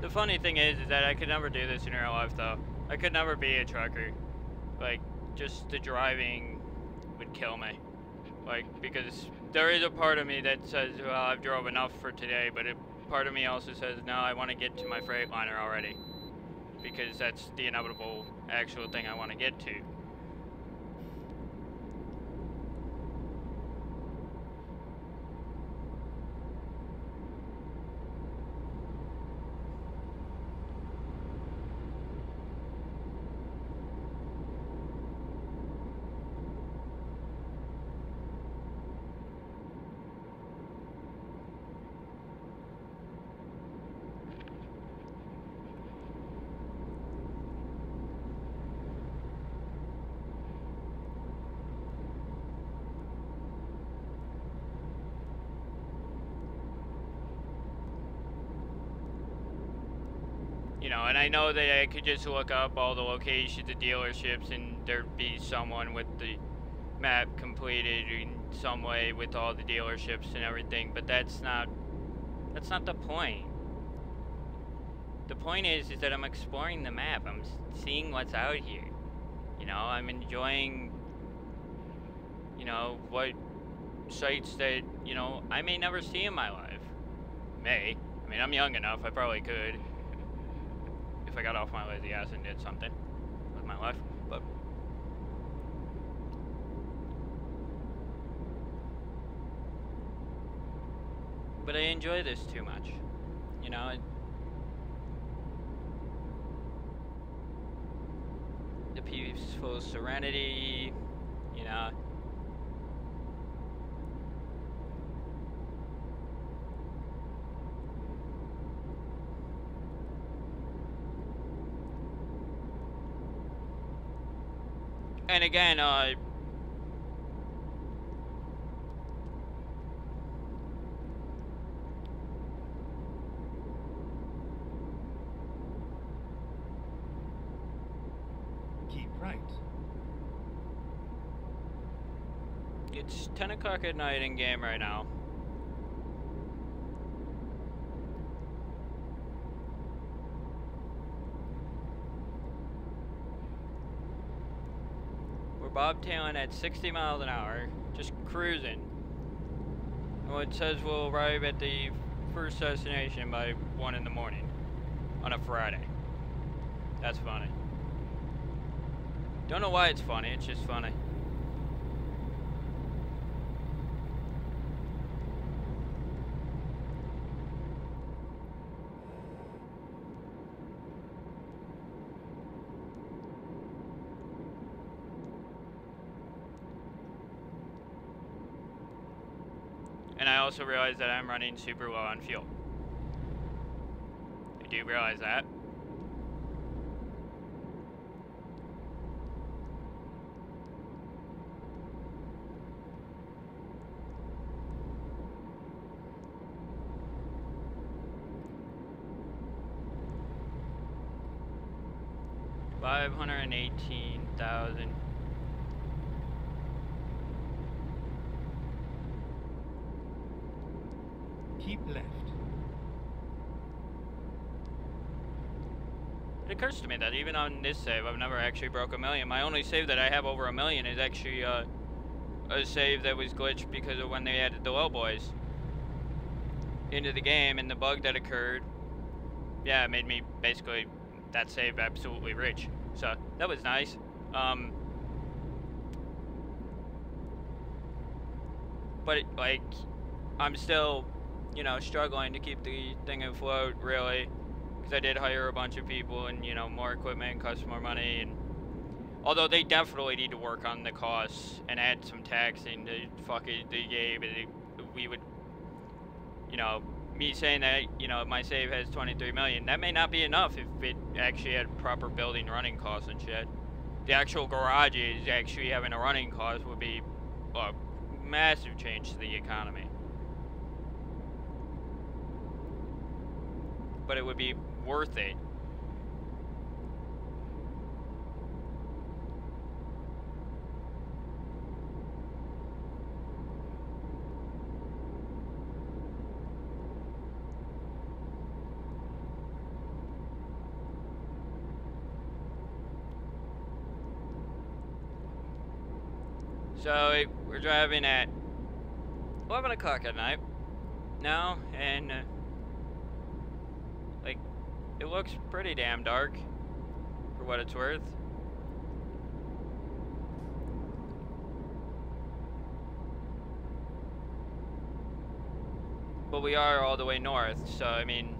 The funny thing is that I could never do this in real life, though. I could never be a trucker. Like, just the driving would kill me. Like, because there is a part of me that says, well, I've drove enough for today, but a part of me also says, no, I want to get to my Freightliner already. Because that's the inevitable actual thing I want to get to. You know, and I know that I could just look up all the locations of dealerships and there'd be someone with the map completed in some way with all the dealerships and everything, but that's not the point. The point is that I'm exploring the map. I'm seeing what's out here. You know, I'm enjoying, you know, what sites that, you know, I may never see in my life. I mean, I'm young enough, I probably could. If if I got off my lazy ass and did something with my life, but I enjoy this too much, you know. The peaceful serenity, you know. And again,
Keep right.
it's 10 o'clock at night in game right now. We're bobtailing at 60 miles an hour, just cruising. Well, it says we'll arrive at the first destination by 1 in the morning on a Friday. That's funny. Don't know why it's funny, it's just funny. And I also realize that I'm running super low on fuel. I do realize that. $518,000.
Keep left.
It occurs to me that even on this save, I've never actually broke a million. My only save that I have over a million is actually a save that was glitched because of when they added the low boys into the game, and the bug that occurred, yeah, it made me basically that save absolutely rich. So that was nice. But like, I'm still, you know, struggling to keep the thing afloat, really, because I did hire a bunch of people, and you know, more equipment costs more money. And although they definitely need to work on the costs and add some taxing to fuck it, the game, we would, you know, me saying that, you know, my save has 23 million, that may not be enough if it actually had proper building running costs and shit. The actual garages actually having a running cost would be a massive change to the economy. But it would be worth it. So we're driving at 11 o'clock at night now, and like, it looks pretty damn dark for what it's worth. But we are all the way north, so I mean,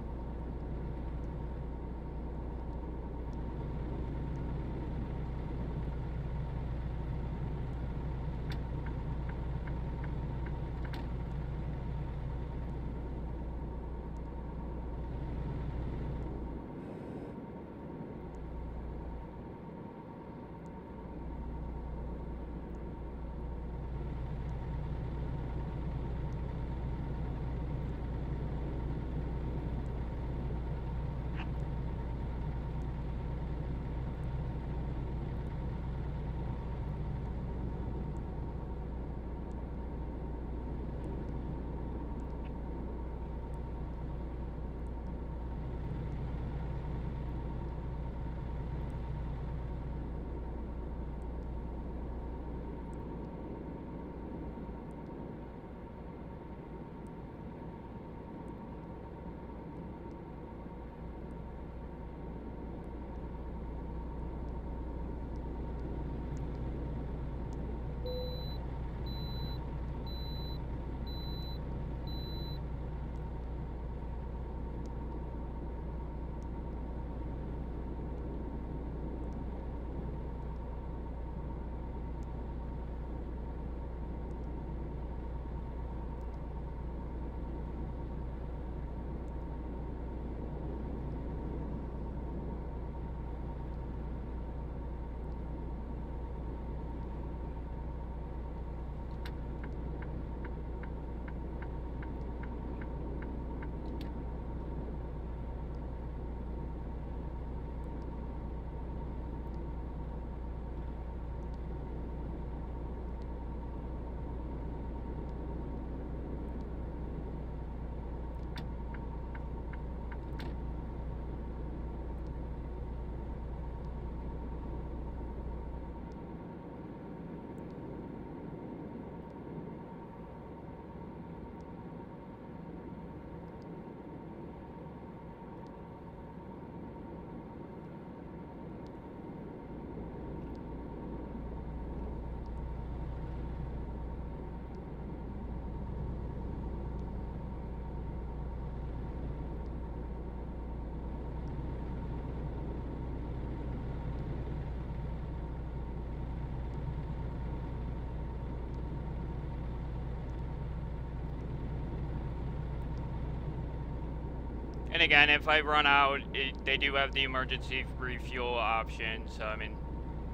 And again, if I run out, they do have the emergency refuel option, so I mean,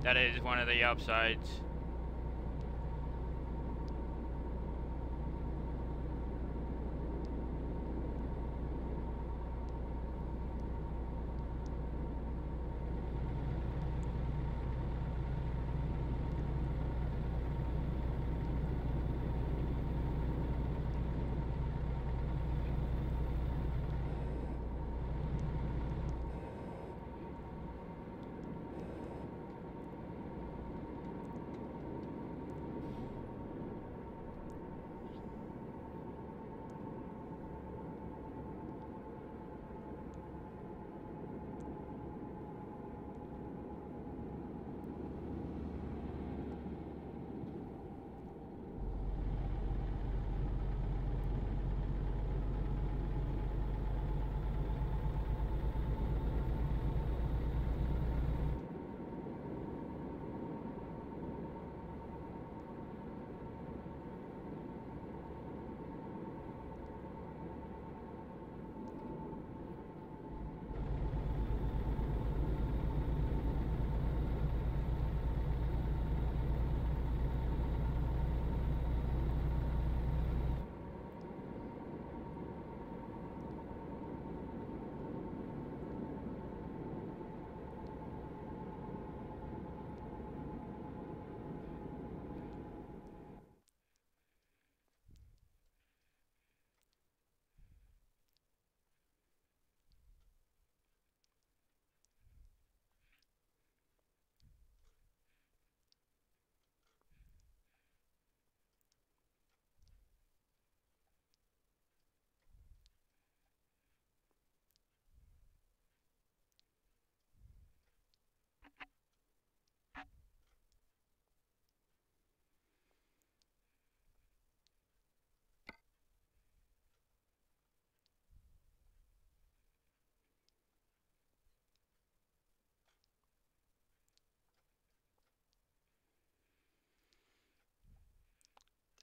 that is one of the upsides.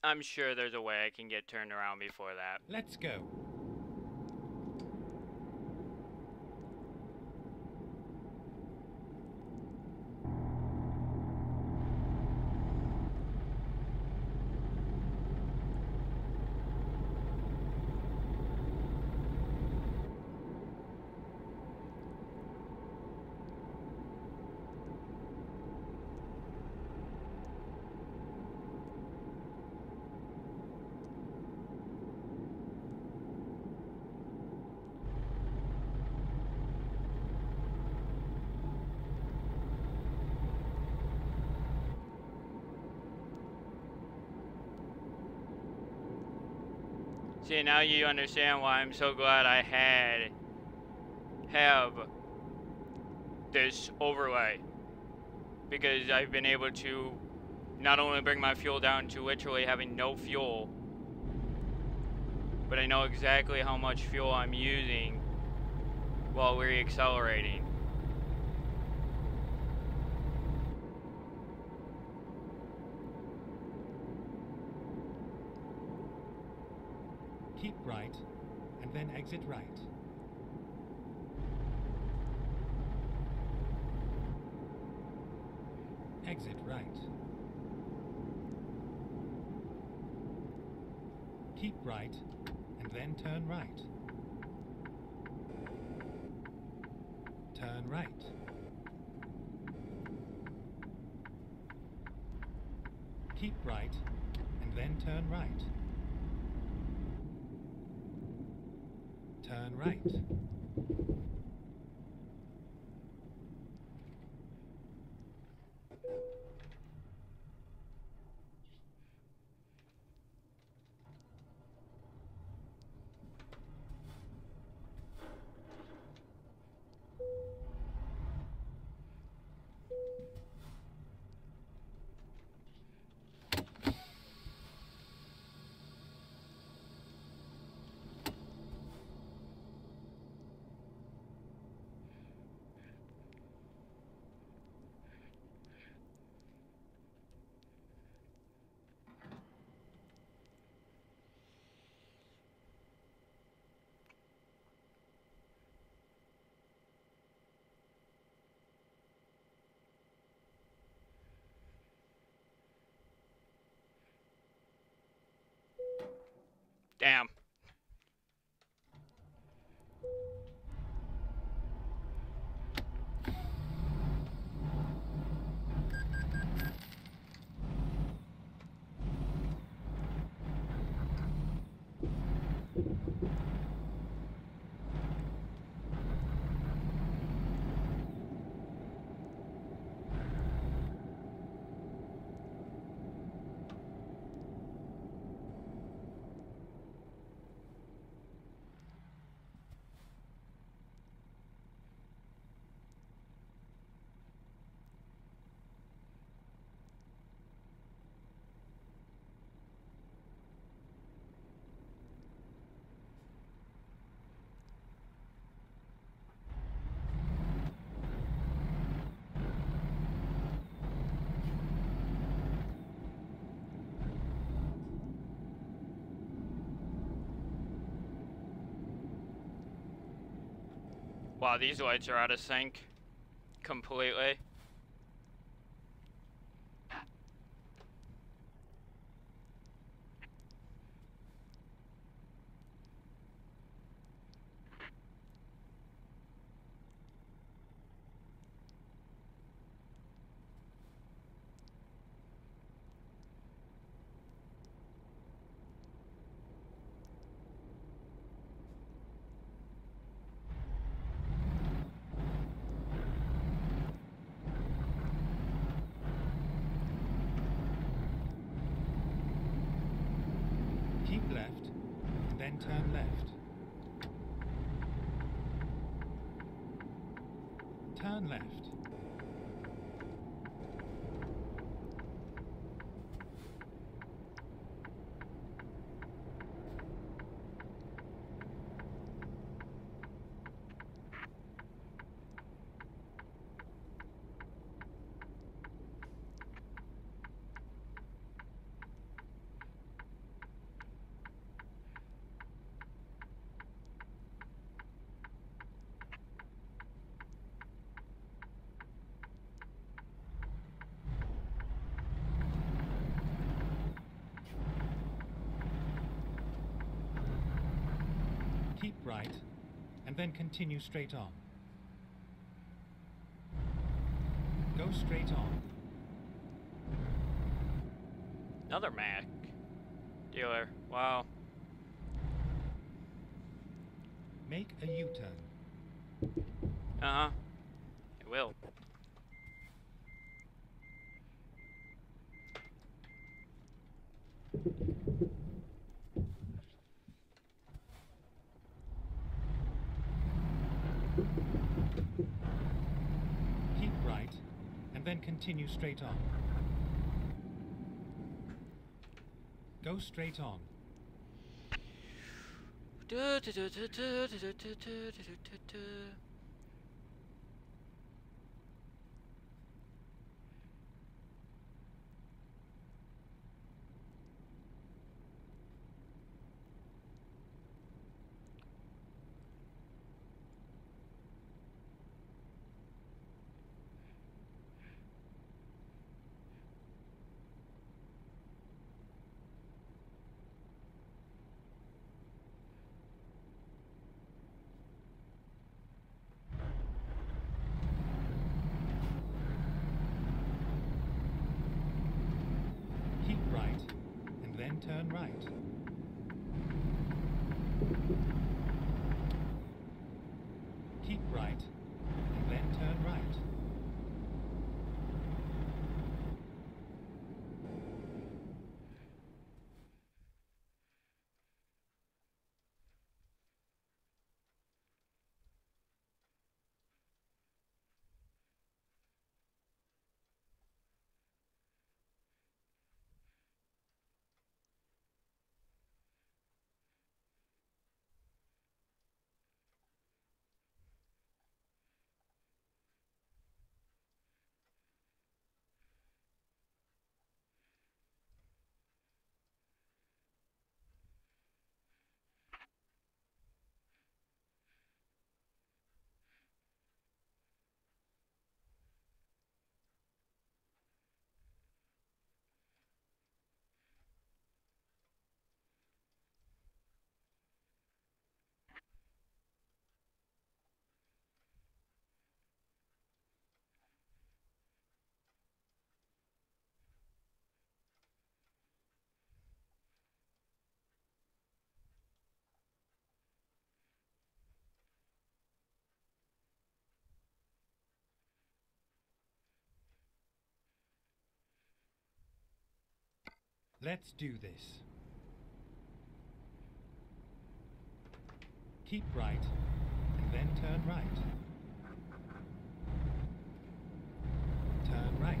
I'm sure there's a way I can get turned around before that.
Let's go.
See, now you understand why I'm so glad I have this overlay, because I've been able to not only bring my fuel down to literally having no fuel, but I know exactly how much fuel I'm using while re-accelerating.
Keep right, and then exit right. Exit right. Keep right, and then turn right. Turn right. Keep right, and then turn right. Turn right.
Damn. Wow, these lights are out of sync completely.
Keep left, then turn left. Turn left. Keep right, and then continue straight on. Go straight on.
Another Mac dealer. Wow.
Make a U-turn.
Uh-huh. It will.
Keep right, and then continue straight on. Go straight on. Keep right, and then turn right. Keep right, and then turn right. Let's do this. Keep right, and then turn right. Turn right.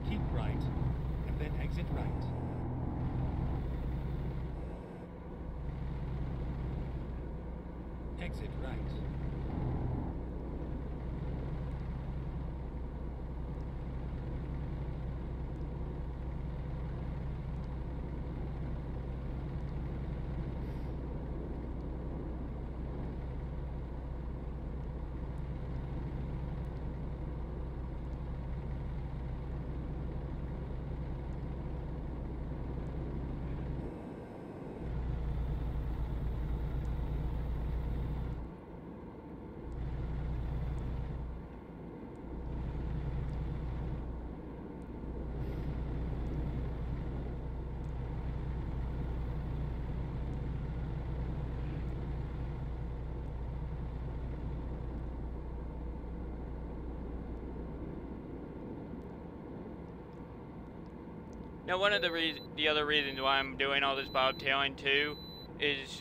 Keep right, and then exit right. Exit right.
Now, one of the other reasons why I'm doing all this bobtailing too is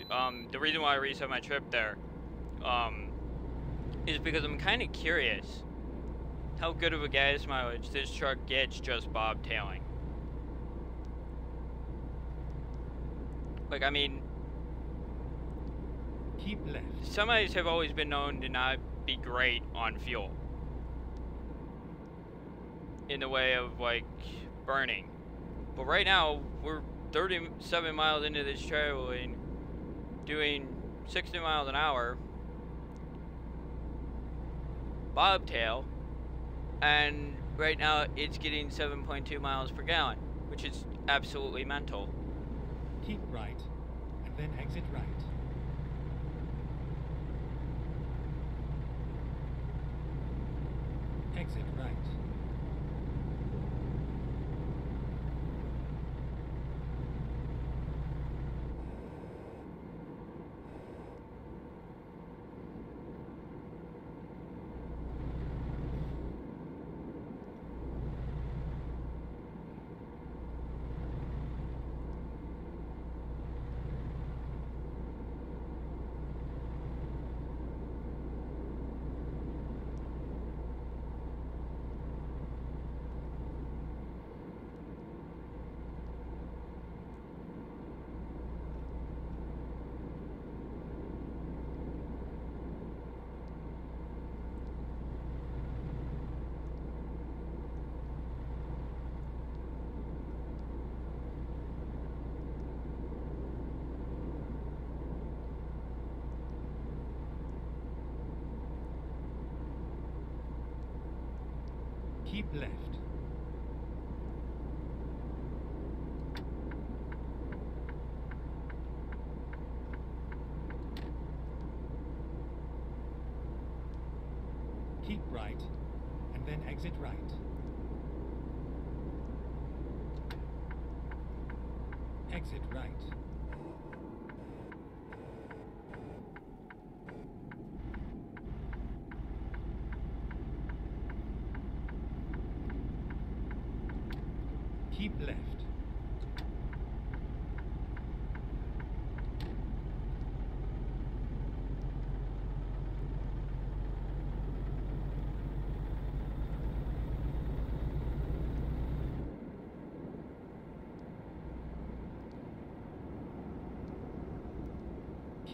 the reason why I reset my trip there is because I'm kind of curious how good of a gas mileage this truck gets just bobtailing. Like, I mean,
Keep left.
semis have always been known to not be great on fuel in the way of like burning. But right now, we're 37 miles into this traveling, doing 60 miles an hour, bobtail, and right now it's getting 7.2 miles per gallon, which is absolutely mental.
Keep right, and then exit right. Exit right. Keep left. Keep right, and then exit right. Exit right. Keep left.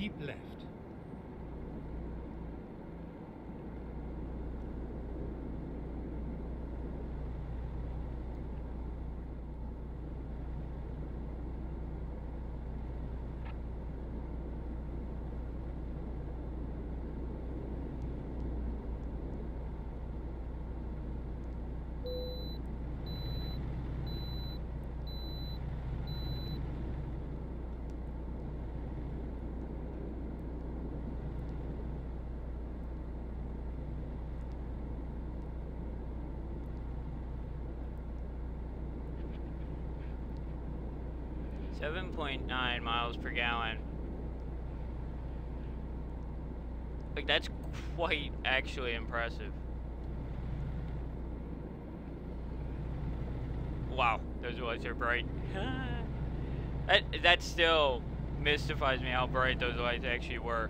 Keep left.
7.9 miles per gallon. Like, that's quite actually impressive. Wow, those lights are bright. That still mystifies me how bright those lights actually were.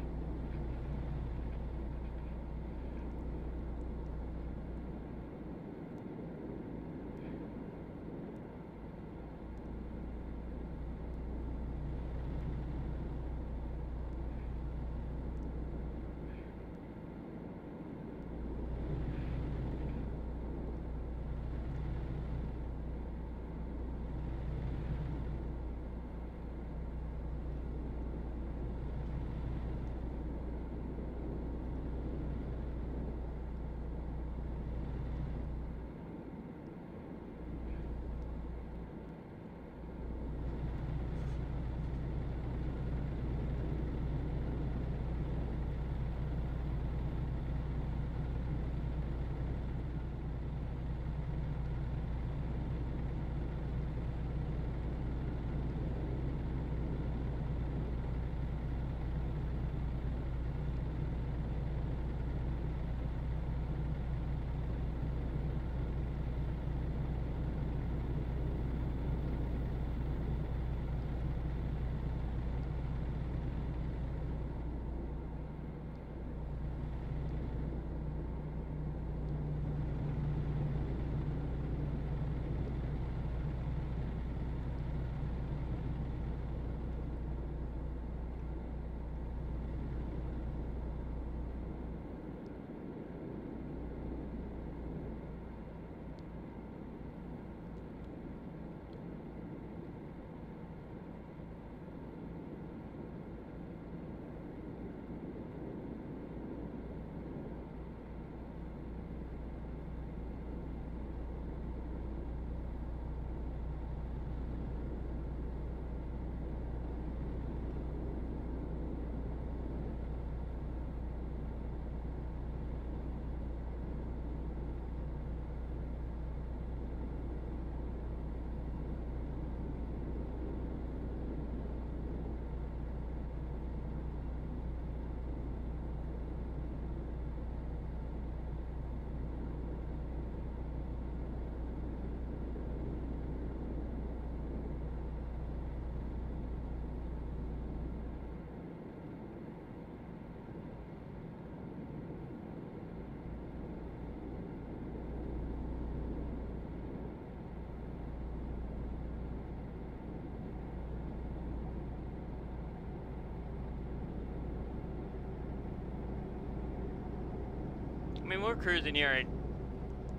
I mean, we're cruising here,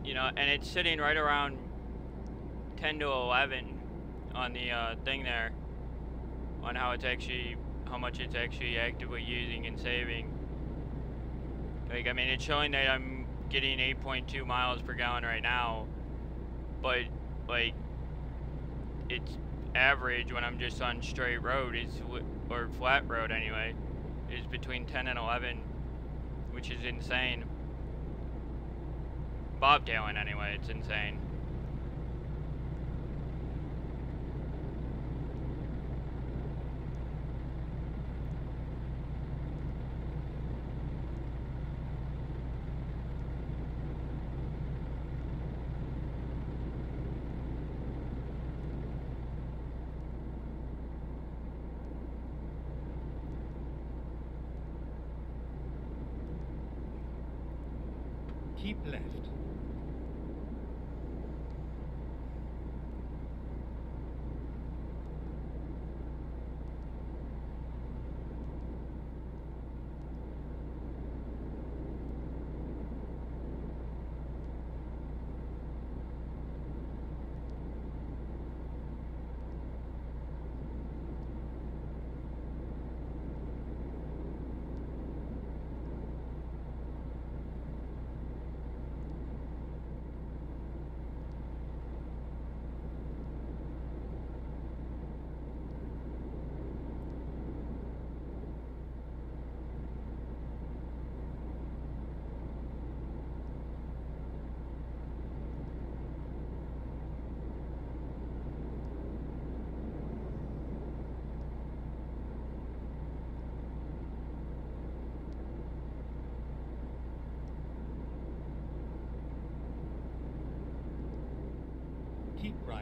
you know, and it's sitting right around 10 to 11 on the thing there, on how much it's actually actively using and saving. Like, I mean, it's showing that I'm getting 8.2 miles per gallon right now, but, like, its average when I'm just on straight road or flat road anyway, is between 10 and 11, which is insane. Bobtailing anyway, it's insane.
Keep left.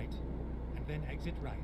right, and then exit right.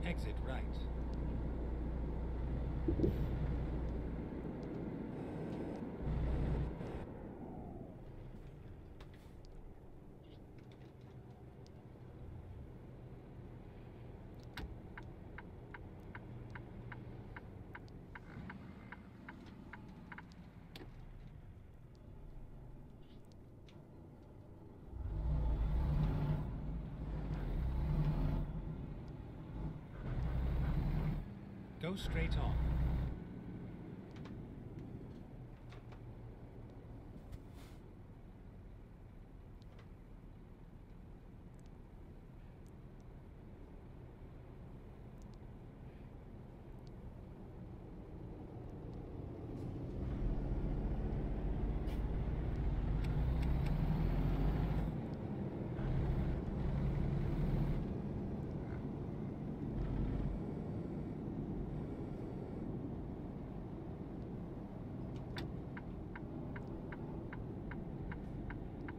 Exit right. Go straight on.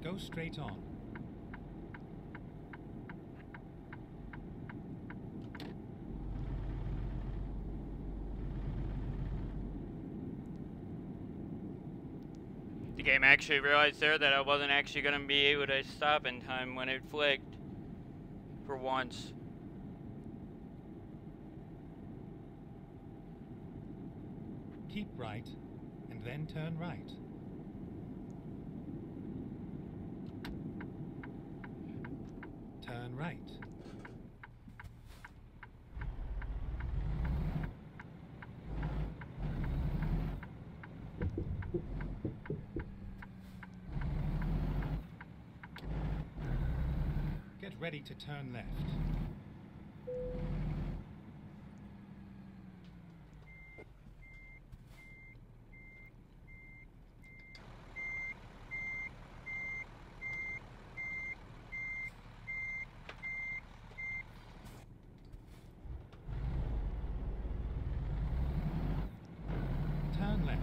Go straight on.
The game actually realized there that I wasn't actually going to be able to stop in time when it flicked. For once.
Keep right, and then turn right. Turn right. Get ready to turn left. Turn left.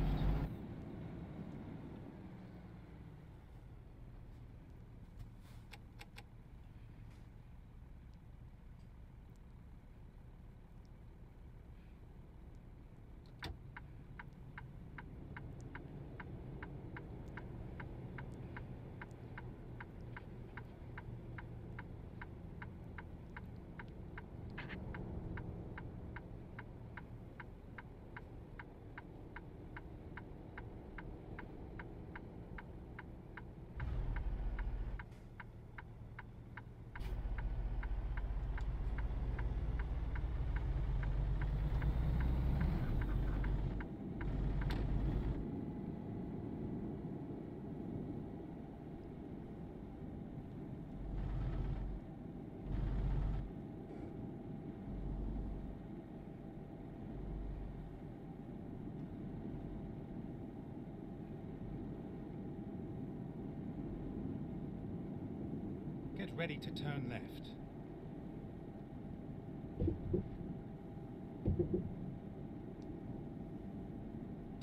ready to turn left.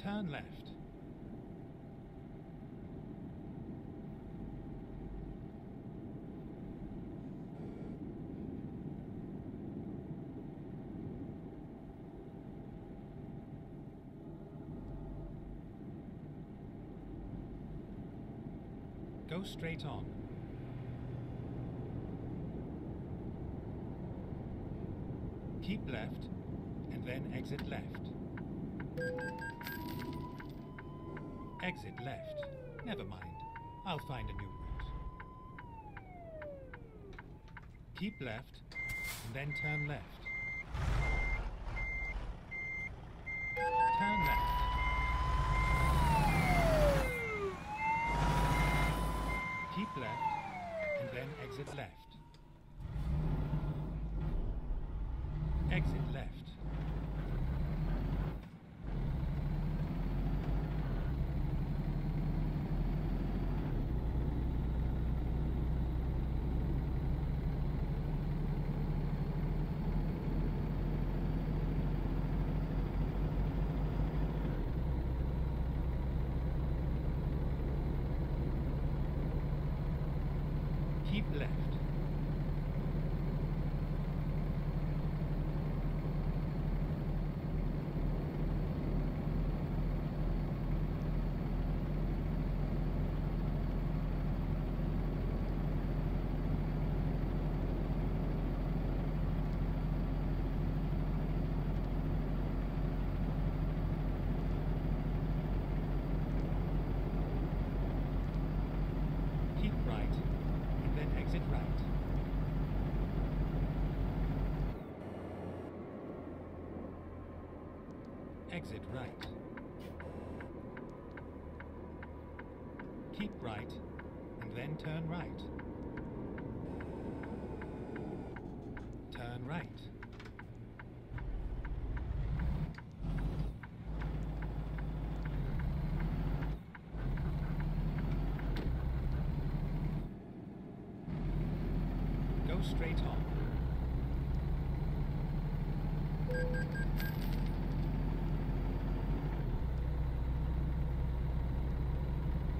Turn left. Go straight on. Keep left, and then exit left. Exit left. Never mind. I'll find a new route. Keep left, and then turn left. Turn left. Keep left, and then exit left. Exit left. Keep left. Keep right, and then exit right. Exit right. Keep right, and then turn right. Turn right. Go straight on.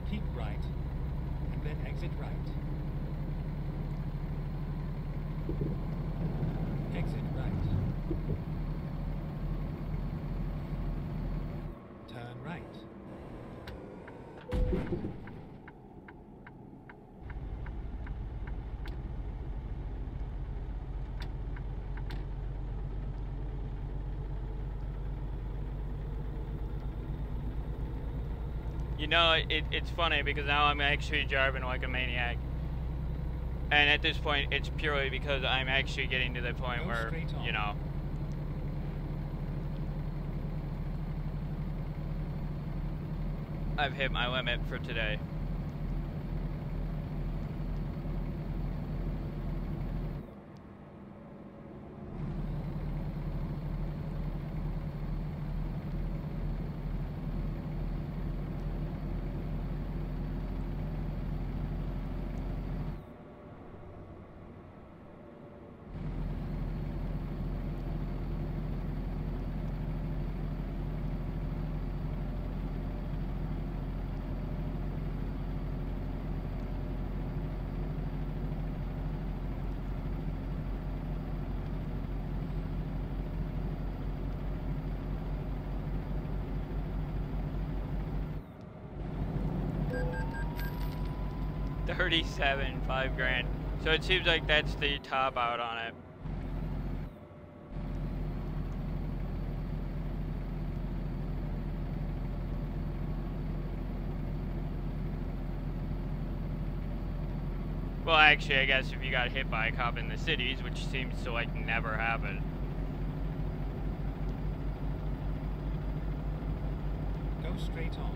Keep right, and then exit right. Exit right. Turn right.
You know, it's funny because now I'm actually driving like a maniac. And at this point, it's purely because I'm actually getting to the point
Go
where,
straight on.
you know, I've hit my limit for today. $37, $5 grand. So it seems like that's the top out on it. Well, actually, I guess if you got hit by a cop in the cities, which seems to like never happen.
Go straight on.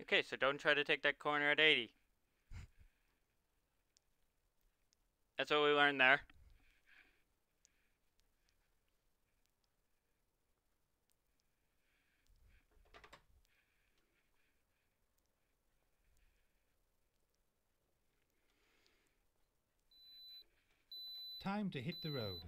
Okay, so don't try to take that corner at 80. That's what we learned there.
Time to hit the road.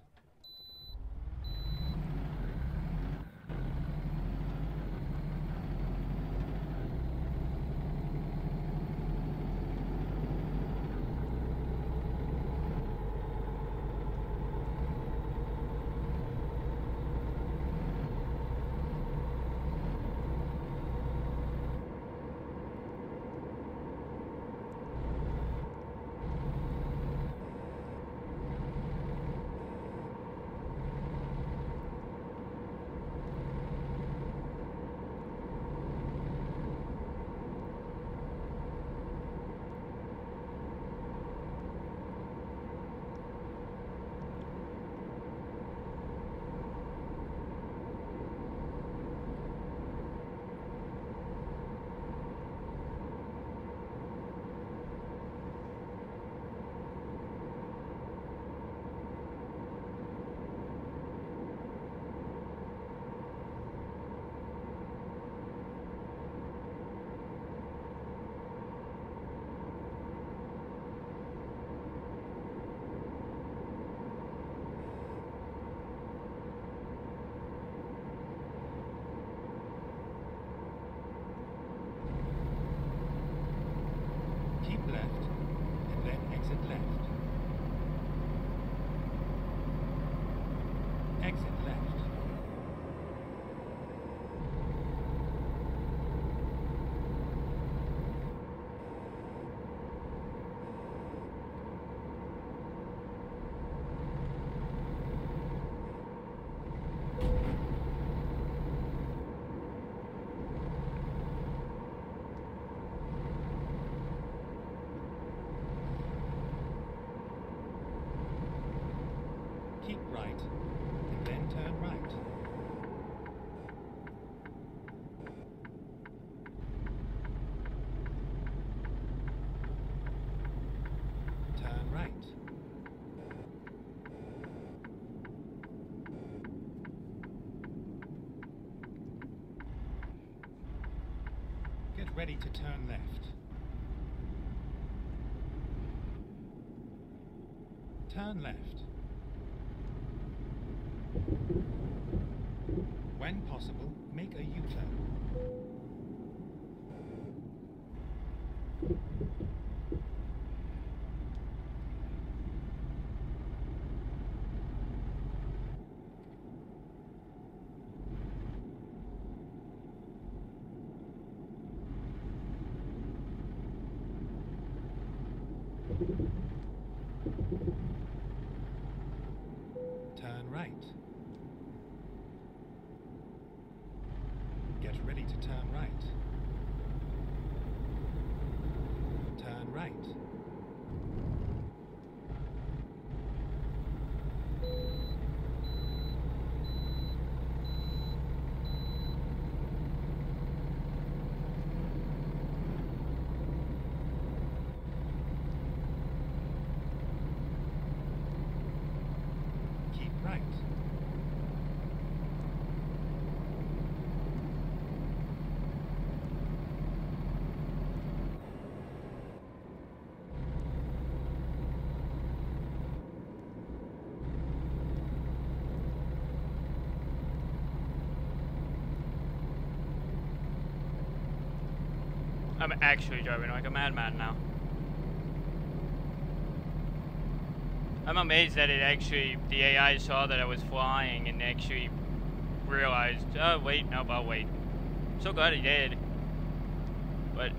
Keep left, and then exit left. Exit left. Keep right, and then turn right. Turn right. Get ready to turn left. Turn left. When possible, make a U-turn. Turn right. Get ready to turn right. Turn right. Keep right.
I'm actually driving like a madman now. I'm amazed that the AI saw that I was flying and actually realized, oh wait, nope, I'll wait. I'm so glad he did. But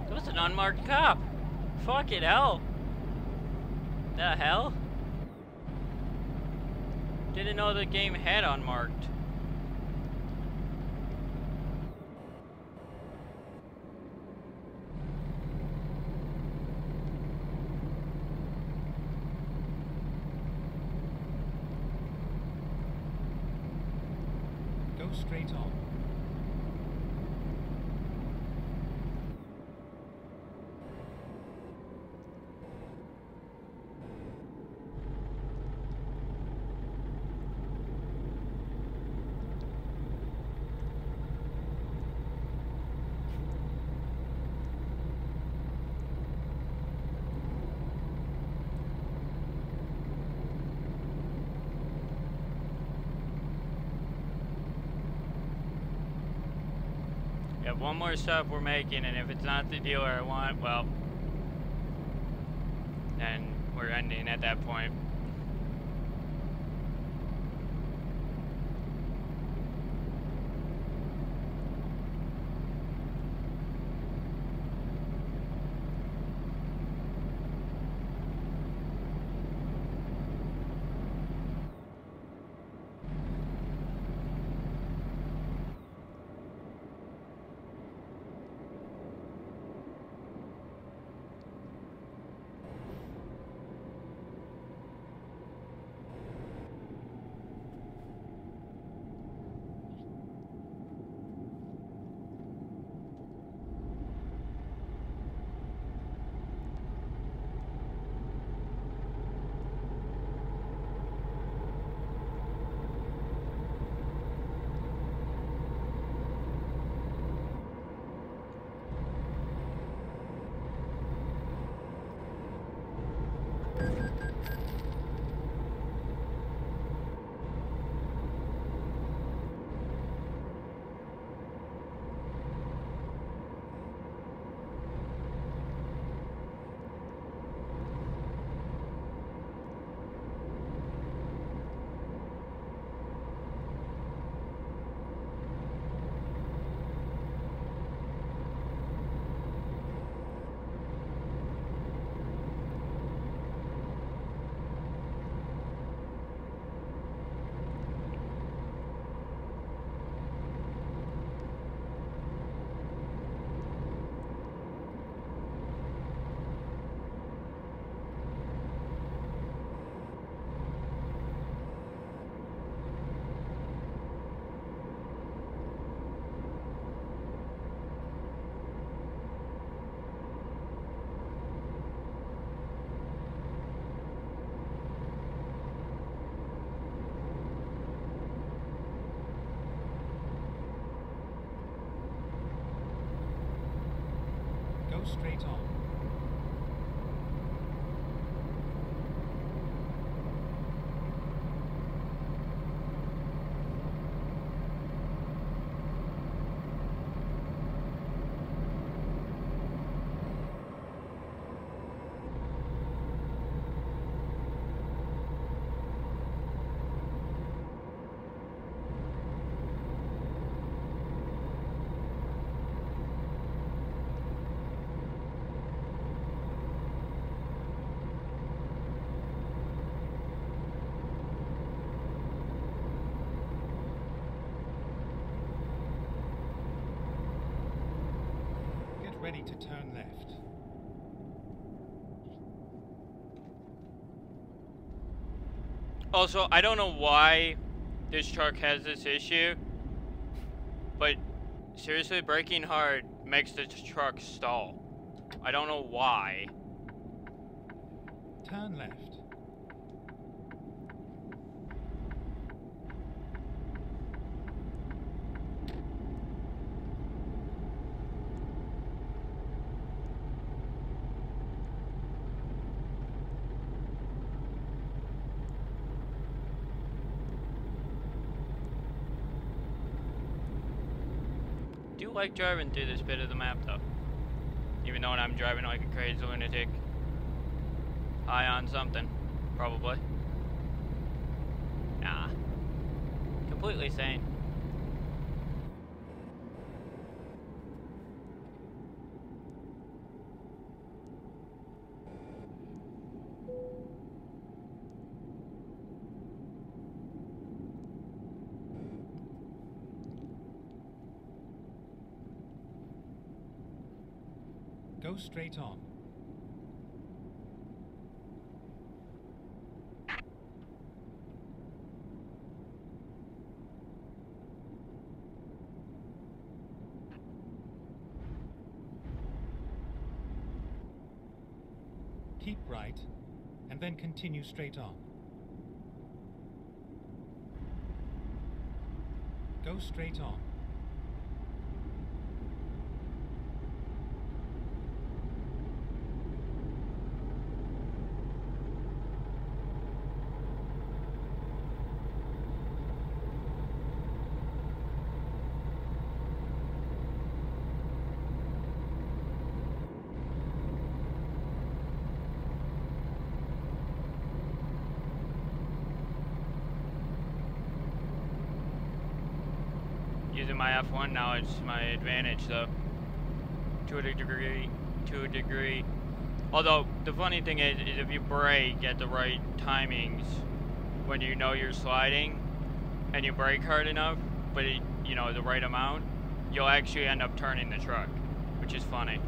That was an unmarked cop. Fucking hell. The hell? Didn't know the game had unmarked.
Go straight on.
Yeah, one more stop we're making, and if it's not the dealer I want, well, then we're ending at that point.
Go straight on. Ready to turn left.
Also, I don't know why this truck has this issue, but seriously, braking hard makes the truck stall. I don't know why.
Turn left.
I do like driving through this bit of the map though. Even though I'm driving like a crazy lunatic. High on something. Probably. Nah. Completely sane.
Go straight on. Keep right, and then continue straight on. Go straight on.
Using my F1 now, it's my advantage though. To a degree. Although, the funny thing is if you brake at the right timings when you know you're sliding, and you brake hard enough, but you know, the right amount, you'll actually end up turning the truck, which is funny.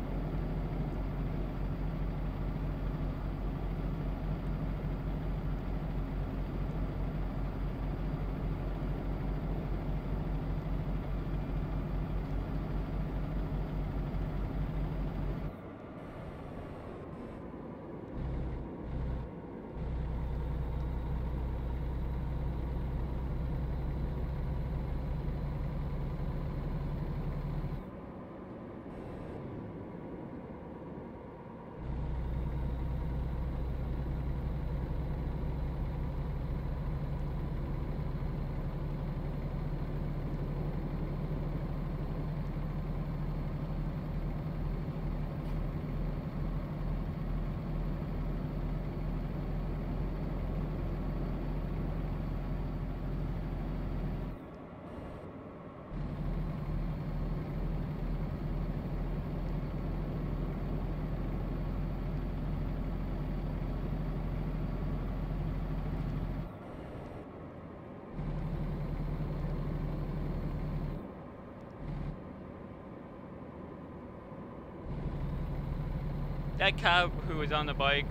That cop who was on the bike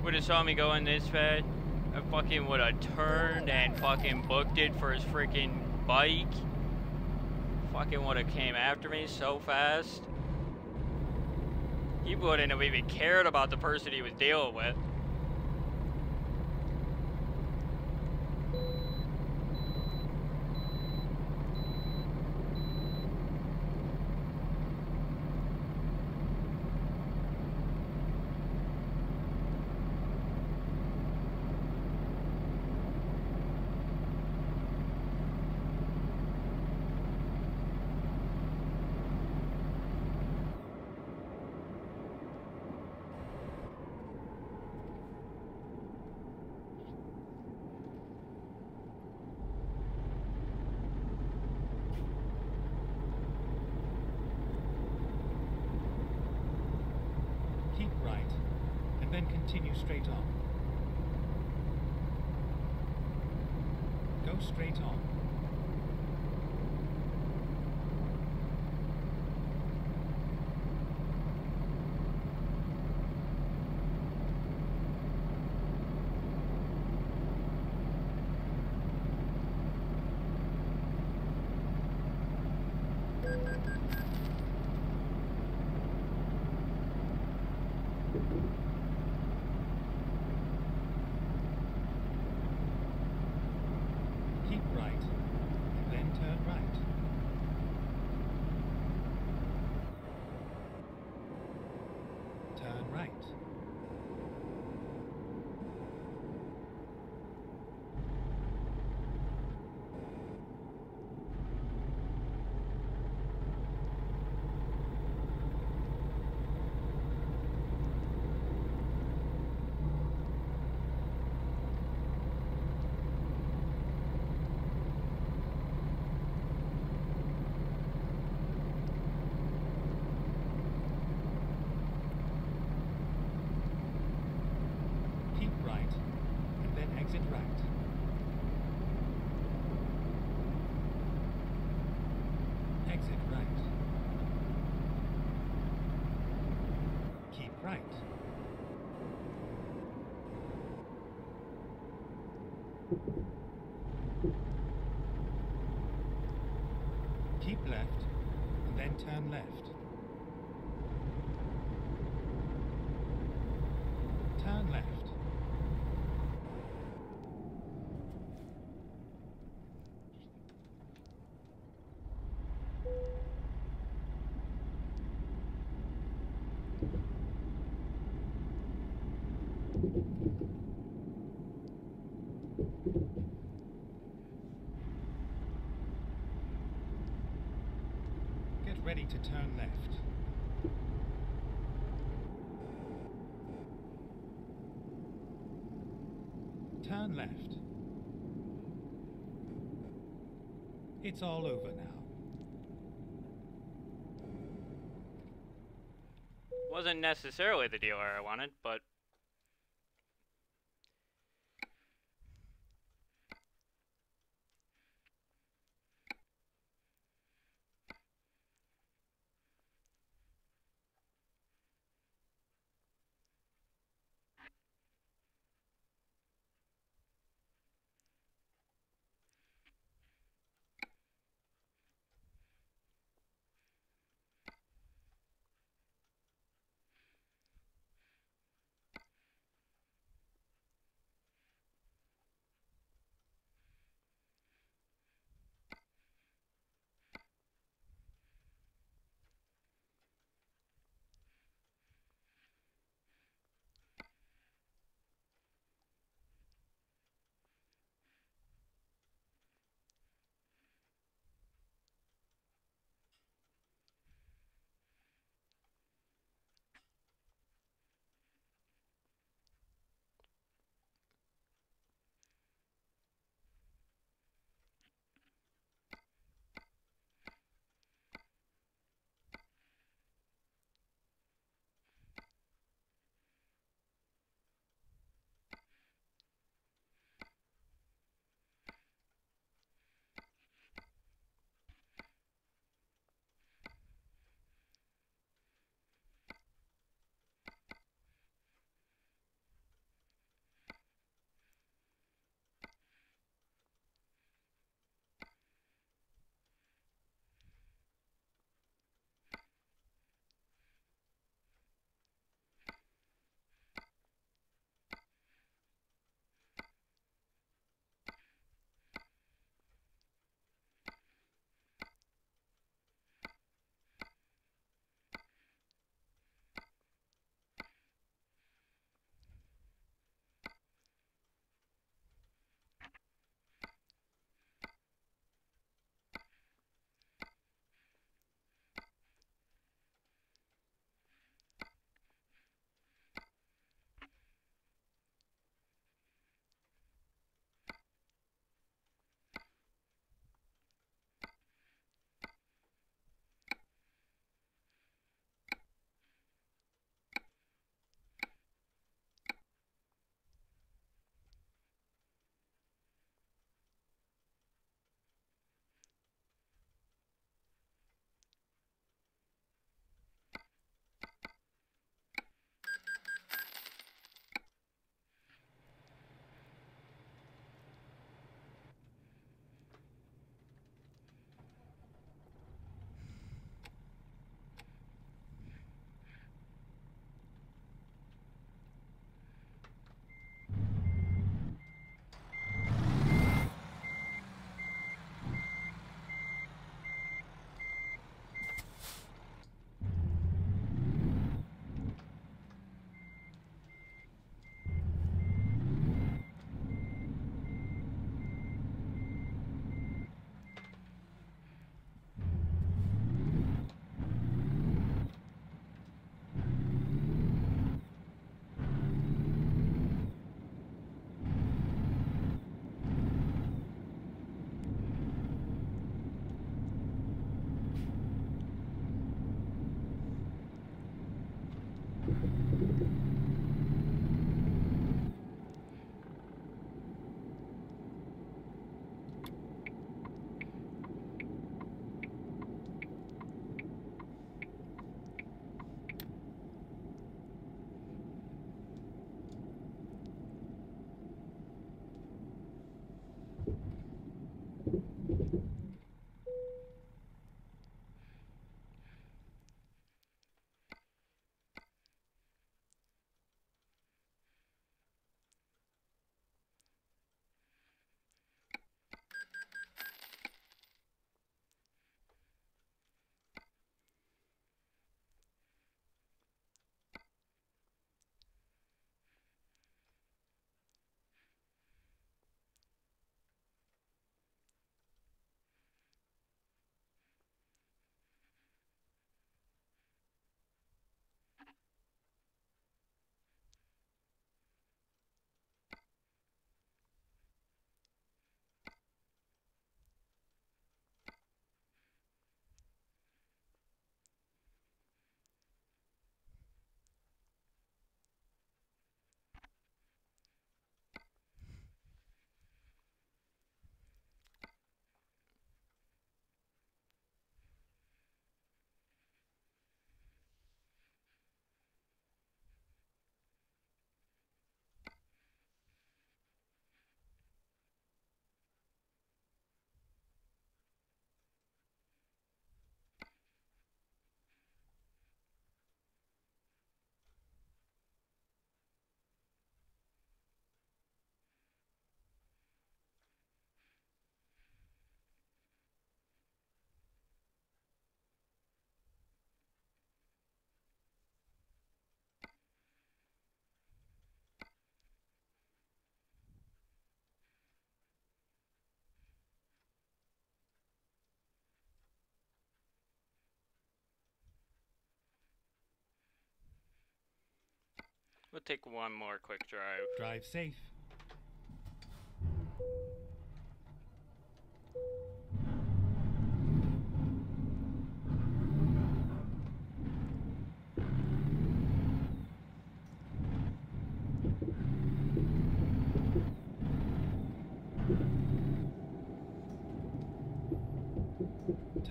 would have saw me going this fast, I fucking would have turned and fucking booked it for his freaking bike. Fucking would have came after me so fast. He wouldn't have even cared about the person he was dealing with.
Keep right, and then continue straight on. Go straight on. Keep right, and then turn right. Turn right. Keep right, and then exit right. Exit right. right. Keep left, and then turn left. Turn left. Get ready to turn left. Turn left. It's all over now.
Wasn't necessarily the dealer I wanted, but We'll take one more quick drive.
Drive safe.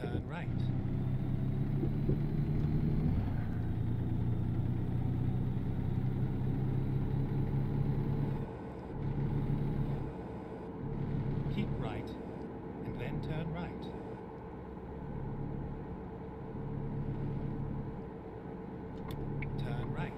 Turn right. Keep right, and then turn right. Turn right.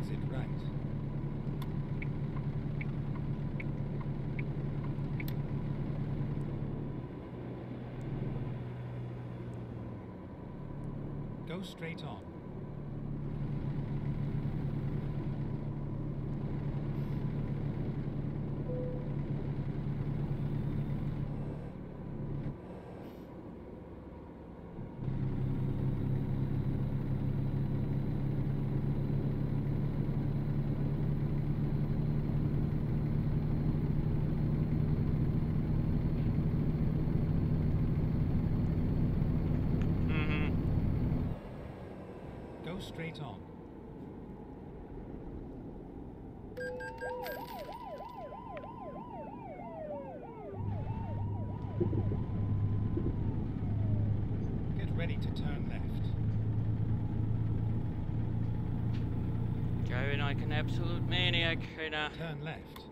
Exit right. Go straight on. Go straight on. Get ready to turn left.
Driving like an absolute maniac right now.
Turn left,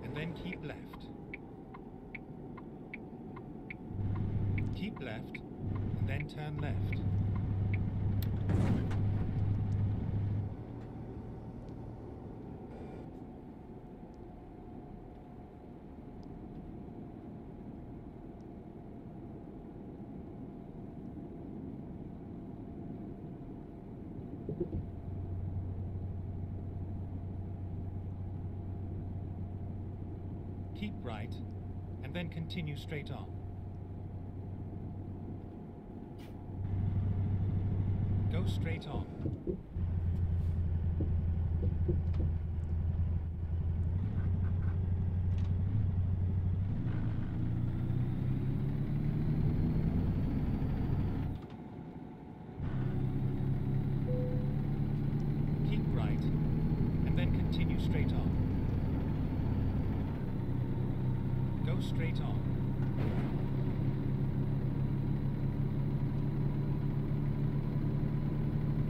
and then keep left. Keep left, and then turn left. Keep right, and then continue straight on. Go straight on. Keep right, and then continue straight on. Go straight on.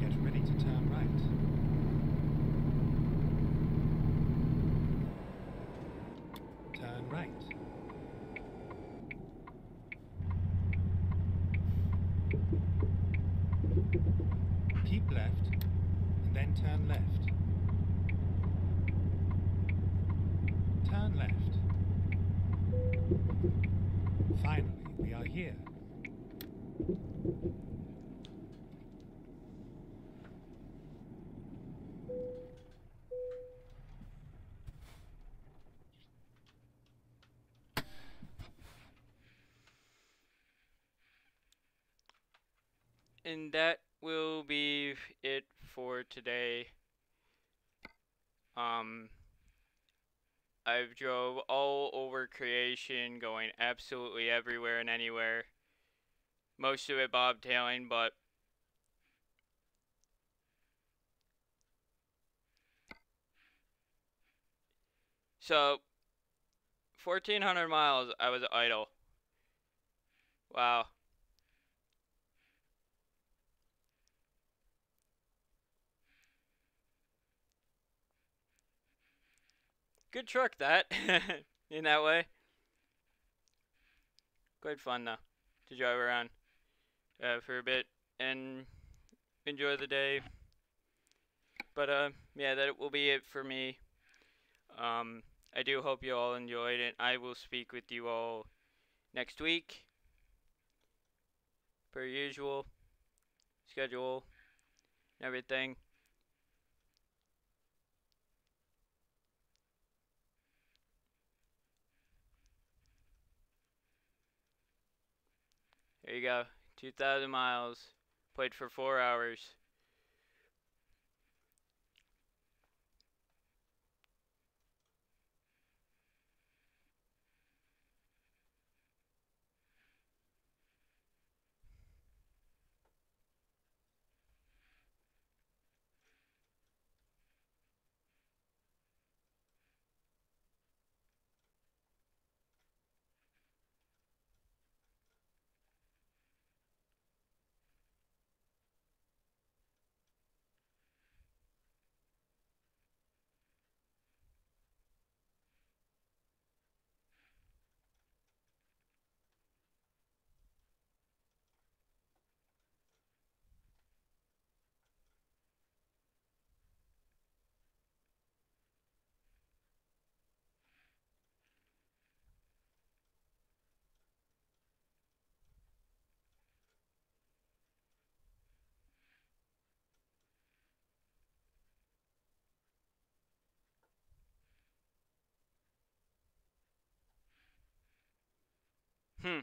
Get ready to turn right. Turn right. Keep left, and then turn left. Turn left. Finally, we are here.
And that will be it for today. I've drove all over creation, going absolutely everywhere and anywhere. Most of it bobtailing, but so 1,400 miles I was idle. Wow. Good truck that, in that way. Quite fun though, to drive around for a bit and enjoy the day. But yeah, that will be it for me. I do hope you all enjoyed it. I will speak with you all next week, per usual, schedule, and everything. There you go, 2,000 miles, played for 4 hours. Hmm.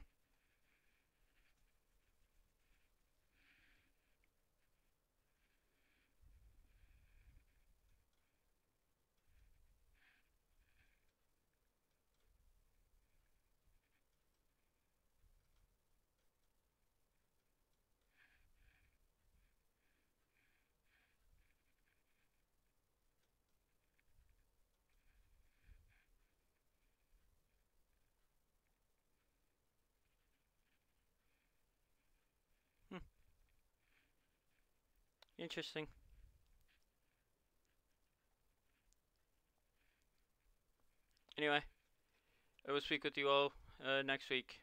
Hmm. Interesting. Anyway, I will speak with you all next week.